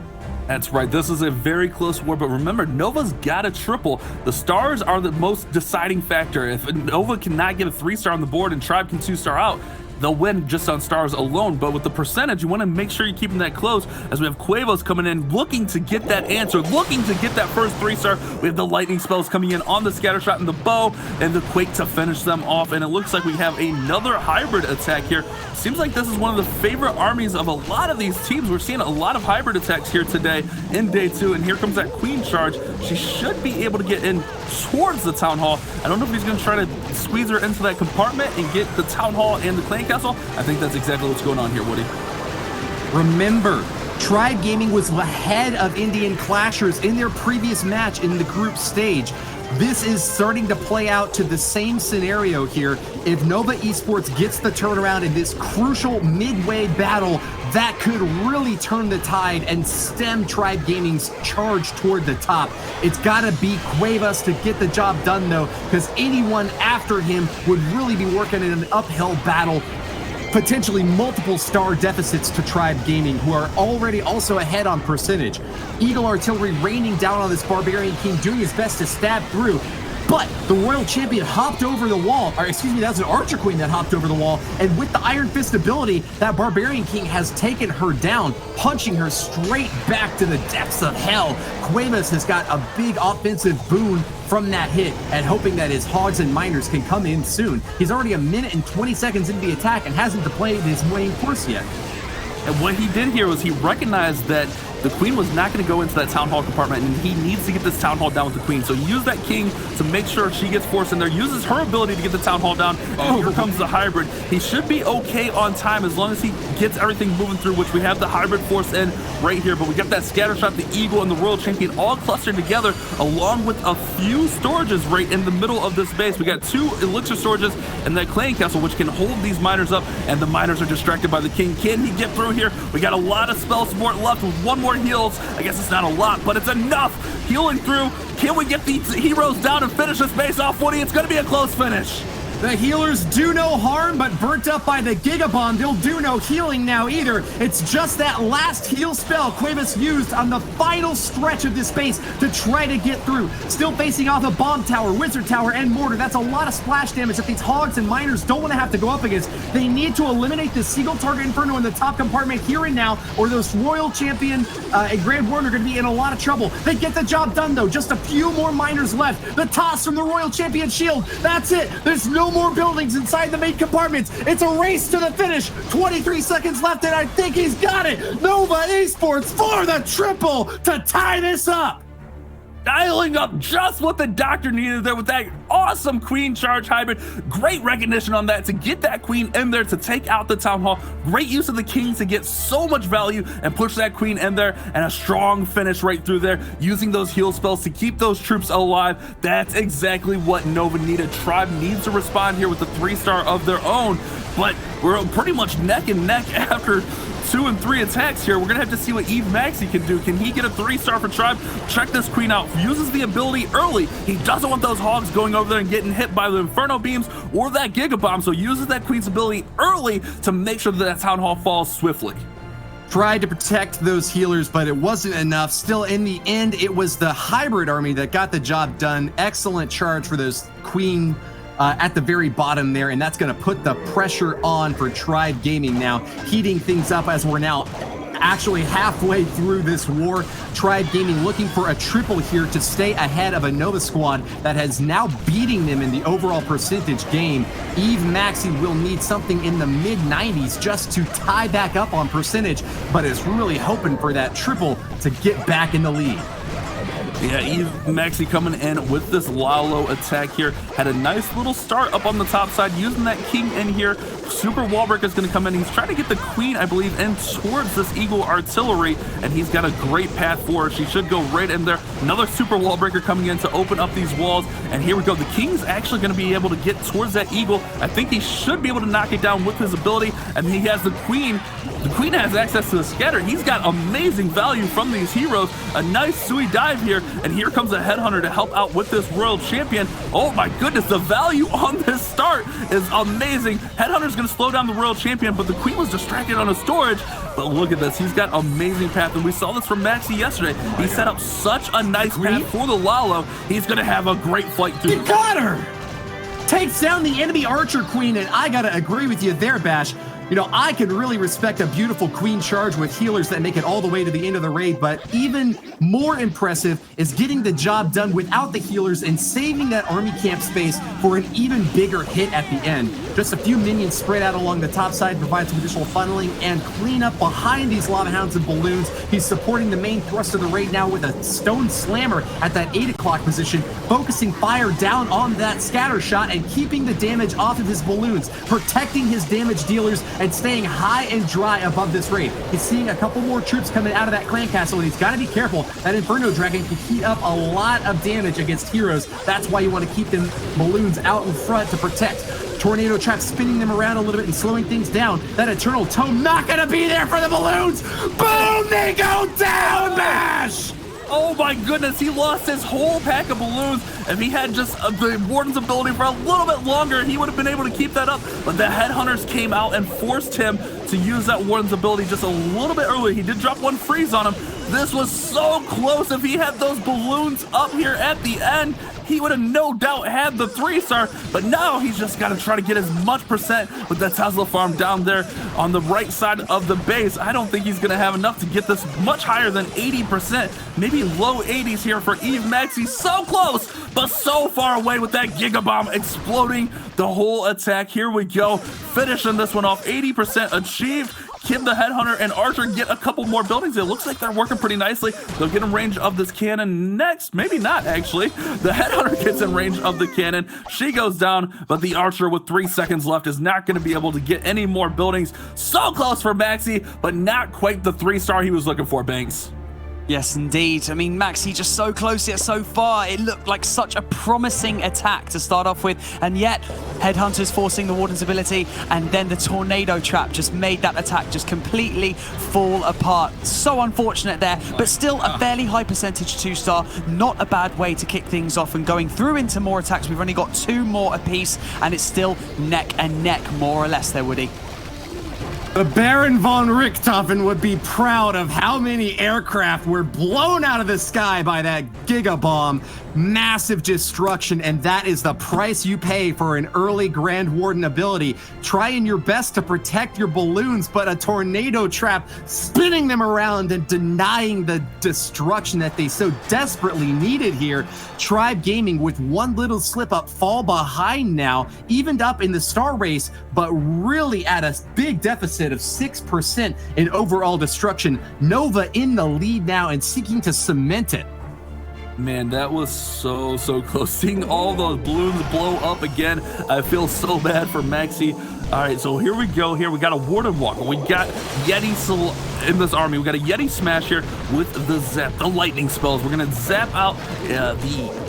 That's right. This is a very close war, but remember, Nova's got a triple. The stars are the most deciding factor. If Nova cannot get a 3-star on the board and Tribe can 2-star out, they'll win just on stars alone. But with the percentage, you want to make sure you're keeping that close, as we have Cuevos coming in, looking to get that answer, looking to get that first 3-star. We have the lightning spells coming in on the scatter shot and the bow, and the quake to finish them off. And it looks like we have another hybrid attack here. Seems like this is one of the favorite armies of a lot of these teams. We're seeing a lot of hybrid attacks here today in day 2, and here comes that queen charge. She should be able to get in towards the town hall. I don't know if he's going to try to squeeze her into that compartment and get the town hall and the clan castle. I think that's exactly what's going on here, Woody. Remember, Tribe Gaming was ahead of Indian Clashers in their previous match in the group stage. This is starting to play out to the same scenario here. If Nova Esports gets the turnaround in this crucial midway battle, that could really turn the tide and stem Tribe Gaming's charge toward the top. It's got to be Cuevas to get the job done, though, because anyone after him would really be working in an uphill battle. Potentially multiple star deficits to Tribe Gaming, who are already also ahead on percentage. Eagle Artillery raining down on this Barbarian King, doing his best to stab through. But the Royal Champion hopped over the wall, or excuse me, that's an Archer Queen that hopped over the wall, and with the Iron Fist ability, that Barbarian King has taken her down, punching her straight back to the depths of hell. Cuevas has got a big offensive boon from that hit, and hoping that his Hogs and Miners can come in soon. He's already 1 minute and 20 seconds into the attack and hasn't deployed his main force yet. And what he did here was he recognized that the queen was not going to go into that town hall compartment, and he needs to get this town hall down with the queen. So use that king to make sure she gets forced in there, uses her ability to get the town hall down, and here comes the hybrid. He should be okay on time as long as he gets everything moving through, which we have the hybrid force in right here. But we got that scatter shot, the eagle, and the Royal Champion all clustered together, along with a few storages right in the middle of this base. We got 2 elixir storages and that clan castle, which can hold these miners up, and the miners are distracted by the king. Can he get through here? We got a lot of spell support left with 1 more heals. I guess it's not a lot, but it's enough. Healing through. Can we get these heroes down and finish this base off, Woody? It's going to be a close finish. The healers do no harm, but burnt up by the Giga Bomb, they'll do no healing now either. It's just that last heal spell Cuevas used on the final stretch of this base to try to get through. Still facing off a Bomb Tower, Wizard Tower, and Mortar. That's a lot of splash damage that these Hogs and Miners don't want to have to go up against. They need to eliminate the Seagull Target Inferno in the top compartment here and now, or those Royal Champion and Grand Warden are going to be in a lot of trouble. They get the job done though. Just a few more Miners left. The toss from the Royal Champion shield. That's it. There's no more buildings inside the main compartments. It's a race to the finish. 23 seconds left, and I think he's got it. Nova Esports for the triple to tie this up. Dialing up just what the doctor needed there with that awesome Queen Charge hybrid. Great recognition on that to get that Queen in there to take out the Town Hall. Great use of the Kings to get so much value and push that Queen in there, and a strong finish right through there, using those heal spells to keep those troops alive. That's exactly what Nova needed. Tribe needs to respond here with the 3-star of their own, but we're pretty much neck and neck after 2 and 3 attacks here. We're gonna have to see what Eve Maxi can do. Can he get a 3-star for Tribe? Check this Queen out. Uses the ability early. He doesn't want those Hogs going over there and getting hit by the Inferno Beams or that Giga Bomb, so uses that Queen's ability early to make sure that Town Hall falls swiftly. Tried to protect those healers, but it wasn't enough. Still, in the end, it was the hybrid army that got the job done. Excellent charge for those Queen at the very bottom there, and that's going to put the pressure on for Tribe Gaming now, heating things up as we're now actually halfway through this war. Tribe Gaming looking for a triple here to stay ahead of a Nova squad that has now beating them in the overall percentage game. Eve Maxi will need something in the mid-90s just to tie back up on percentage, but is really hoping for that triple to get back in the lead. Yeah, Eve Maxi coming in with this Lalo attack here. Had a nice little start up on the top side, using that King in here. Super Wallbreaker is going to come in. He's trying to get the Queen, I believe, in towards this Eagle Artillery, and he's got a great path for her. She should go right in there. Another Super Wallbreaker coming in to open up these walls, and here we go. The King's actually going to be able to get towards that Eagle. I think he should be able to knock it down with his ability, and he has the Queen. The Queen has access to the scatter. He's got amazing value from these heroes. A nice Sui dive here, and here comes a Headhunter to help out with this Royal Champion. Oh my goodness, the value on this start is amazing. Headhunter's going to slow down the Royal Champion, but the Queen was distracted on a storage. But look at this, he's got amazing path, and we saw this from Maxi yesterday. He set up such a nice path for the Lalo. He's going to have a great fight through. You got her! Takes down the enemy Archer Queen, and I gotta agree with you there, Bash. You know, I can really respect a beautiful Queen charge with healers that make it all the way to the end of the raid, but even more impressive is getting the job done without the healers and saving that army camp space for an even bigger hit at the end. Just a few minions spread out along the top side provide some additional funneling and cleanup behind these Lava Hounds and Balloons. He's supporting the main thrust of the raid now with a Stone Slammer at that 8 o'clock position, focusing fire down on that scatter shot and keeping the damage off of his balloons, protecting his damage dealers and staying high and dry above this raid. He's seeing a couple more troops coming out of that clan castle, and he's got to be careful. That Inferno Dragon can heat up a lot of damage against heroes. That's why you want to keep them balloons out in front to protect. Tornado Trap spinning them around a little bit and slowing things down. That Eternal Tome not going to be there for the balloons. Boom, they go down, Bash! Oh my goodness, he lost his whole pack of balloons. If he had just the Warden's ability for a little bit longer, he would have been able to keep that up. But the Headhunters came out and forced him to use that Warden's ability just a little bit early. He did drop one freeze on him. This was so close. If he had those balloons up here at the end, he would have no doubt had the 3-star, but now he's just got to try to get as much percent with that Tesla farm down there on the right side of the base. I don't think he's going to have enough to get this much higher than 80%, maybe low 80s here for Eve Maxi. So close, but so far away with that Giga Bomb exploding the whole attack. Here we go, finishing this one off, 80% achieved. Can the Headhunter and Archer get a couple more buildings? It looks like they're working pretty nicely. They'll get in range of this cannon next. Maybe not, actually. The Headhunter gets in range of the cannon. She goes down, but the Archer with 3 seconds left is not going to be able to get any more buildings. So close for Maxi, but not quite the 3-star he was looking for, Banks. Yes, indeed. I mean, Maxi just so close yet so far. It looked like such a promising attack to start off with, and yet Headhunter's forcing the Warden's ability, and then the Tornado Trap just made that attack just completely fall apart. So unfortunate there, but still a fairly high percentage 2-star. Not a bad way to kick things off, and going through into more attacks. We've only got 2 more apiece, and it's still neck and neck, more or less there, Woody. The Baron von Richthofen would be proud of how many aircraft were blown out of the sky by that Giga Bomb. Massive destruction, and that is the price you pay for an early Grand Warden ability. Trying your best to protect your balloons, but a Tornado Trap spinning them around and denying the destruction that they so desperately needed here. Tribe Gaming, with one little slip up, fall behind now, evened up in the star race, but really at a big deficit of 6% in overall destruction. Nova in the lead now and seeking to cement it. Man, that was so close. Seeing all those balloons blow up again, I feel so bad for Maxi. All right, so here we go. Here we got a Warden Walker. We got Yeti in this army. We got a Yeti Smash here with the Zap, the lightning spells. We're gonna zap out the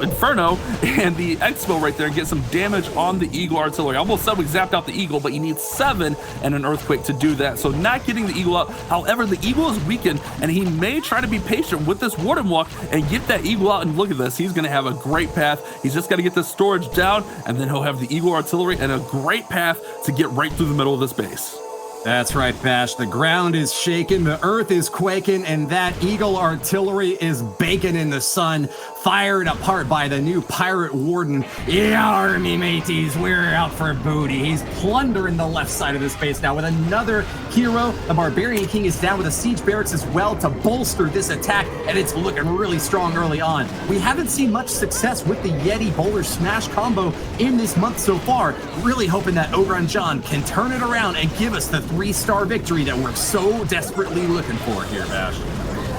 Inferno and the Expo right there and get some damage on the Eagle Artillery. I almost said we zapped out the Eagle, but you need 7 and an Earthquake to do that. So not getting the Eagle out. However, the Eagle is weakened, and he may try to be patient with this Warden Walk and get that Eagle out. And look at this. He's going to have a great path. He's just got to get this storage down, and then he'll have the Eagle Artillery and a great path to get right through the middle of this base. That's right, Bash. The ground is shaking, the earth is quaking, and that Eagle Artillery is baking in the sun, fired apart by the new Pirate Warden. Yeah, army mateys, we're out for booty. He's plundering the left side of this base now with another hero. The Barbarian King is down with a Siege Barracks as well to bolster this attack, and it's looking really strong early on. We haven't seen much success with the Yeti Bowler Smash combo in this month so far. Really hoping that Ogron John can turn it around and give us the 3-star victory that we're so desperately looking for here, Bash.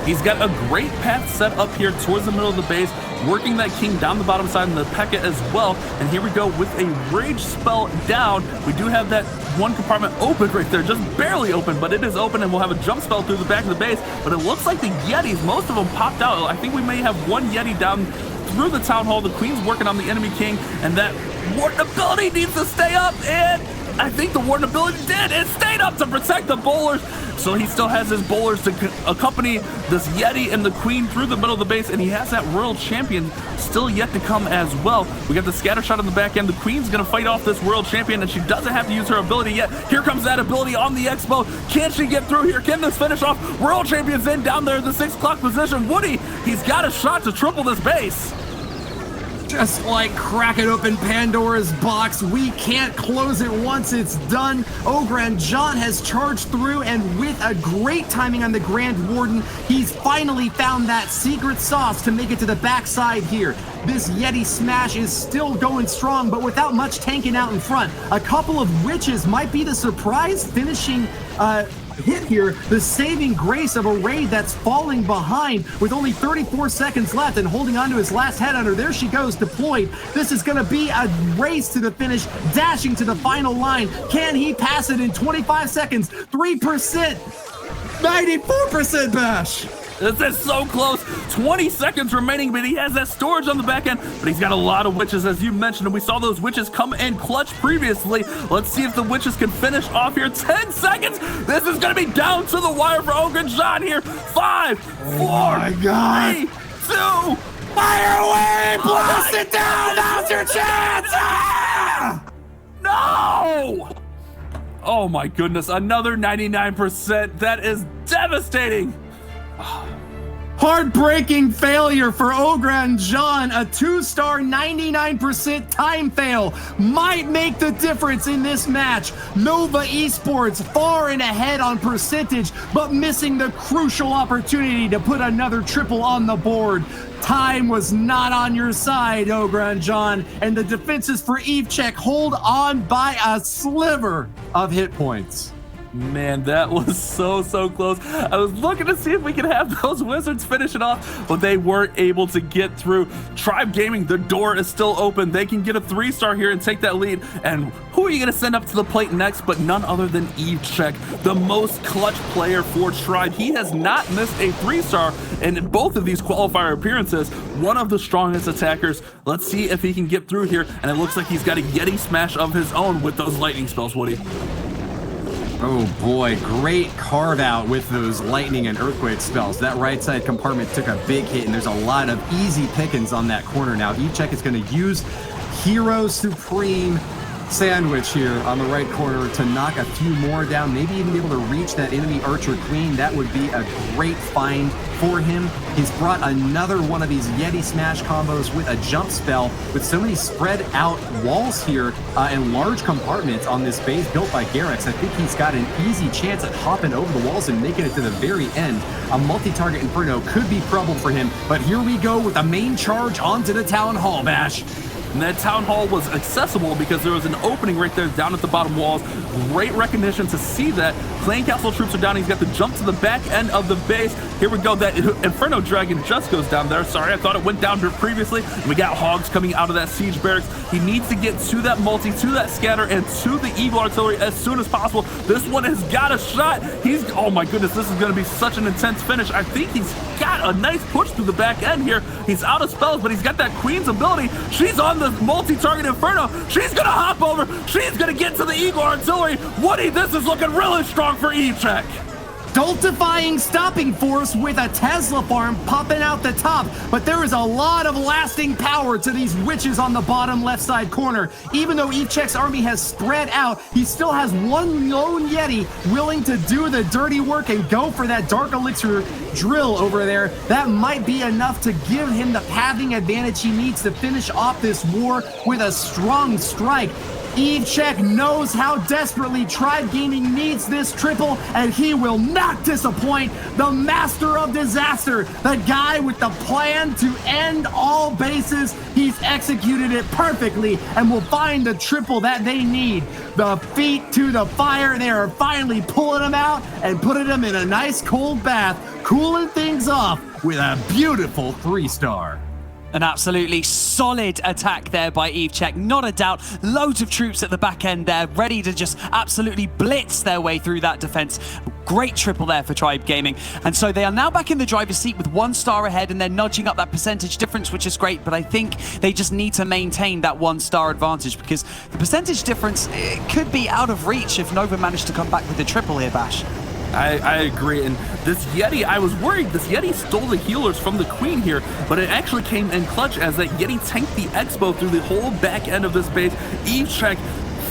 He's got a great path set up here towards the middle of the base, working that King down the bottom side and the P.E.K.K.A as well. And here we go with a Rage spell down. We do have that one compartment open right there, just barely open, but it is open, and we'll have a jump spell through the back of the base. But it looks like the Yetis, most of them popped out. I think we may have one Yeti down through the Town Hall. The Queen's working on the enemy King, and that Warden ability needs to stay up, and I think the Warden ability did. It stayed up to protect the bowlers. So he still has his bowlers to accompany this Yeti and the Queen through the middle of the base, and he has that World Champion still yet to come as well. We got the scatter shot on the back end. The Queen's gonna fight off this World Champion, and she doesn't have to use her ability yet. Here comes that ability on the Expo. Can she get through here? Can this finish off? World Champion's in down there in the 6 o'clock position. Woody, he's got a shot to triple this base. Just like cracking open Pandora's box, we can't close it once it's done. Ogron John has charged through, and with a great timing on the Grand Warden, he's finally found that secret sauce to make it to the backside here. This Yeti Smash is still going strong, but without much tanking out in front. A couple of Witches might be the surprise finishing hit here, the saving grace of a raid that's falling behind with only 34 seconds left and holding on to his last headhunter. There she goes, deployed. This is going to be a race to the finish, dashing to the final line. Can he pass it in 25 seconds? 3%, 94% Bash. This is so close. 20 seconds remaining, but he has that storage on the back end. But he's got a lot of Witches, as you mentioned, and we saw those Witches come in clutch previously. Let's see if the Witches can finish off here. 10 seconds. This is going to be down to the wire for Ogron John here. 5, 4, my God. 3, 2. Fire away! Blast it down! Now's your chance! Ah! No! Oh my goodness, another 99%. That is devastating. Heartbreaking failure for Ogron John. A 2-star 99% time fail might make the difference in this match. Nova Esports far and ahead on percentage, but missing the crucial opportunity to put another triple on the board. Time was not on your side, Ogron John, and the defenses for Eve Check hold on by a sliver of hit points. Man, that was so close. I was looking to see if we could have those Wizards finish it off, but they weren't able to get through. Tribe Gaming, the door is still open. They can get a 3-star here and take that lead. And who are you going to send up to the plate next but none other than Evechek, the most clutch player for Tribe. He has not missed a 3-star in both of these qualifier appearances. One of the strongest attackers. Let's see if he can get through here. And it looks like he's got a Yeti smash of his own with those lightning spells, Woody. Oh boy, great carve out with those lightning and earthquake spells. That right side compartment took a big hit, and there's a lot of easy pickings on that corner now. Evechek is going to use Hero Supreme Sandwich here on the right corner to knock a few more down, maybe even be able to reach that enemy Archer Queen. That would be a great find for him. He's brought another one of these Yeti Smash combos with a jump spell, with so many spread out walls here and large compartments on this base built by Garrix. I think he's got an easy chance at hopping over the walls and making it to the very end. A multi-target Inferno could be trouble for him, but here we go with the main charge onto the Town Hall, Bash. And that Town Hall was accessible because there was an opening right there down at the bottom walls. Great recognition to see that. Clan Castle troops are down. He's got the jump to the back end of the base. Here we go. That Inferno Dragon just goes down there. Sorry, I thought it went down previously. We got Hogs coming out of that Siege Barracks. He needs to get to that multi, to that scatter, and to the Eagle Artillery as soon as possible. This one has got a shot. Oh my goodness, this is going to be such an intense finish. I think he's got a nice push through the back end here. He's out of spells, but he's got that Queen's ability. She's on the multi-target Inferno. She's gonna hop over. She's gonna get to the Eagle Artillery. Woody, this is looking really strong for Evechek. Stultifying stopping force with a Tesla farm popping out the top, but there is a lot of lasting power to these witches on the bottom left side corner. Even though Evechek's army has spread out, he still has one lone Yeti willing to do the dirty work and go for that Dark Elixir drill over there. That might be enough to give him the pathing advantage he needs to finish off this war with a strong strike. Evechek knows how desperately Tribe Gaming needs this triple, and he will not disappoint. The master of disaster, the guy with the plan to end all bases. He's executed it perfectly and will find the triple that they need. The feet to the fire. They are finally pulling him out and putting him in a nice cold bath, cooling things off with a beautiful 3-star. An absolutely solid attack there by Evechek, not a doubt. Loads of troops at the back end there, ready to just absolutely blitz their way through that defense. Great triple there for Tribe Gaming. And so they are now back in the driver's seat with 1 star ahead, and they're nudging up that percentage difference, which is great. But I think they just need to maintain that 1-star advantage, because the percentage difference, it could be out of reach if Nova managed to come back with the triple here, Bash. I agree, and this Yeti, I was worried this Yeti stole the healers from the Queen here, but it actually came in clutch as that Yeti tanked the Expo through the whole back end of this base. Evechek,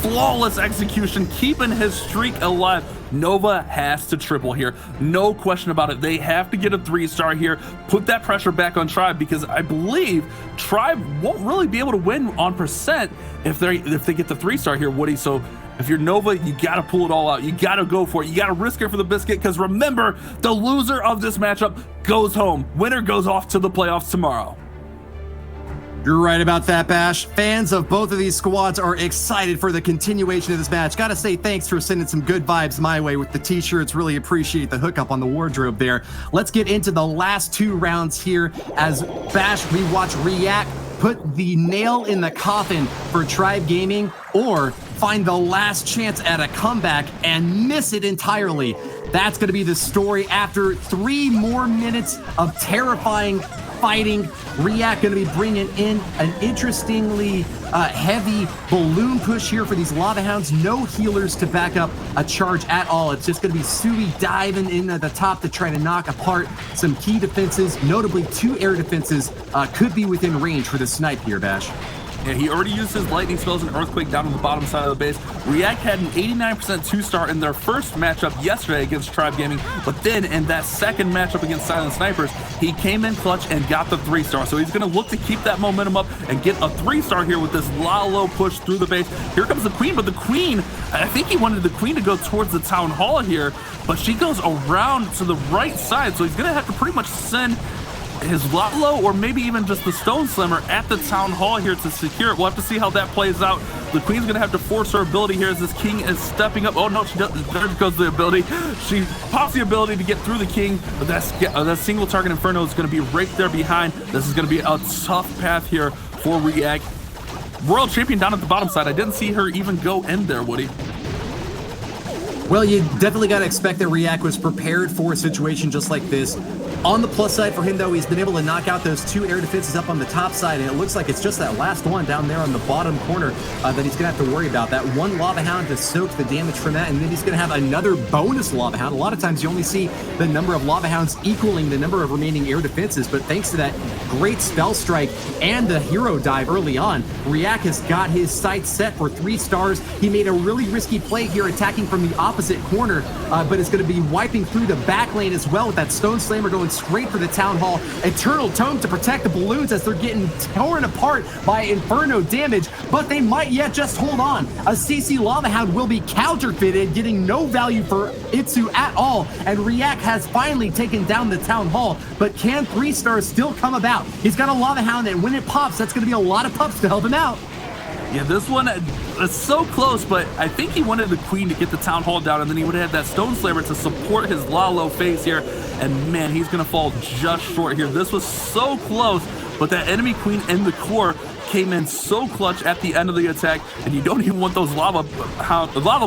flawless execution, keeping his streak alive. Nova has to triple here, no question about it. They have to get a 3-star here, put that pressure back on Tribe, because I believe Tribe won't really be able to win on percent if they get the 3-star here, Woody. So if you're Nova, you got to pull it all out. You got to go for it. You got to risk it for the biscuit, because remember, the loser of this matchup goes home. Winner goes off to the playoffs tomorrow. You're right about that, Bash. Fans of both of these squads are excited for the continuation of this match. Gotta say thanks for sending some good vibes my way with the t-shirts. Really appreciate the hookup on the wardrobe there. Let's get into the last 2 rounds here as Bash, we watch React put the nail in the coffin for Tribe Gaming, or find the last chance at a comeback and miss it entirely. That's going to be the story after 3 more minutes of terrifying fighting. React going to be bringing in an interestingly heavy balloon push here for these Lava Hounds. No healers to back up a charge at all. It's just going to be Sui diving in at the top to try to knock apart some key defenses. Notably, 2 air defenses could be within range for the snipe here, Bash. Yeah, he already used his lightning spells and earthquake down on the bottom side of the base. React had an 89% 2-star in their first matchup yesterday against Tribe Gaming, but then in that second matchup against Silent Snipers, he came in clutch and got the 3-star. So he's going to look to keep that momentum up and get a 3-star here with this low push through the base. Here comes the Queen, but the Queen, I think he wanted the Queen to go towards the Town Hall here, but she goes around to the right side, so he's going to have to pretty much send his Lalo or maybe even just the Stone Slammer at the Town Hall here to secure it. We'll have to see how that plays out. The Queen's going to have to force her ability here as this King is stepping up. Oh no, there goes the ability. She pops the ability to get through the King, but that single target Inferno is going to be right there behind. This is going to be a tough path here for React. World Champion down at the bottom side. I didn't see her even go in there, Woody. Well, you definitely got to expect that React was prepared for a situation just like this. On the plus side for him, though, he's been able to knock out those 2 air defenses up on the top side, and it looks like it's just that last one down there on the bottom corner that he's going to have to worry about. That one Lava Hound to soak the damage from that, and then he's going to have another bonus Lava Hound. A lot of times you only see the number of Lava Hounds equaling the number of remaining air defenses, but thanks to that great Spell Strike and the Hero Dive early on, React has got his sights set for 3 stars. He made a really risky play here attacking from the opposite corner, but it's going to be wiping through the back lane as well with that Stone Slammer going straight for the Town Hall. Eternal Tome to protect the balloons as they're getting torn apart by Inferno damage, but they might yet just hold on. A CC Lava Hound will be counterfeited, getting no value for Itsu at all, and React has finally taken down the Town Hall, but can 3 stars still come about? He's got a Lava Hound, and when it pops, that's going to be a lot of pups to help him out. Yeah, this one is so close, but I think he wanted the Queen to get the Town Hall down, and then he would have had that Stone Slammer to support his Lalo phase here, and man, he's going to fall just short here. This was so close, but that enemy Queen in the core came in so clutch at the end of the attack, and you don't even want those lava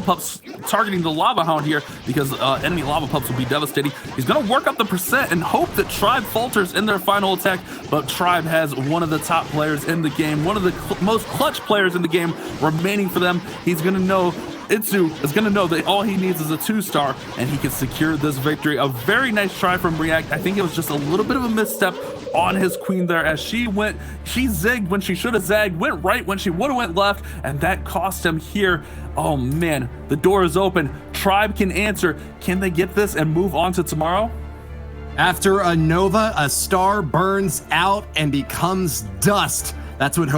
pups targeting the Lava Hound here, because enemy lava pups will be devastating. He's going to work up the percent and hope that Tribe falters in their final attack, but Tribe has one of the top players in the game, one of the most clutch players in the game remaining for them. He's going to know, Itsu is going to know that all he needs is a 2-star, and he can secure this victory. A very nice try from React. I think it was just a little bit of a misstep on his Queen there as she zigged when she should have zagged, went right when she would have went left, and that cost him here. Oh man, the door is open. Tribe can answer. Can they get this and move on to tomorrow? After a Nova, a star burns out and becomes dust. That's what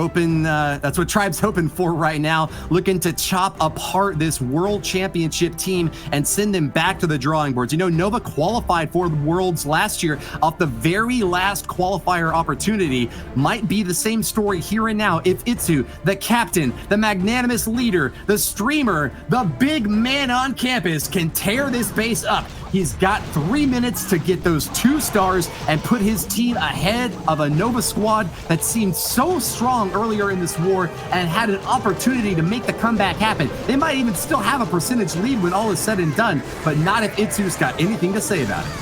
Tribe's hoping for right now, looking to chop apart this World Championship team and send them back to the drawing boards. You know, Nova qualified for the Worlds last year off the very last qualifier opportunity. Might be the same story here and now if Itsu, the captain, the magnanimous leader, the streamer, the big man on campus, can tear this base up. He's got 3 minutes to get those 2 stars and put his team ahead of a Nova squad that seemed so strong earlier in this war and had an opportunity to make the comeback happen. They might even still have a percentage lead when all is said and done, but not if Itsu's got anything to say about it.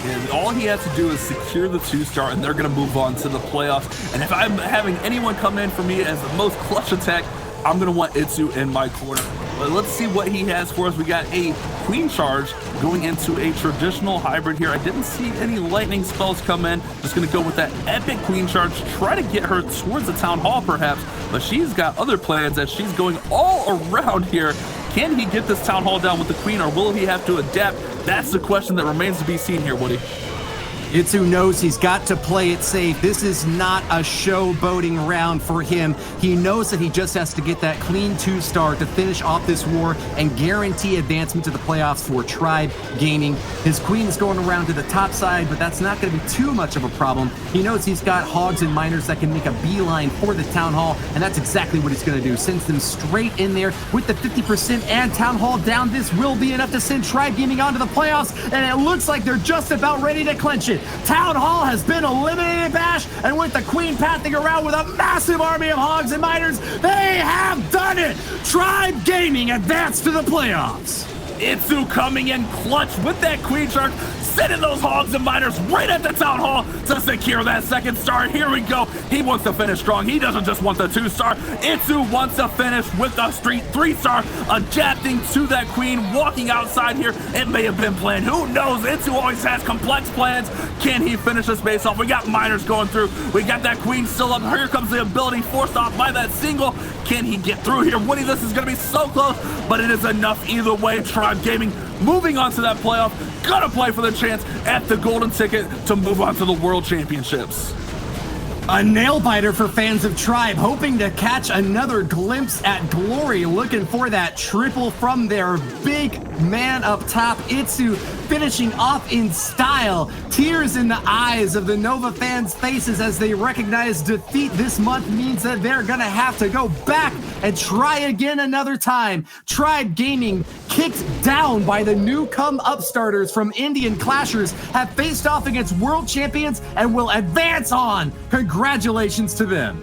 And all he has to do is secure the 2-star, and they're going to move on to the playoffs. And if I'm having anyone come in for me as the most clutch attack, I'm going to want Itsu in my corner. But let's see what he has for us. We got a Queen Charge going into a traditional hybrid here. I didn't see any lightning spells come in. Just going to go with that epic Queen Charge. Try to get her towards the Town Hall perhaps, but she's got other plans as she's going all around here. Can he get this Town Hall down with the Queen, or will he have to adapt? That's the question that remains to be seen here, Woody. Itsu knows he's got to play it safe. This is not a showboating round for him. He knows that he just has to get that clean 2-star to finish off this war and guarantee advancement to the playoffs for Tribe Gaming. His Queen is going around to the top side, but that's not going to be too much of a problem. He knows he's got Hogs and Miners that can make a beeline for the Town Hall, and that's exactly what he's going to do. Sends them straight in there with the 50% and Town Hall down. This will be enough to send Tribe Gaming on to the playoffs, and it looks like they're just about ready to clinch it. Town Hall has been eliminated, Bash, and with the Queen pathing around with a massive army of Hogs and Miners, they have done it! Tribe Gaming advanced to the playoffs. Itsu coming in clutch with that Queen Charge, sending those Hogs and Miners right at the Town Hall to secure that 2nd star. Here we go. He wants to finish strong. He doesn't just want the 2-star. Itsu wants to finish with the 3-star, adapting to that Queen, walking outside here. It may have been planned. Who knows? Itsu always has complex plans. Can he finish this base off? We got Miners going through. We got that Queen still up. Here comes the ability forced off by that single. Can he get through here? Woody, this is going to be so close, but it is enough either way. Tribe Gaming moving on to that playoff. Gonna play for the chance at the golden ticket to move on to the World Championships. A nail biter for fans of Tribe, hoping to catch another glimpse at glory, looking for that triple from their big man up top. Itsu finishing off in style. Tears in the eyes of the Nova fans' faces as they recognize defeat this month means that they're gonna have to go back and try again another time. Tribe Gaming, kicked down by the new upstarters from Indian Clashers, have faced off against world champions and will advance on. Congratulations to them.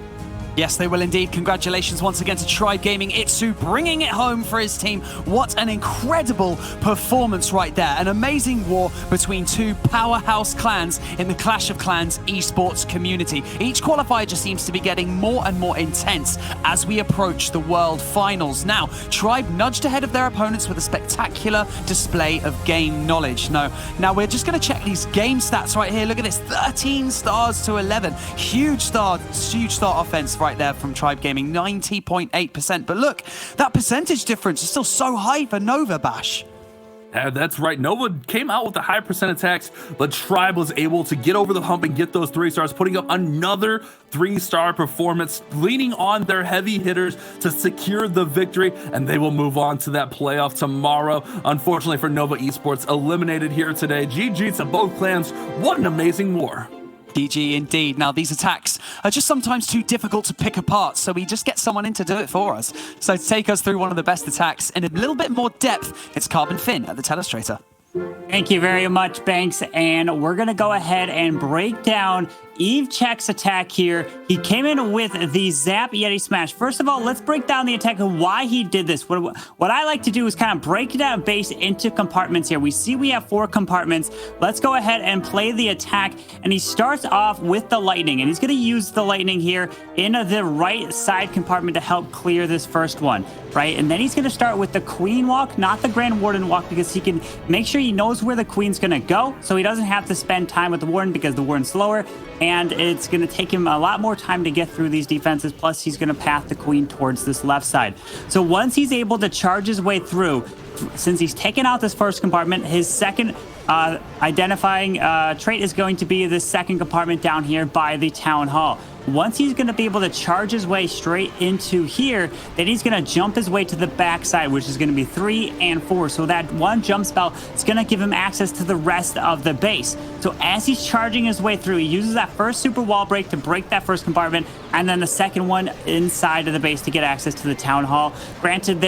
Yes, they will indeed. Congratulations once again to Tribe Gaming. Itsu bringing it home for his team. What an incredible performance right there. An amazing war between two powerhouse clans in the Clash of Clans esports community. Each qualifier just seems to be getting more and more intense as we approach the World Finals. Now, Tribe nudged ahead of their opponents with a spectacular display of game knowledge. Now we're just going to check these game stats right here. Look at this, 13 stars to 11. Huge star offense right there from Tribe Gaming, 90.8%. But look, that percentage difference is still so high for Nova, Bash. That's right. Nova came out with a high percent attacks, but Tribe was able to get over the hump and get those 3 stars, putting up another 3-star performance, leaning on their heavy hitters to secure the victory, and they will move on to that playoff tomorrow. Unfortunately for Nova Esports, eliminated here today. GG to both clans. What an amazing war. GG indeed. Now, these attacks are just sometimes too difficult to pick apart, so we just get someone in to do it for us. So to take us through one of the best attacks in a little bit more depth, it's Carbon Finn at the Telestrator. Thank you very much, Banks. And we're going to go ahead and break down EveCheck's attack here. He came in with the Zap Yeti Smash. First of all, let's break down the attack and why he did this. What I like to do is kind of break down base into compartments here. We see we have 4 compartments. Let's go ahead and play the attack. And he starts off with the lightning. And he's going to use the lightning here in the right side compartment to help clear this first one, right? And then he's going to start with the Queen Walk, not the Grand Warden Walk, because he can make sure he knows where the Queen's going to go, so he doesn't have to spend time with the Warden because the Warden's slower, and it's going to take him a lot more time to get through these defenses. Plus, he's going to path the Queen towards this left side. So once he's able to charge his way through, since he's taken out this first compartment, his second identifying trait is going to be this second compartment down here by the Town Hall. Once he's going to be able to charge his way straight into here, then he's going to jump his way to the backside, which is going to be 3 and 4. So that one jump spell is going to give him access to the rest of the base. So as he's charging his way through, he uses that first super wall break to break that first compartment, and then the second one inside of the base to get access to the Town Hall. Granted,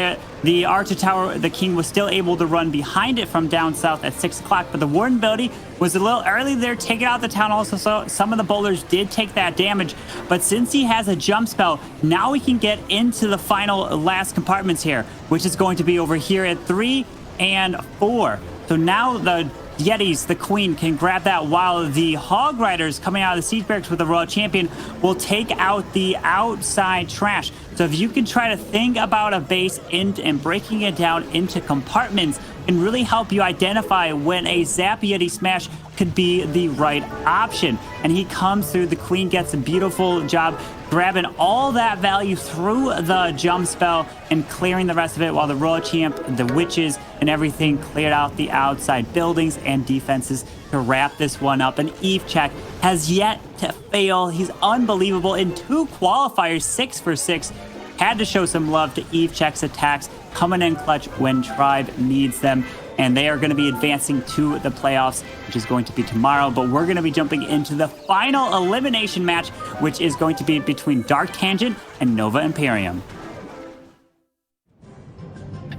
the Archer Tower, the King was still able to run behind it from down south at 6 o'clock, but the Warden ability was a little early there, taking out the Town Hall, so some of the bowlers did take that damage. But since he has a jump spell, now we can get into the final last compartments here, which is going to be over here at 3 and 4. So now the Yetis, the Queen, can grab that, while the Hog Riders coming out of the Siege Barracks with the Royal Champion will take out the outside trash. So if you can try to think about a base and breaking it down into compartments, can really help you identify when a Zap Yeti Smash could be the right option. And he comes through, the Queen gets a beautiful job grabbing all that value through the jump spell and clearing the rest of it, while the Royal Champ, the Witches, and everything cleared out the outside buildings and defenses to wrap this one up. And EveCheck has yet to fail. He's unbelievable in 2 qualifiers, 6 for 6. Had to show some love to EveCheck's attacks, coming in clutch when Tribe needs them. And they are going to be advancing to the playoffs, which is going to be tomorrow. But we're going to be jumping into the final elimination match, which is going to be between Dark Tangent and Nova Imperium.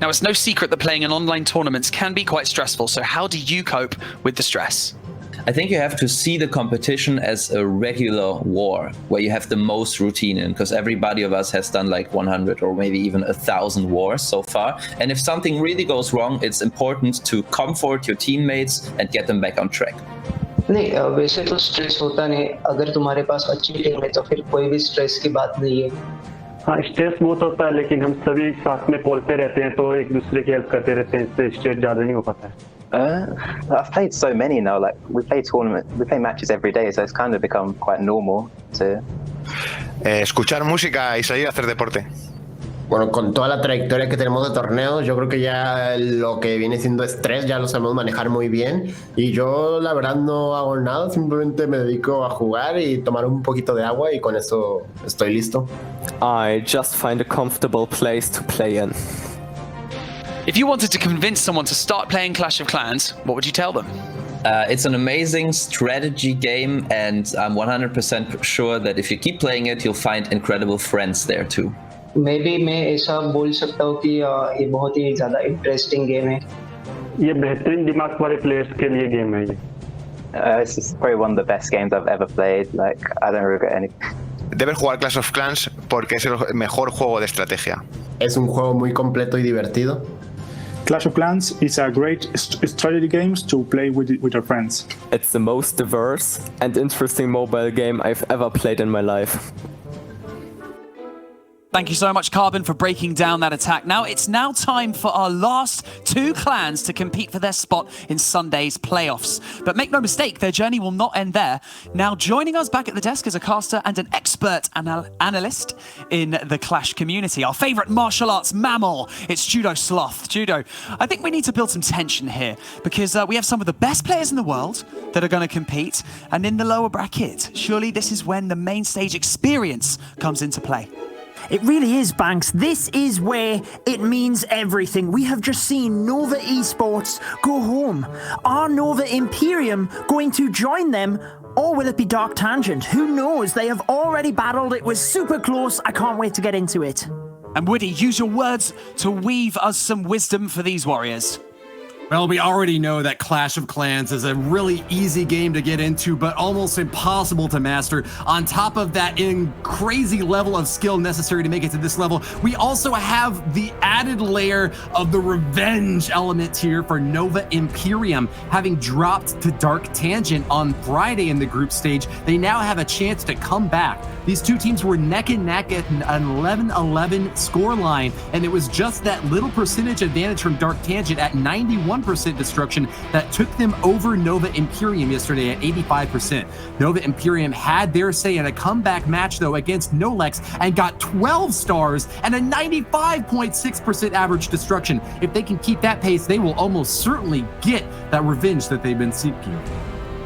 Now, it's no secret that playing in online tournaments can be quite stressful. So how do you cope with the stress? I think you have to see the competition as a regular war where you have the most routine in, because everybody of us has done like 100 or maybe even 1,000 wars so far. And if something really goes wrong, it's important to comfort your teammates and get them back on track. नहीं वैसे तो stress होता नहीं, अगर तुम्हारे पास अच्छी team है तो फिर कोई भी स्ट्रेस की बात नहीं है। हाँ, स्ट्रेस बहुत होता है, लेकिन हम सभी साथ में बोलते रहते हैं तो एक दूसरे की हेल्प करते रहते हैं, इससे स्ट्रेस ज्यादा नहीं हो पाता है। I've played so many now. Like we play matches every day, so it's kind of become quite normal to. Escuchar música y salir a hacer deporte. Bueno, con toda la trayectoria que tenemos de torneos, yo creo que ya lo que viene siendo estrés ya lo sabemos manejar muy bien. Y yo, la verdad, no hago nada, simplemente me dedico a jugar y tomar un poquito de agua, y con eso estoy listo. I just find a comfortable place to play in. If you wanted to convince someone to start playing Clash of Clans, what would you tell them? It's an amazing strategy game, and I'm 100% sure that if you keep playing it, you'll find incredible friends there too. Maybe मैं ऐसा बोल सकता हूँ कि ये बहुत ही ज़्यादा interesting game है। ये बेहतरीन दिमाग वाले प्लेयर्स के लिए गेम है ये। This is probably one of the best games I've ever played. Like, I don't regret anything. Debes jugar Clash of Clans porque es el mejor juego de estrategia. Es un juego muy completo y divertido. Clash of Clans is a great strategy game to play with your friends. It's the most diverse and interesting mobile game I've ever played in my life. Thank you so much, Carbon, for breaking down that attack. Now, it's now time for our last two clans to compete for their spot in Sunday's playoffs. But make no mistake, their journey will not end there. Now, joining us back at the desk is a caster and an expert analyst in the Clash community. Our favorite martial arts mammal, it's Judo Sloth. Judo, I think we need to build some tension here because we have some of the best players in the world that are going to compete. And in the lower bracket, surely this is when the main stage experience comes into play. It really is, Banks. This is where it means everything. We have just seen Nova Esports go home. Are Nova Imperium going to join them, or will it be Dark Tangent? Who knows? They have already battled. It was super close. I can't wait to get into it. And Woody, use your words to weave us some wisdom for these warriors. Well, we already know that Clash of Clans is a really easy game to get into, but almost impossible to master. On top of that crazy level of skill necessary to make it to this level, we also have the added layer of the revenge element here for Nova Imperium. Having dropped to Dark Tangent on Friday in the group stage, they now have a chance to come back. These two teams were neck and neck at an 11-11 scoreline, and it was just that little percentage advantage from Dark Tangent at 91% destruction that took them over Nova Imperium yesterday at 85%. Nova Imperium had their say in a comeback match, though, against Nolex and got 12 stars and a 95.6% average destruction. If they can keep that pace, they will almost certainly get that revenge that they've been seeking.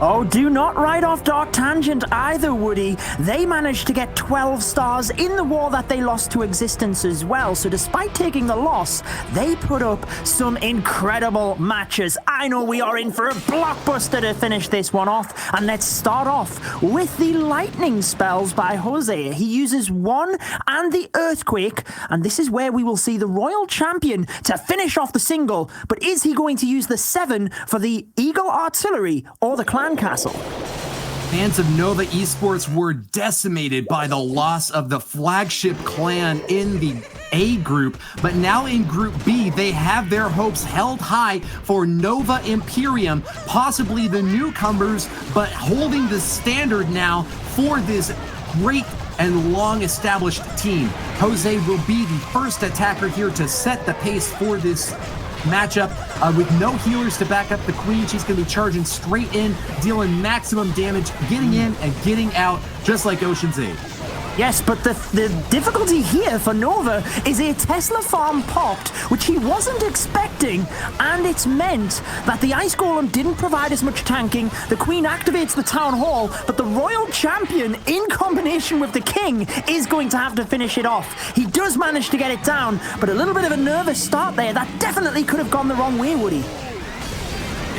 Oh, do not write off Dark Tangent either, Woody. They managed to get 12 stars in the war that they lost to Existence as well. So despite taking the loss, they put up some incredible matches. I know we are in for a blockbuster to finish this one off. And let's start off with the lightning spells by Jose. He uses one and the earthquake. And this is where we will see the Royal Champion to finish off the single. But is he going to use the 7 for the Eagle Artillery or the Clan Castle? Fans of Nova Esports were decimated by the loss of the flagship clan in the A group, but now in Group B, they have their hopes held high for Nova Imperium, possibly the newcomers, but holding the standard now for this great and long-established team. Jose will be the first attacker here to set the pace for this matchup with no healers to back up the queen. She's going to be charging straight in, dealing maximum damage, getting in and getting out, just like Ocean's 8. Yes, but the difficulty here for Nova is a Tesla farm popped, which he wasn't expecting, and it's meant that the Ice Golem didn't provide as much tanking. The Queen activates the Town Hall, but the Royal Champion, in combination with the King, is going to have to finish it off. He does manage to get it down, but a little bit of a nervous start there. That definitely could have gone the wrong way, Woody.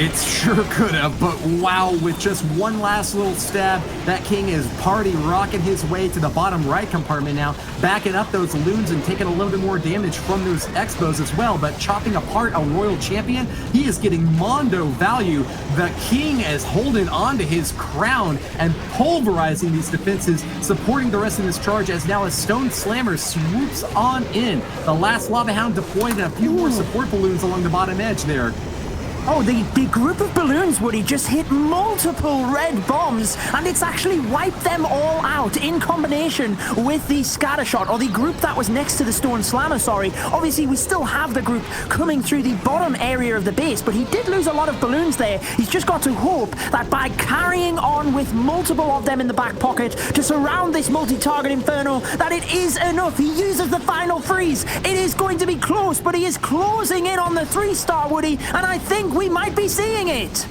It sure could have, but wow, with just one last little stab, that King is party rocking his way to the bottom right compartment now, backing up those loons and taking a little bit more damage from those Expos as well, but chopping apart a Royal Champion, he is getting Mondo value. The King is holding on to his crown and pulverizing these defenses, supporting the rest of this charge as now a Stone Slammer swoops on in. The last Lava Hound deployed and a few more support balloons along the bottom edge there. Oh, the group of balloons, Woody, just hit multiple red bombs, and it's actually wiped them all out in combination with the Scattershot, or the group that was next to the Stone Slammer, sorry. Obviously, we still have the group coming through the bottom area of the base, but he did lose a lot of balloons there. He's just got to hope that by carrying on with multiple of them in the back pocket to surround this multi-target Inferno, that it is enough. He uses the final freeze. It is going to be close, but he is closing in on the 3-star, Woody, and I think we might be seeing it.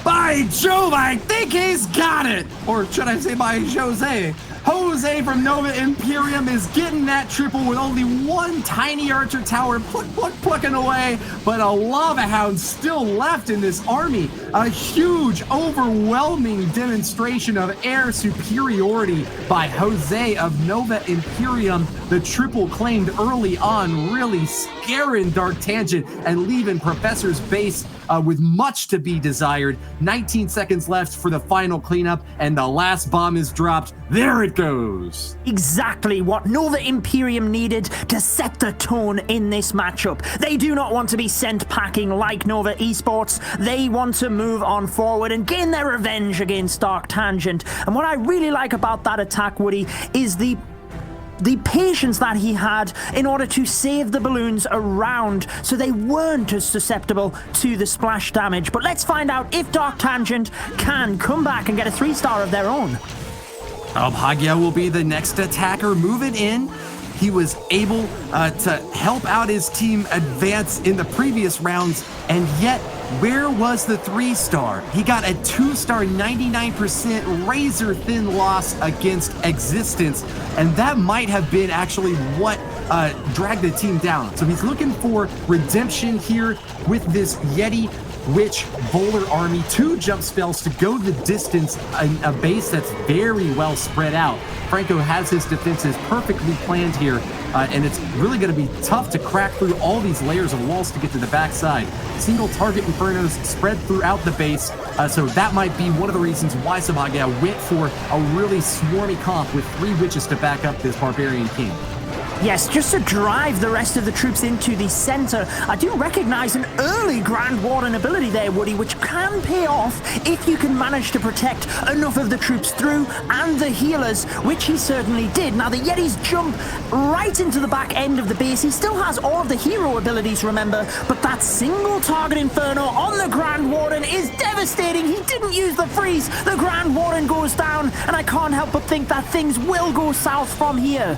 By Jove, I think he's got it! Or should I say by Jose? Jose from Nova Imperium is getting that triple with only one tiny archer tower plucking away, but a lava hound still left in this army. A huge, overwhelming demonstration of air superiority by Jose of Nova Imperium. The triple claimed early on, really scaring Dark Tangent and leaving Professor's base with much to be desired. 19 seconds left for the final cleanup, and the last bomb is dropped. There it goes. Exactly what Nova Imperium needed to set the tone in this matchup. They do not want to be sent packing like Nova Esports. They want to move on forward and gain their revenge against Dark Tangent. And what I really like about that attack, Woody, is the patience that he had in order to save the balloons around so they weren't as susceptible to the splash damage. But let's find out if Dark Tangent can come back and get a 3-star of their own. Bhagya will be the next attacker moving in. He was able to help out his team advance in the previous rounds, and yet where was the 3-star? He got a 2-star, 99% razor-thin loss against Existence, and that might have been actually what dragged the team down. So he's looking for redemption here with this Yeti Witch Bowler army, 2 jump spells to go the distance in a base that's very well spread out. Franco has his defenses perfectly planned here, and it's really going to be tough to crack through all these layers of walls to get to the backside. Single target Infernos spread throughout the base, so that might be one of the reasons why Sabagaya went for a really swarmy comp with 3 witches to back up this Barbarian King. Yes, just to drive the rest of the troops into the center. I do recognize an early Grand Warden ability there, Woody, which can pay off if you can manage to protect enough of the troops through and the healers, which he certainly did. Now, the Yetis jump right into the back end of the base. He still has all of the hero abilities, remember, but that single target Inferno on the Grand Warden is devastating. He didn't use the freeze. The Grand Warden goes down, and I can't help but think that things will go south from here.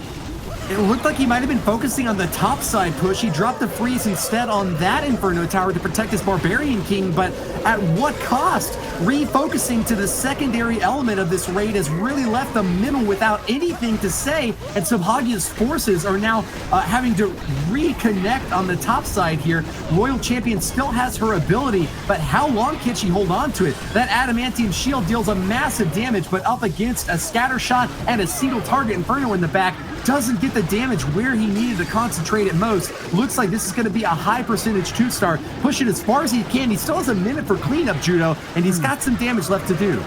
It looked like he might have been focusing on the top side push. He dropped the freeze instead on that Inferno Tower to protect his Barbarian King, but at what cost? Refocusing to the secondary element of this raid has really left the middle without anything to say, and Subhagya's forces are now having to reconnect on the top side here. Royal Champion still has her ability, but how long can she hold on to it? That Adamantium Shield deals a massive damage, but up against a scatter shot and a single target Inferno in the back, doesn't get the damage where he needed to concentrate at most. Looks like this is going to be a high percentage 2-star. Push it as far as he can. He still has a minute for cleanup, Judo, and he's got some damage left to do.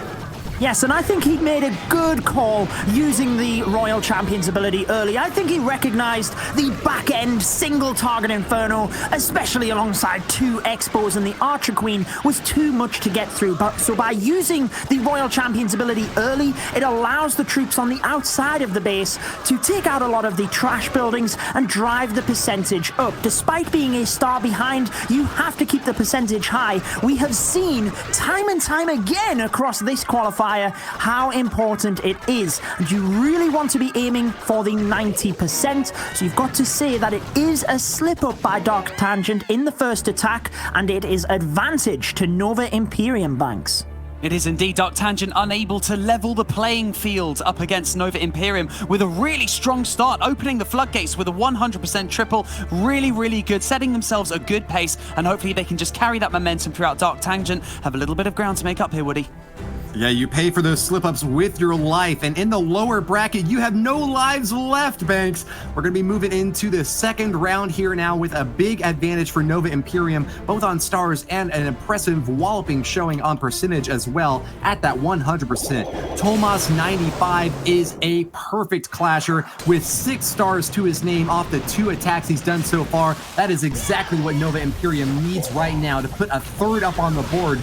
Yes, and I think he made a good call using the Royal Champion's ability early. I think he recognized the back-end single-target Inferno, especially alongside 2 Expos and the Archer Queen, was too much to get through. So by using the Royal Champion's ability early, it allows the troops on the outside of the base to take out a lot of the trash buildings and drive the percentage up. Despite being a star behind, you have to keep the percentage high. We have seen time and time again across this qualifier how important it is, and you really want to be aiming for the 90%, so you've got to say that it is a slip up by Dark Tangent in the first attack, and it is advantage to Nova Imperium Banks. It is indeed. Dark Tangent unable to level the playing field up against Nova Imperium with a really strong start, opening the floodgates with a 100% triple. Really, really good, setting themselves a good pace, and hopefully they can just carry that momentum throughout. Dark Tangent have a little bit of ground to make up here, Woody. Yeah, you pay for those slip-ups with your life, and in the lower bracket, you have no lives left, Banks. We're going to be moving into the second round here now with a big advantage for Nova Imperium, both on stars and an impressive walloping showing on percentage as well at that 100%. Tomas 95 is a perfect clasher with 6 stars to his name off the 2 attacks he's done so far. That is exactly what Nova Imperium needs right now to put a third up on the board.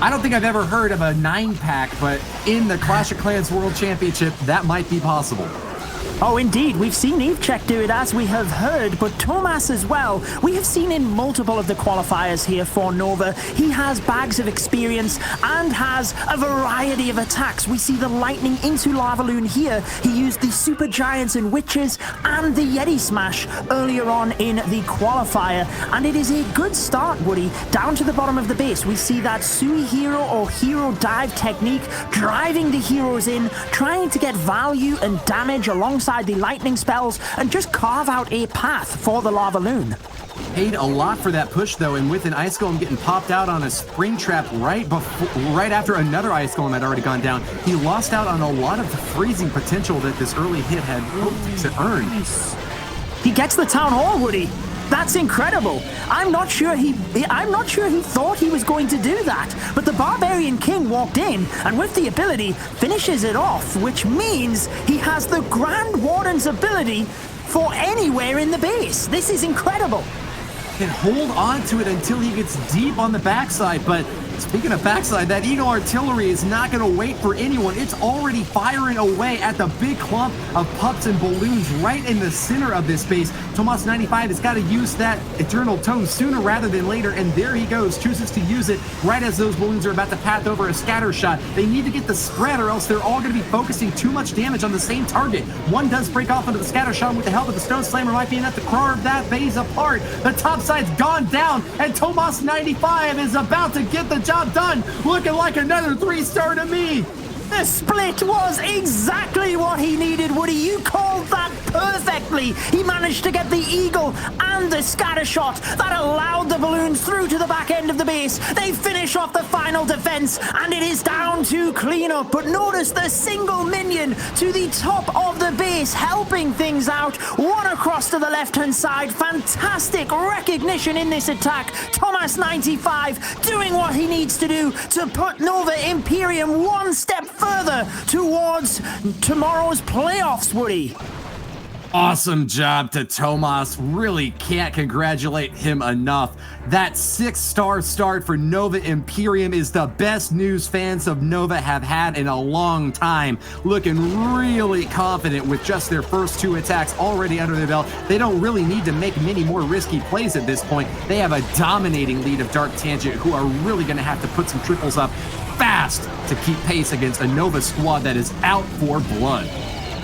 I don't think I've ever heard of a 9-pack, but in the Clash of Clans World Championship, that might be possible. Oh, indeed. We've seen Evechek do it, as we have heard, but Tomas as well. We have seen in multiple of the qualifiers here for Nova. He has bags of experience and has a variety of attacks. We see the lightning into Lavaloon here. He used the Super Giants and Witches and the Yeti Smash earlier on in the qualifier. And it is a good start, Woody. Down to the bottom of the base, we see that Sui Hero or Hero Dive technique, driving the heroes in, trying to get value and damage alongside the lightning spells and just carve out a path for the Lavaloon. Paid a lot for that push though, and with an Ice Golem getting popped out on a Spring Trap right after another Ice Golem had already gone down, he lost out on a lot of the freezing potential that this early hit had hoped to earn. He gets the Town Hall, Woody. That's incredible. I'm not sure he thought he was going to do that, but the Barbarian King walked in and with the ability finishes it off, which means he has the Grand Warden's ability for anywhere in the base. This is incredible. Can hold on to it until he gets deep on the backside, but speaking of backside, that Eagle Artillery is not going to wait for anyone. It's already firing away at the big clump of pups and balloons right in the center of this base. Tomas 95 has got to use that Eternal Tone sooner rather than later, and there he goes, chooses to use it right as those balloons are about to path over a scatter shot. They need to get the spread or else they're all going to be focusing too much damage on the same target. One does break off into the scatter shot with the help of the Stone Slammer, might be enough to carve that base apart. The top side's gone down, and Tomas 95 is about to get the job done. Looking like another 3-star to me. The split was exactly what he needed, Woody. You called that perfectly. He managed to get the Eagle and the scatter shot that allowed the balloons through to the back end of the base. They finish off the final defense, and it is down to cleanup. But notice the single minion to the top of the base, helping things out. One across to the left-hand side. Fantastic recognition in this attack. Tomas 95 doing what he needs to do to put Nova Imperium one step further towards tomorrow's playoffs, Woody. Awesome job to Tomas. Really can't congratulate him enough. That 6-star start for Nova Imperium is the best news fans of Nova have had in a long time. Looking really confident with just their first 2 attacks already under their belt. They don't really need to make many more risky plays at this point. They have a dominating lead of Dark Tangent, who are really going to have to put some triples up fast to keep pace against a Nova squad that is out for blood.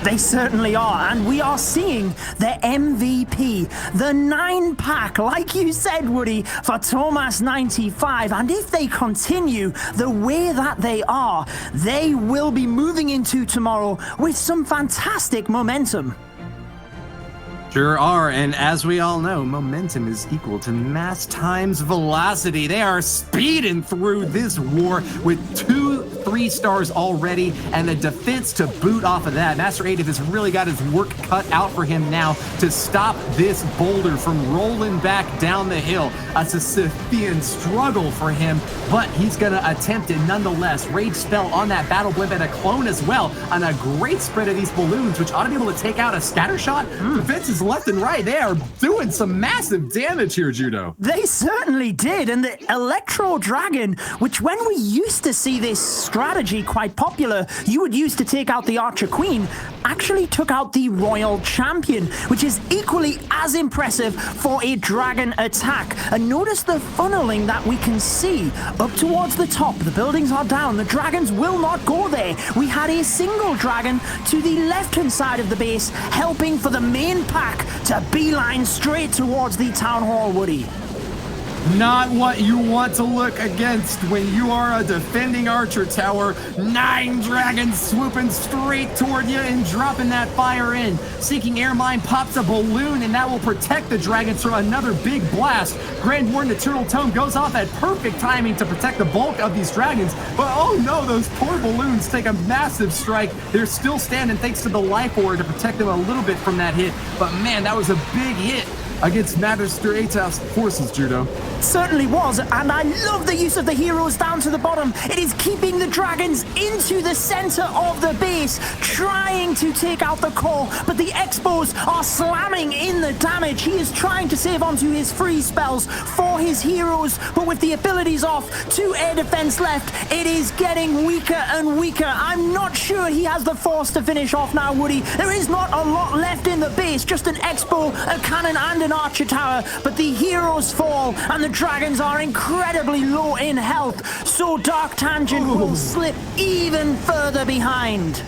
They certainly are, and we are seeing the MVP, the 9-pack, like you said, Woody, for Tomas 95. And if they continue the way that they are, they will be moving into tomorrow with some fantastic momentum. Sure are, and as we all know, momentum is equal to mass times velocity. They are speeding through this war with 2 3-stars already and a defense to boot off of that. Master Aiden has really got his work cut out for him now to stop this boulder from rolling back down the hill. A Sisyphean struggle for him, but he's going to attempt it nonetheless. Rage spell on that battle blimp and a clone as well on a great spread of these balloons, which ought to be able to take out a scatter shot. Defenses left and right. They are doing some massive damage here, Judo. They certainly did. And the Electro Dragon, which when we used to see this strategy quite popular, you would use to take out the Archer Queen, actually took out the Royal Champion, which is equally as impressive for a dragon attack. And notice the funneling that we can see up towards the top. The buildings are down. The dragons will not go there. We had a single dragon to the left-hand side of the base, helping for the main pack to beeline straight towards the Town Hall, Woody. Not what you want to look against when you are a defending archer tower. 9 dragons swooping straight toward you and dropping that fire in. Seeking Air Mine pops a balloon, and that will protect the dragons from another big blast. Grand Warden Eternal Tome goes off at perfect timing to protect the bulk of these dragons. But oh no, those poor balloons take a massive strike. They're still standing thanks to the Life Orb to protect them a little bit from that hit. But man, that was a big hit against Master Ataf's forces, Judo. Certainly was, and I love the use of the heroes down to the bottom. It is keeping the dragons into the center of the base, trying to take out the core, but the Expos are slamming in the damage. He is trying to save onto his free spells for his heroes, but with the abilities off, 2 air defense left, it is getting weaker and weaker. I'm not sure he has the force to finish off now, Woody. There is not a lot left in the base, just an Expo, a cannon, and an archer tower, but the heroes fall, and the dragons are incredibly low in health, so Dark Tangent will slip even further behind.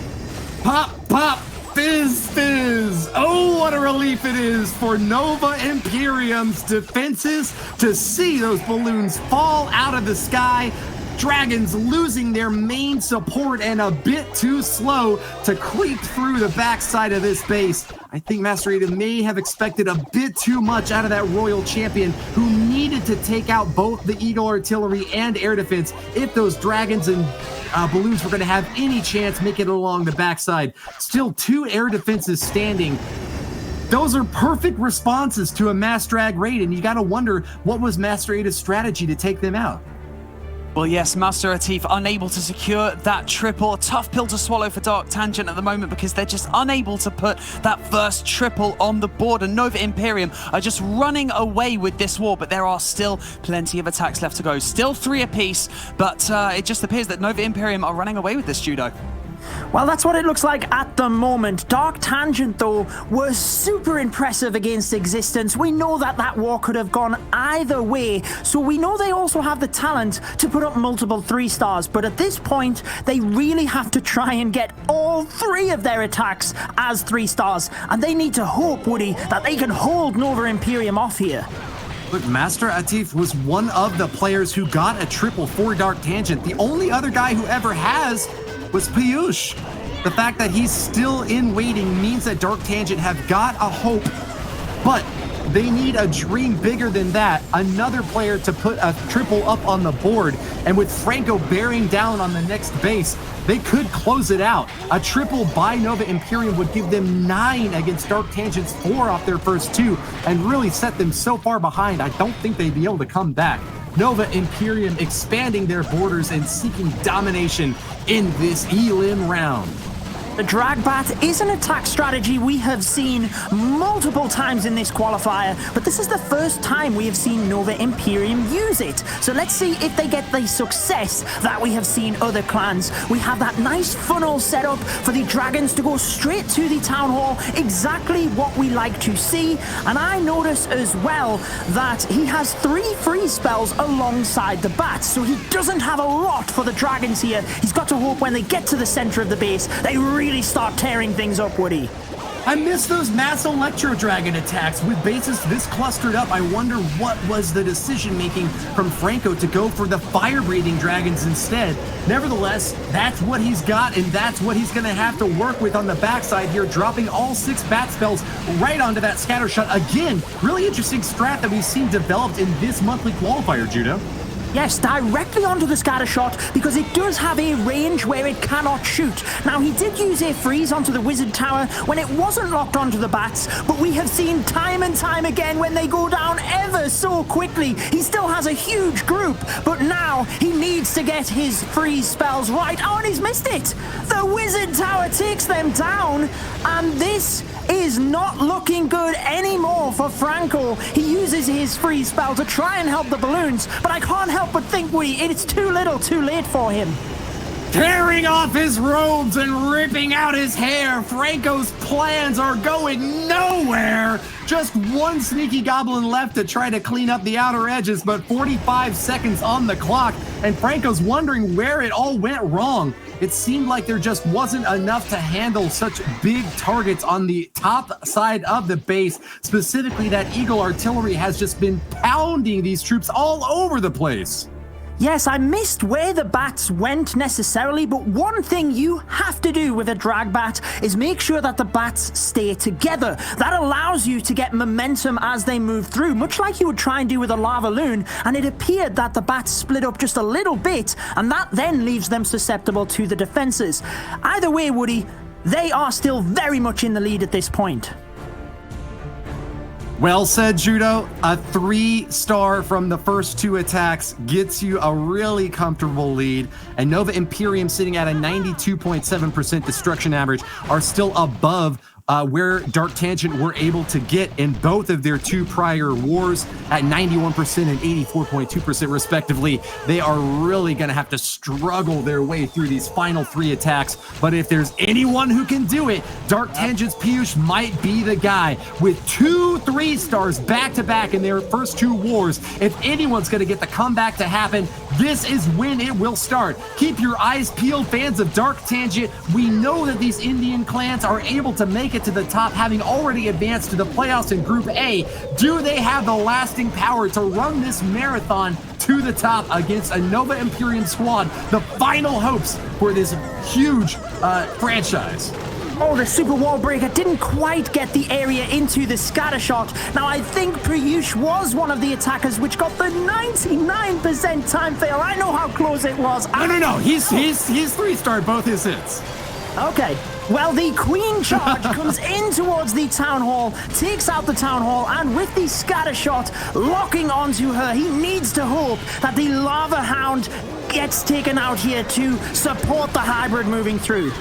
Pop, pop, fizz, fizz. Oh, what a relief it is for Nova Imperium's defenses to see those balloons fall out of the sky. Dragons losing their main support and a bit too slow to creep through the backside of this base. I think Master Ada may have expected a bit too much out of that Royal Champion, who needed to take out both the Eagle Artillery and air defense if those dragons and balloons were going to have any chance making it along the backside. Still 2 air defenses standing. Those are perfect responses to a Mass Drag raid, and you got to wonder, what was Master Ada's strategy to take them out? Well, yes, Master Atif unable to secure that triple. A tough pill to swallow for Dark Tangent at the moment because they're just unable to put that first triple on the board. And Nova Imperium are just running away with this war, but there are still plenty of attacks left to go. Still 3 apiece, but it just appears that Nova Imperium are running away with this, Judo. Well, that's what it looks like at the moment. Dark Tangent, though, was super impressive against Existence. We know that that war could have gone either way, so we know they also have the talent to put up multiple 3 stars, but at this point, they really have to try and get all 3 of their attacks as 3 stars, and they need to hope, Woody, that they can hold Nova Imperium off here. Look, Master Atif was one of the players who got a triple for Dark Tangent. The only other guy who ever has was Piyush. The fact that he's still in waiting means that Dark Tangent have got a hope, but they need a dream bigger than that. Another player to put a triple up on the board, and with Franco bearing down on the next base, they could close it out. A triple by Nova Imperium would give them 9 against Dark Tangent's 4 off their first 2, and really set them so far behind, I don't think they'd be able to come back. Nova Imperium expanding their borders and seeking domination in this Elim round. The drag bat is an attack strategy we have seen multiple times in this qualifier, but this is the first time we have seen Nova Imperium use it. So let's see if they get the success that we have seen other clans. We have that nice funnel set up for the dragons to go straight to the town hall, exactly what we like to see. And I notice as well that he has 3 free spells alongside the bats, so he doesn't have a lot for the dragons here. He's got to hope when they get to the center of the base, they really start tearing things up, Woody. I miss those mass Electro Dragon attacks. With bases this clustered up, I wonder what was the decision-making from Franco to go for the fire-breathing dragons instead. Nevertheless, that's what he's got, and that's what he's going to have to work with on the backside here, dropping all 6 bat spells right onto that scatter shot. Again, really interesting strat that we've seen developed in this monthly qualifier, Judo. Yes, directly onto the scatter shot, because it does have a range where it cannot shoot. Now, he did use a freeze onto the wizard tower when it wasn't locked onto the bats, but we have seen time and time again when they go down ever so quickly. He still has a huge group, but now he needs to get his freeze spells right. Oh, and he's missed it! The wizard tower takes them down, and this is not looking good anymore for Franco. He uses his freeze spell to try and help the balloons, but I can't help but think, Woody, it's too little too late for him. Tearing off his robes and ripping out his hair, Franco's plans are going nowhere. Just one sneaky goblin left to try to clean up the outer edges, but 45 seconds on the clock, and Franco's wondering where it all went wrong. It seemed like there just wasn't enough to handle such big targets on the top side of the base. Specifically, that Eagle Artillery has just been pounding these troops all over the place. Yes, I missed where the bats went necessarily, but one thing you have to do with a drag bat is make sure that the bats stay together. That allows you to get momentum as they move through, much like you would try and do with a lava loon, and it appeared that the bats split up just a little bit, and that then leaves them susceptible to the defenses. Either way, Woody, they are still very much in the lead at this point. Well said, Judo. A 3-star from the first 2 attacks gets you a really comfortable lead. And Nova Imperium, sitting at a 92.7% destruction average, are still above where Dark Tangent were able to get in both of their 2 prior wars at 91% and 84.2% respectively. They are really going to have to struggle their way through these final 3 attacks. But if there's anyone who can do it, Dark Tangent's Piyush might be the guy. With 2 3-stars back-to-back in their first 2 wars, if anyone's going to get the comeback to happen, this is when it will start. Keep your eyes peeled, fans of Dark Tangent. We know that these Indian clans are able to make it to the top, having already advanced to the playoffs in Group A. Do they have the lasting power to run this marathon to the top against a Nova Imperium squad? The final hopes for this huge franchise. Oh, the super wall breaker didn't quite get the area into the scatter shot. Now, I think Piyush was one of the attackers which got the 99% time fail. I know how close it was. No. He's 3-starred both his hits. Okay. Well, the Queen charge comes in towards the Town Hall, takes out the Town Hall, and with the scatter shot locking onto her, he needs to hope that the Lava Hound gets taken out here to support the hybrid moving through.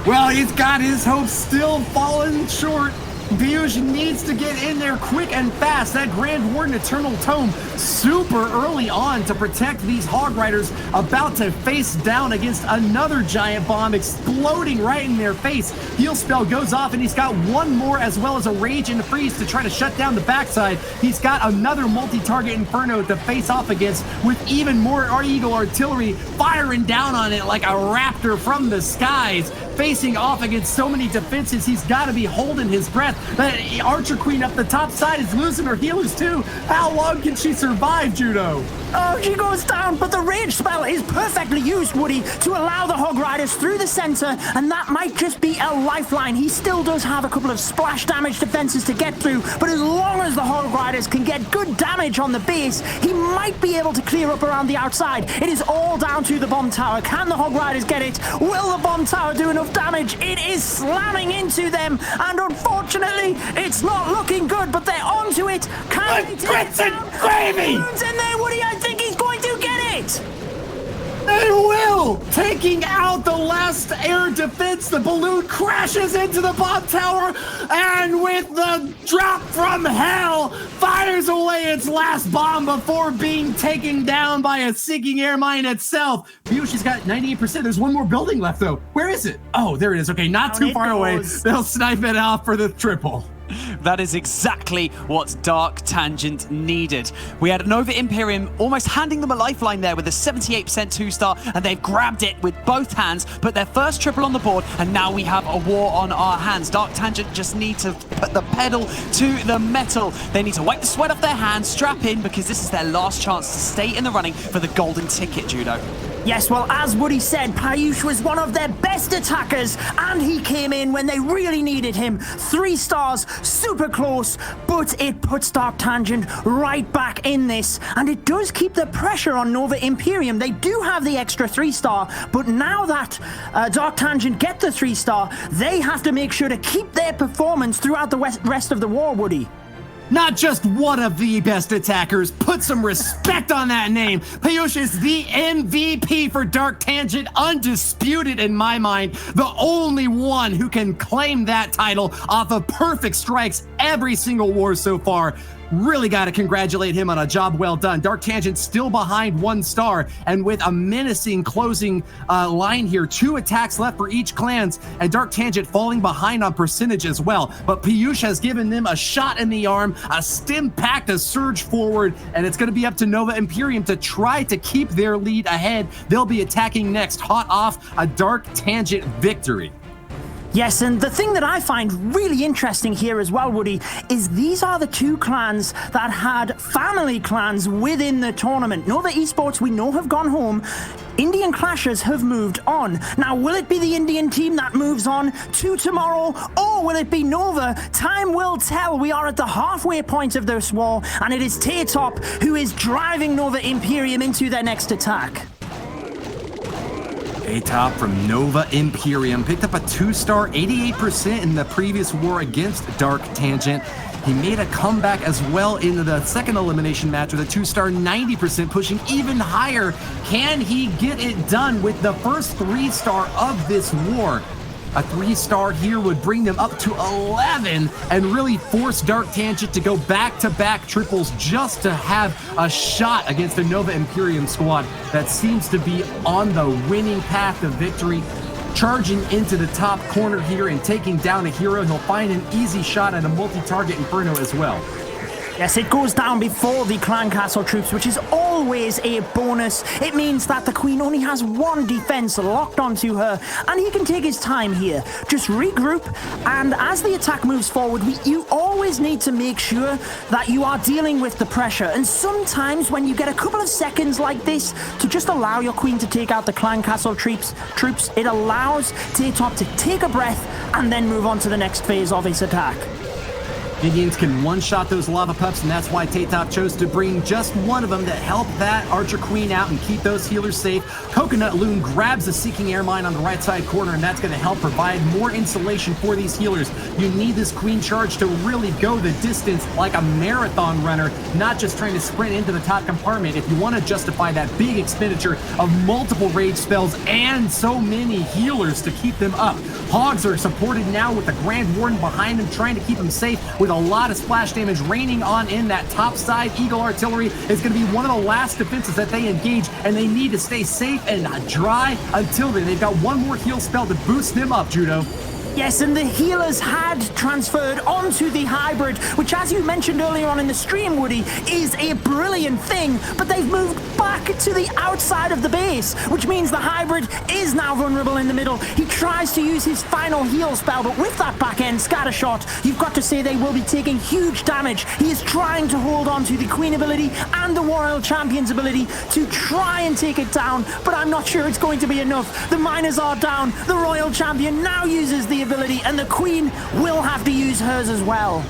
Well, he's got his hopes still falling short. Piyush needs to get in there quick and fast. That Grand Warden Eternal Tome super early on to protect these Hog Riders about to face down against another giant bomb exploding right in their face. Heal spell goes off and he's got one more as well as a Rage and Freeze to try to shut down the backside. He's got another multi-target Inferno to face off against with even more Eagle artillery firing down on it like a raptor from the skies. Facing off against so many defenses, he's got to be holding his breath. The Archer Queen up the top side is losing her healers too. How long can she survive, Judo? Oh, she goes down, but the Rage spell is perfectly used, Woody, to allow the Hog Riders through the center, and that might just be a lifeline. He still does have a couple of splash damage defenses to get through, but as long as the Hog Riders can get good damage on the base, he might be able to clear up around the outside. It is all down to the bomb tower. Can the Hog Riders get it? Will the bomb tower do enough damage? It is slamming into them, and unfortunately, it's not looking good, but they're onto it. Can they take it down? Gravy! Balloons in there, Woody. I think he's going to get it. They will! Taking out the last air defense, the balloon crashes into the bomb tower, and with the drop from hell, fires away its last bomb before being taken down by a sinking air mine itself. Piyush has got 98%. There's one more building left, though. Where is it? Oh, there it is. Okay, not too far away. They'll snipe it off for the triple. That is exactly what Dark Tangent needed. We had Nova Imperium almost handing them a lifeline there with a 78% 2-star, and they've grabbed it with both hands, put their first triple on the board, and now we have a war on our hands. Dark Tangent just need to put the pedal to the metal. They need to wipe the sweat off their hands, strap in, because this is their last chance to stay in the running for the golden ticket, Judo. Yes, well, as Woody said, Piyush was one of their best attackers, and he came in when they really needed him. 3 stars, super close, but it puts Dark Tangent right back in this, and it does keep the pressure on Nova Imperium. They do have the extra 3-star, but now that Dark Tangent get the 3-star, they have to make sure to keep their performance throughout the rest of the war, Woody. Not just one of the best attackers. Put some respect on that name. Piyush is the MVP for Dark Tangent, undisputed in my mind. The only one who can claim that title off of perfect strikes every single war so far. Really got to congratulate him on a job well done. Dark Tangent still behind 1 star, and with a menacing closing line here, 2 attacks left for each clans, and Dark Tangent falling behind on percentage as well. But Piyush has given them a shot in the arm, a stim pack to surge forward, and it's going to be up to Nova Imperium to try to keep their lead ahead. They'll be attacking next, hot off a Dark Tangent victory. Yes, and the thing that I find really interesting here as well, Woody, is these are the 2 clans that had family clans within the tournament. Nova Esports, we know, have gone home. Indian Clashers have moved on. Now, will it be the Indian team that moves on to tomorrow, or will it be Nova? Time will tell. We are at the halfway point of this war, and it is T-Top who is driving Nova Imperium into their next attack. A-Top from Nova Imperium picked up a 2-star, 88% in the previous war against Dark Tangent. He made a comeback as well in the second elimination match with a 2-star 90%, pushing even higher. Can he get it done with the first 3-star of this war? A 3-star here would bring them up to 11 and really force Dark Tangent to go back-to-back triples just to have a shot against the Nova Imperium squad that seems to be on the winning path to victory. Charging into the top corner here and taking down a hero. He'll find an easy shot at a multi-target Inferno as well. Yes, it goes down before the Clan Castle troops, which is always a bonus. It means that the Queen only has one defense locked onto her, and he can take his time here. Just regroup, and as the attack moves forward, you always need to make sure that you are dealing with the pressure. And sometimes when you get a couple of seconds like this to just allow your Queen to take out the Clan Castle troops, it allows T-Top to take a breath and then move on to the next phase of his attack. Indians can one-shot those lava pups, and that's why T-Top chose to bring just one of them to help that Archer Queen out and keep those healers safe. Coconut Loon grabs the Seeking Air Mine on the right side corner, and that's going to help provide more insulation for these healers. You need this Queen charge to really go the distance like a marathon runner, not just trying to sprint into the top compartment. If you want to justify that big expenditure of multiple rage spells and so many healers to keep them up. Hogs are supported now with the Grand Warden behind them, trying to keep them safe with a lot of splash damage raining on in. That top side Eagle Artillery is going to be one of the last defenses that they engage, and they need to stay safe and dry until then. They've got one more heal spell to boost them up, Judo. Yes, and the healers had transferred onto the hybrid, which, as you mentioned earlier on in the stream, Woody, is a brilliant thing, but they've moved back to the outside of the base, which means the hybrid is now vulnerable in the middle. He tries to use his final heal spell, but with that back-end scatter shot, you've got to say they will be taking huge damage. He is trying to hold on to the Queen ability and the Royal Champion's ability to try and take it down, but I'm not sure it's going to be enough. The miners are down. The Royal Champion now uses the ability, and the Queen will have to use hers as well.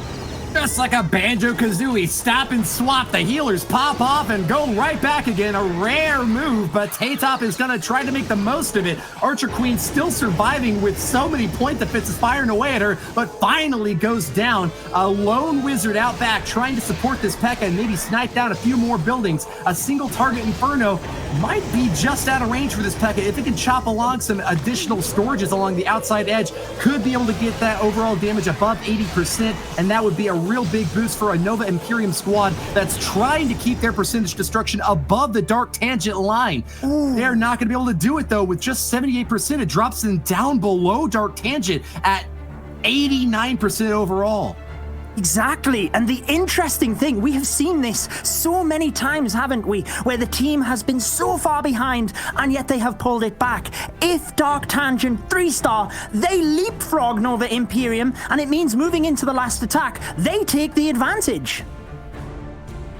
Just like a Banjo-Kazooie, stop and swap. The healers pop off and go right back again. A rare move, but T-Top is going to try to make the most of it. Archer Queen still surviving with so many point defenses firing away at her, but finally goes down. A lone wizard out back trying to support this P.E.K.K.A. and maybe snipe down a few more buildings. A single target Inferno might be just out of range for this P.E.K.K.A. If it can chop along some additional storages along the outside edge, could be able to get that overall damage above 80%, and that would be a real big boost for a Nova Imperium squad that's trying to keep their percentage destruction above the Dark Tangent line. They're not going to be able to do it, though. With just 78%, it drops them down below Dark Tangent at 89% overall. Exactly, and the interesting thing, we have seen this so many times, haven't we, where the team has been so far behind and yet they have pulled it back. If Dark Tangent 3-star, they leapfrog Nova Imperium, and it means moving into the last attack, they take the advantage.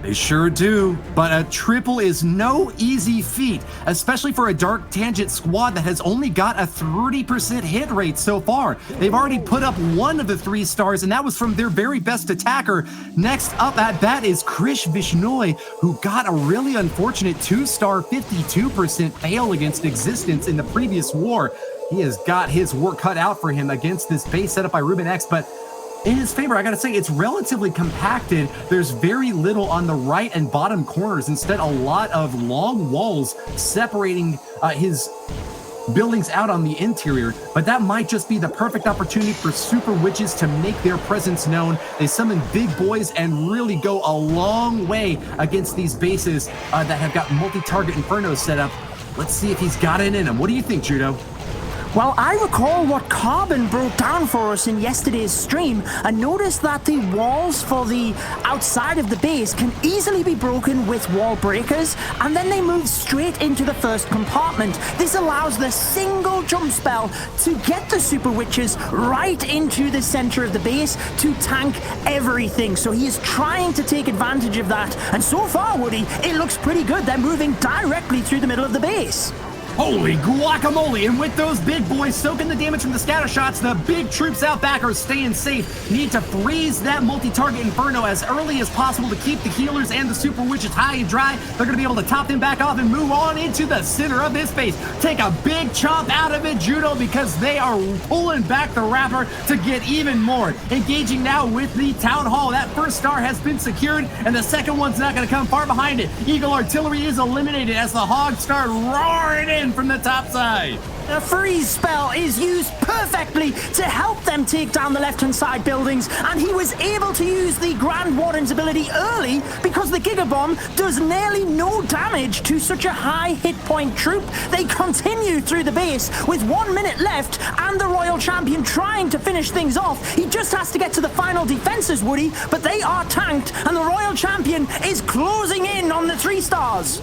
They sure do, but a triple is no easy feat, especially for a Dark Tangent squad that has only got a 30% hit rate so far. They've already put up one of the 3 stars, and that was from their very best attacker. Next up at bat is Krish Vishnoi, who got a really unfortunate 2-star 52% fail against Existence in the previous war. He has got his work cut out for him against this base set up by Ruben X, but in his favor, I gotta say, it's relatively compacted. There's very little on the right and bottom corners. Instead, a lot of long walls separating his buildings out on the interior, but that might just be the perfect opportunity for Super Witches to make their presence known. They summon big boys and really go a long way against these bases that have got multi-target Infernos set up. Let's see if he's got it in him. What do you think, Judo? Well, I recall what Carbon broke down for us in yesterday's stream, and noticed that the walls for the outside of the base can easily be broken with wall breakers, and then they move straight into the first compartment. This allows the single jump spell to get the Super Witches right into the center of the base to tank everything. So he is trying to take advantage of that, and so far, Woody, it looks pretty good. They're moving directly through the middle of the base. Holy guacamole! And with those big boys soaking the damage from the scatter shots, the big troops out back are staying safe. Need to freeze that multi-target Inferno as early as possible to keep the healers and the Super Witches high and dry. They're going to be able to top them back off and move on into the center of this space. Take a big chomp out of it, Judo, because they are pulling back the wrapper to get even more. Engaging now with the Town Hall. That first star has been secured, and the second one's not going to come far behind it. Eagle Artillery is eliminated as the Hogs start roaring in from the top side. The freeze spell is used perfectly to help them take down the left-hand side buildings, and he was able to use the Grand Warden's ability early because the Giga Bomb does nearly no damage to such a high hit point troop. They continue through the base with 1 minute left, and the Royal Champion trying to finish things off. He just has to get to the final defenses, Woody, but they are tanked, and the Royal Champion is closing in on the 3 stars.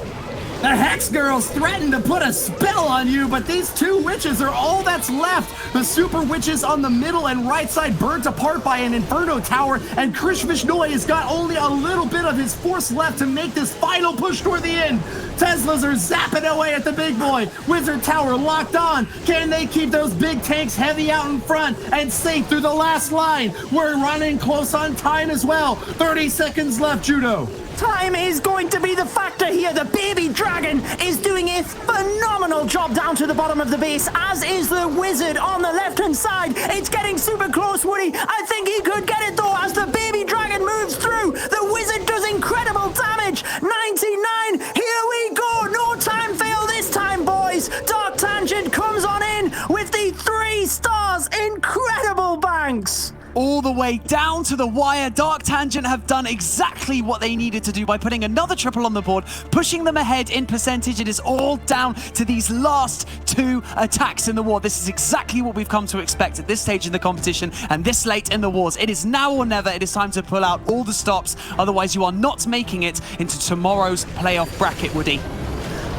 The Hex Girls threaten to put a spell on you, but these 2 witches are all that's left. The Super Witches on the middle and right side burnt apart by an Inferno Tower, and Krish Vishnoi has got only a little bit of his force left to make this final push toward the end. Teslas are zapping away at the big boy. Wizard Tower locked on. Can they keep those big tanks heavy out in front and safe through the last line? We're running close on time as well. 30 seconds left, Judo. Time is going to be the factor here. The baby dragon is doing a phenomenal job down to the bottom of the base, as is the wizard on the left-hand side. It's getting super close, Woody. I think he could get it, though, as the baby dragon moves through. The wizard does incredible damage. 99. Here we go. No time fail this time, boys. Dark Tangent comes on in with the 3 stars. Incredible banks. All the way down to the wire. Dark Tangent have done exactly what they needed to do by putting another triple on the board, pushing them ahead in percentage. It is all down to these last 2 attacks in the war. This is exactly what we've come to expect at this stage in the competition and this late in the wars. It is now or never. It is time to pull out all the stops. Otherwise, you are not making it into tomorrow's playoff bracket, Woody.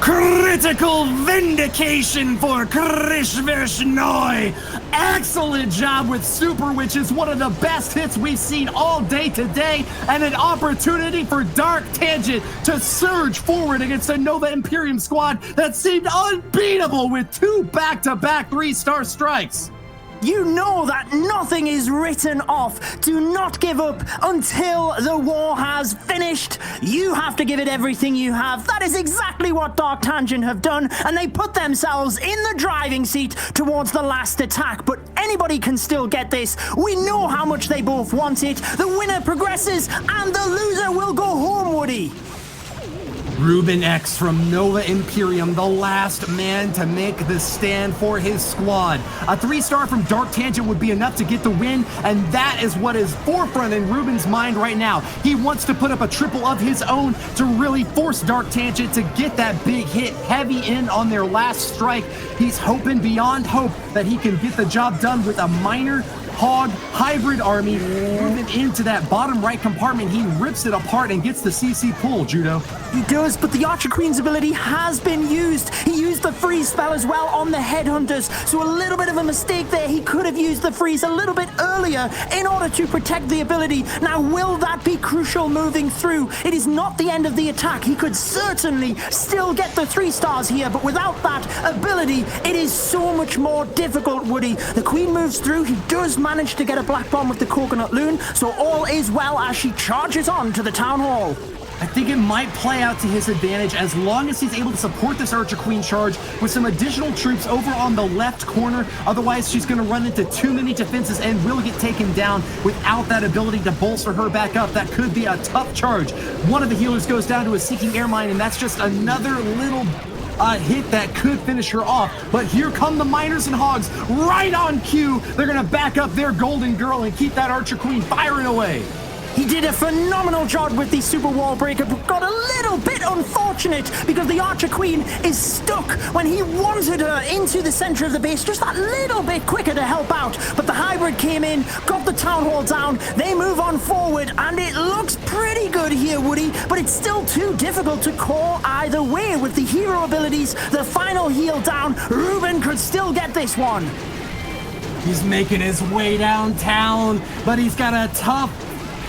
Critical vindication for Krish Vishnoi. Excellent job with Super Witches, one of the best hits we've seen all day today, and an opportunity for Dark Tangent to surge forward against a Nova Imperium squad that seemed unbeatable with 2 back-to-back 3-star strikes. You know that nothing is written off. Do not give up until the war has finished. You have to give it everything you have. That is exactly what Dark Tangent have done, and they put themselves in the driving seat towards the last attack. But anybody can still get this. We know how much they both want it. The winner progresses, and the loser will go home, Woody. Ruben X from Nova Imperium, the last man to make the stand for his squad. A 3-star from Dark Tangent would be enough to get the win, and that is what is forefront in Ruben's mind right now. He wants to put up a triple of his own to really force Dark Tangent to get that big hit heavy in on their last strike. He's hoping beyond hope that he can get the job done with a minor Hog hybrid army moving into that bottom right compartment. He rips it apart and gets the CC pull, Judo. He does, but the Archer Queen's ability has been used. He used the freeze spell as well on the headhunters, so a little bit of a mistake there. He could have used the freeze a little bit earlier in order to protect the ability. Now, will that be crucial moving through? It is not the end of the attack. He could certainly still get the 3 stars here, but without that ability, it is so much more difficult, Woody. The Queen moves through. He does manage to get a black bomb with the Coconut Loon, so all is well as she charges on to the Town Hall. I think it might play out to his advantage as long as he's able to support this Archer Queen charge with some additional troops over on the left corner. Otherwise, she's going to run into too many defenses and will get taken down without that ability to bolster her back up. That could be a tough charge. One of the healers goes down to a Seeking Air Mine, and that's just another little hit that could finish her off. But here come the Miners and Hogs right on cue. They're going to back up their Golden Girl and keep that Archer Queen firing away. He did a phenomenal job with the Super Wall Breaker, but got a little bit unfortunate because the Archer Queen is stuck when he wanted her into the center of the base just that little bit quicker to help out. But the hybrid came in, got the Town Hall down, they move on forward, and it looks pretty good here, Woody, but it's still too difficult to call either way. With the hero abilities, the final heal down, Ruben could still get this one. He's making his way downtown, but he's got a tough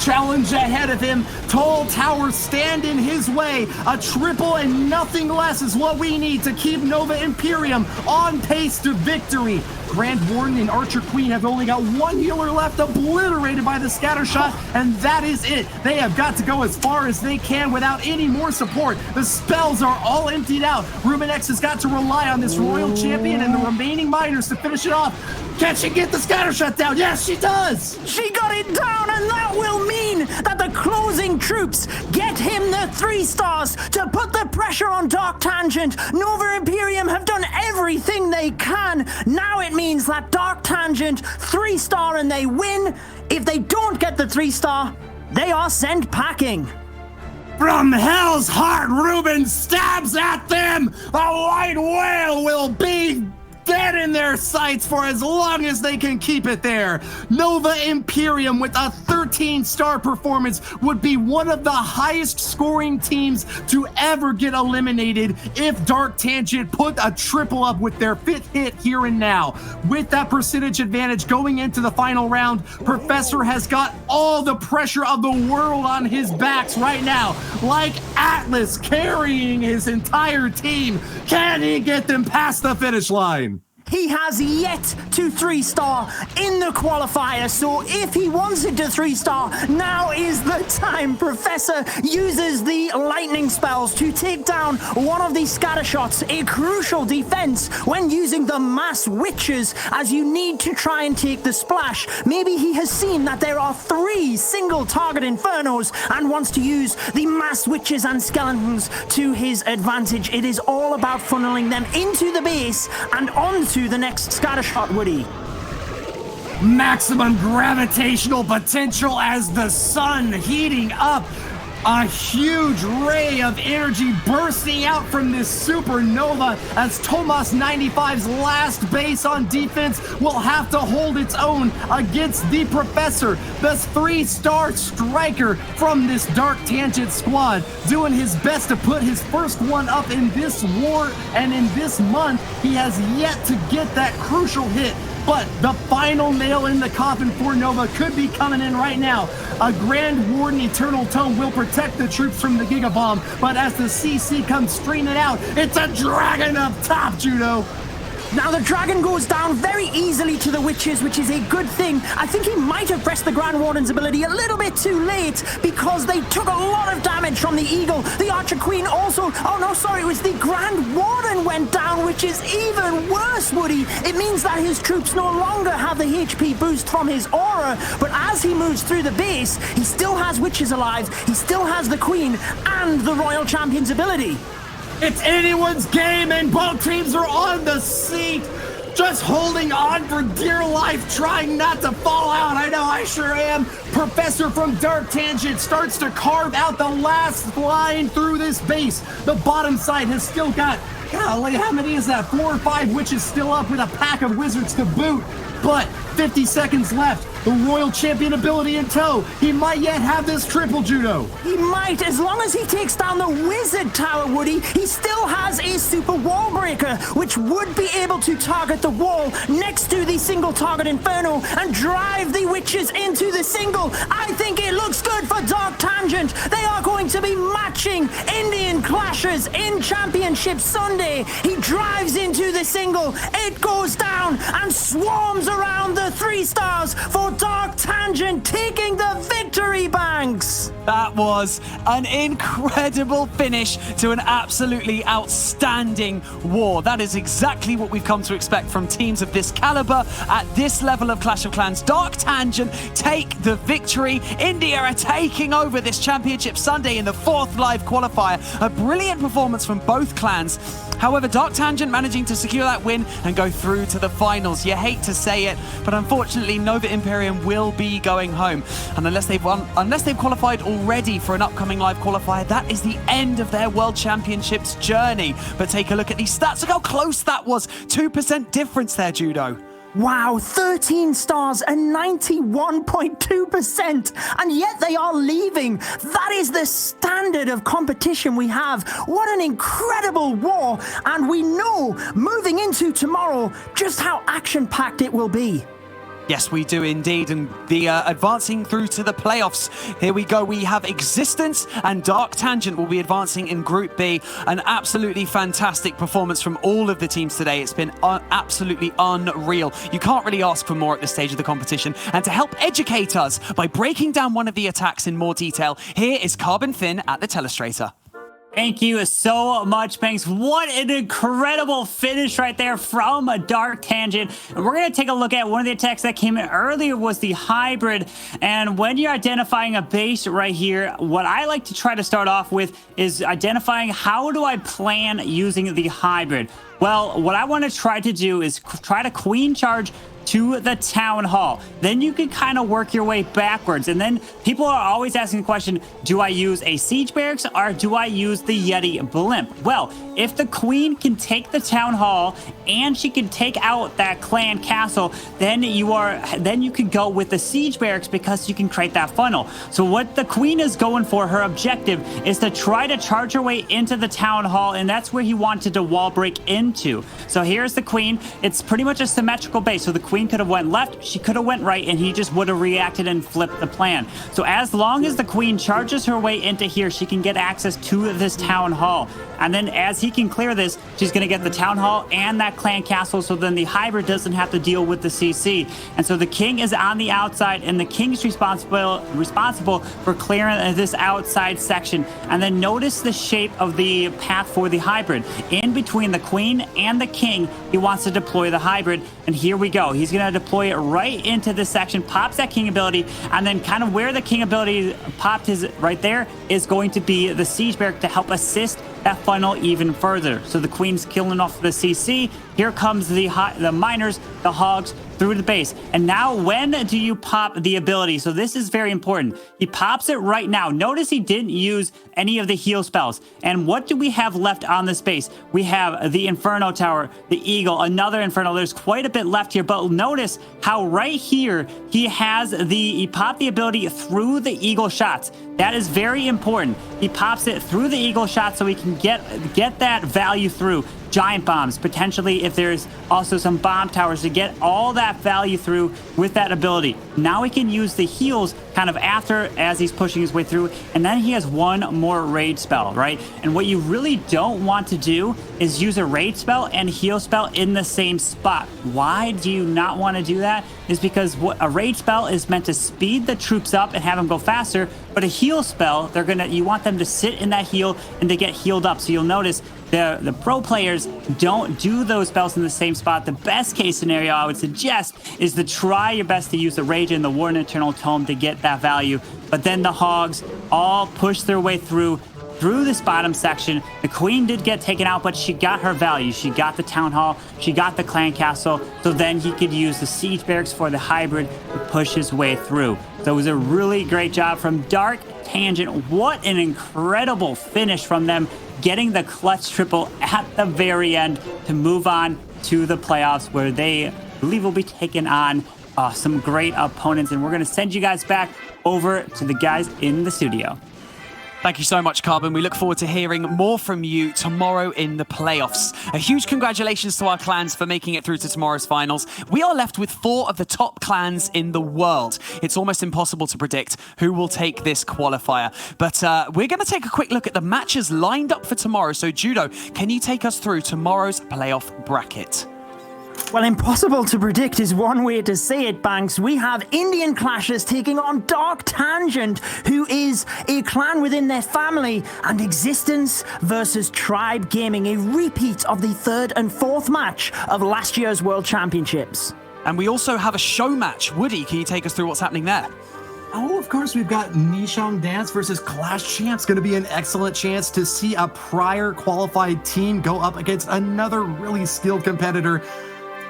challenge ahead of him. Tall towers stand in his way. A triple and nothing less is what we need to keep Nova Imperium on pace to victory. Grand Warden and Archer Queen have only got one healer left, obliterated by the scatter shot, and that is it. They have got to go as far as they can without any more support. The spells are all emptied out. Rubenex has got to rely on this Royal Champion and the remaining miners to finish it off. Can she get the scatter shot down? Yes, she does! She got it down, and that will mean that the closing troops get him the 3 stars to put the pressure on Dark Tangent. Nova Imperium have done everything they can. Now it means that Dark Tangent 3-star and they win. If they don't get the 3-star, they are sent packing. From Hell's Heart, Ruben stabs at them. The white whale will be dead in their sights for as long as they can keep it there. Nova Imperium with a 13-star performance would be one of the highest scoring teams to ever get eliminated if Dark Tangent put a triple up with their 5th hit here and now. With that percentage advantage going into the final round, Professor has got all the pressure of the world on his backs right now, like Atlas carrying his entire team. Can he get them past the finish line? He has yet to 3-star in the qualifier, so if he wants it to 3-star, now is the time. Professor uses the lightning spells to take down one of these scatter shots, a crucial defense when using the mass witches, as you need to try and take the splash. Maybe he has seen that there are 3 single target infernos and wants to use the mass witches and skeletons to his advantage. It is all about funneling them into the base and onto the next scatter shot, Woody. Maximum gravitational potential as the sun heating up. A huge ray of energy bursting out from this supernova as Tomas 95's last base on defense will have to hold its own against the Professor, the 3-star striker from this Dark Tangent squad, doing his best to put his first one up in this war, and in this month he has yet to get that crucial hit. But the final nail in the coffin for Nova could be coming in right now. A Grand Warden Eternal Tome will protect the troops from the Giga Bomb, but as the CC comes streaming out, it's a dragon up top, Judo. Now the dragon goes down very easily to the witches, which is a good thing. I think he might have pressed the Grand Warden's ability a little bit too late because they took a lot of damage from the Eagle. The Archer Queen also, oh no, sorry, it was the Grand Warden went down, which is even worse, Woody. It means that his troops no longer have the HP boost from his aura, but as he moves through the base, he still has witches alive, he still has the Queen and the Royal Champion's ability. It's anyone's game and both teams are on the seat, just holding on for dear life, trying not to fall out. I know I sure am. Professor from Dark Tangent starts to carve out the last line through this base. The bottom side has still got, golly, how many is that? 4 or 5 witches still up with a pack of wizards to boot. But 50 seconds left. The Royal Champion ability in tow. He might yet have this triple, Judo. He might, as long as he takes down the Wizard Tower, Woody. He still has a Super Wall Breaker, which would be able to target the wall next to the single target Inferno and drive the witches into the single. I think it looks good for Dark Tangent. They are going to be matching Indian Clashers in Championship Sunday. He drives into the single. It goes down and swarms around the 3 stars for Dark Tangent, taking the victory, Banks. That was an incredible finish to an absolutely outstanding war. That is exactly what we've come to expect from teams of this caliber at this level of Clash of Clans. Dark Tangent take the victory. India are taking over this Championship Sunday in the 4th live qualifier. A brilliant performance from both clans. However, Dark Tangent managing to secure that win and go through to the finals. You hate to say it, but unfortunately Nova Imperium will be going home. And unless they've qualified already for an upcoming live qualifier, that is the end of their World Championships journey. But take a look at these stats. Look how close that was. 2% difference there, Judo. Wow, 13 stars and 91.2%, and yet they are leaving. That is the standard of competition we have. What an incredible war, and we know moving into tomorrow just how action-packed it will be. Yes, we do indeed. And the advancing through to the playoffs. Here we go. We have Existence and Dark Tangent will be advancing in Group B. An absolutely fantastic performance from all of the teams today. It's been absolutely unreal. You can't really ask for more at this stage of the competition. And to help educate us by breaking down one of the attacks in more detail, here is Carbon Finn at the Telestrator. Thank you so much, Banks. What an incredible finish right there from a Dark Tangent. And we're going to take a look at one of the attacks that came in earlier was the hybrid. And when you're identifying a base right here, what I like to try to start off with is identifying how do I plan using the hybrid. Well, what I want to try to do is try to queen charge to the town hall. Then you can kind of work your way backwards. And then people are always asking the question, do I use a siege barracks or do I use the Yeti blimp? Well, if the queen can take the town hall and she can take out that clan castle, then you can go with the siege barracks because you can create that funnel. So what the queen is going for, her objective is to try to charge her way into the town hall, and that's where he wanted to wall break into. So here's the queen. It's pretty much a symmetrical base. So the queen could have went left, she could have went right, and he just would have reacted and flipped the plan. So as long as the queen charges her way into here, she can get access to this town hall. And then as he can clear this, she's going to get the town hall and that clan castle, so then the hybrid doesn't have to deal with the CC. And so the king is on the outside, and the king's responsible for clearing this outside section. And then notice the shape of the path for the hybrid. In between the queen and the king, he wants to deploy the hybrid. And here we go. He's going to deploy it right into this section, pops that king ability, and then kind of where the king ability popped his right there is going to be the siege barrack to help assist that funnel even further. So the queen's killing off the CC. Here comes the miners, the hogs, through the base. And now when do you pop the ability? So this is very important. He pops it right now. Notice he didn't use any of the heal spells. And what do we have left on this base? We have the Inferno Tower, the Eagle, another Inferno. There's quite a bit left here, but notice how right here he popped the ability through the Eagle shots. That is very important. He pops it through the Eagle shot so he can get that value through. Giant bombs, potentially if there's also some bomb towers to get all that value through with that ability. Now he can use the heals kind of after as he's pushing his way through, and then he has one more raid spell, right? And what you really don't want to do is use a raid spell and heal spell in the same spot. Why do you not want to do that? Is because a raid spell is meant to speed the troops up and have them go faster, but a heal spell, you want them to sit in that heal and to get healed up. So you'll notice the pro players don't do those spells in the same spot. The best case scenario I would suggest is to try your best to use the Rage and the War and Eternal Tome to get that value. But then the hogs all push their way through this bottom section. The queen did get taken out, but she got her value. She got the town hall, she got the clan castle, so then he could use the siege barracks for the hybrid to push his way through. So it was a really great job from Dark Tangent. What an incredible finish from them, getting the clutch triple at the very end to move on to the playoffs, where they believe will be taking on some great opponents. And we're going to send you guys back over to the guys in the studio. Thank you so much, Carbon. We look forward to hearing more from you tomorrow in the playoffs. A huge congratulations to our clans for making it through to tomorrow's finals. We are left with 4 of the top clans in the world. It's almost impossible to predict who will take this qualifier. But we're going to take a quick look at the matches lined up for tomorrow. So, Judo, can you take us through tomorrow's playoff bracket? Well, impossible to predict is one way to say it, Banks. We have Indian Clashes taking on Dark Tangent, who is a clan within their family, and Existence versus Tribe Gaming, a repeat of the 3rd and 4th match of last year's World Championships. And we also have a show match. Woody, can you take us through what's happening there? Oh, of course, we've got Nishong Dance versus Clash Champs. Going to be an excellent chance to see a prior qualified team go up against another really skilled competitor.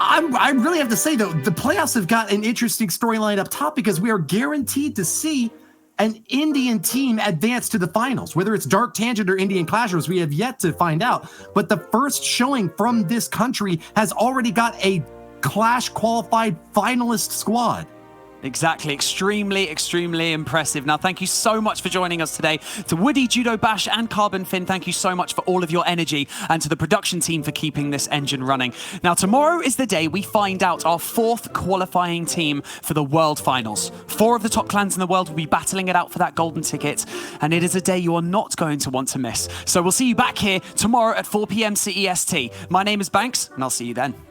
I really have to say, though, the playoffs have got an interesting storyline up top because we are guaranteed to see an Indian team advance to the finals. Whether it's Dark Tangent or Indian Clashers, we have yet to find out. But the first showing from this country has already got a Clash qualified finalist squad. Exactly. Extremely impressive. Now, thank you so much for joining us today. To Woody, Judo Bash, and Carbon Fin, thank you so much for all of your energy, and to the production team for keeping this engine running. Now, tomorrow is the day we find out our 4th qualifying team for the World Finals. 4 of the top clans in the world will be battling it out for that golden ticket, and it is a day you are not going to want to miss. So we'll see you back here tomorrow at 4 p.m. CEST. My name is Banks, and I'll see you then.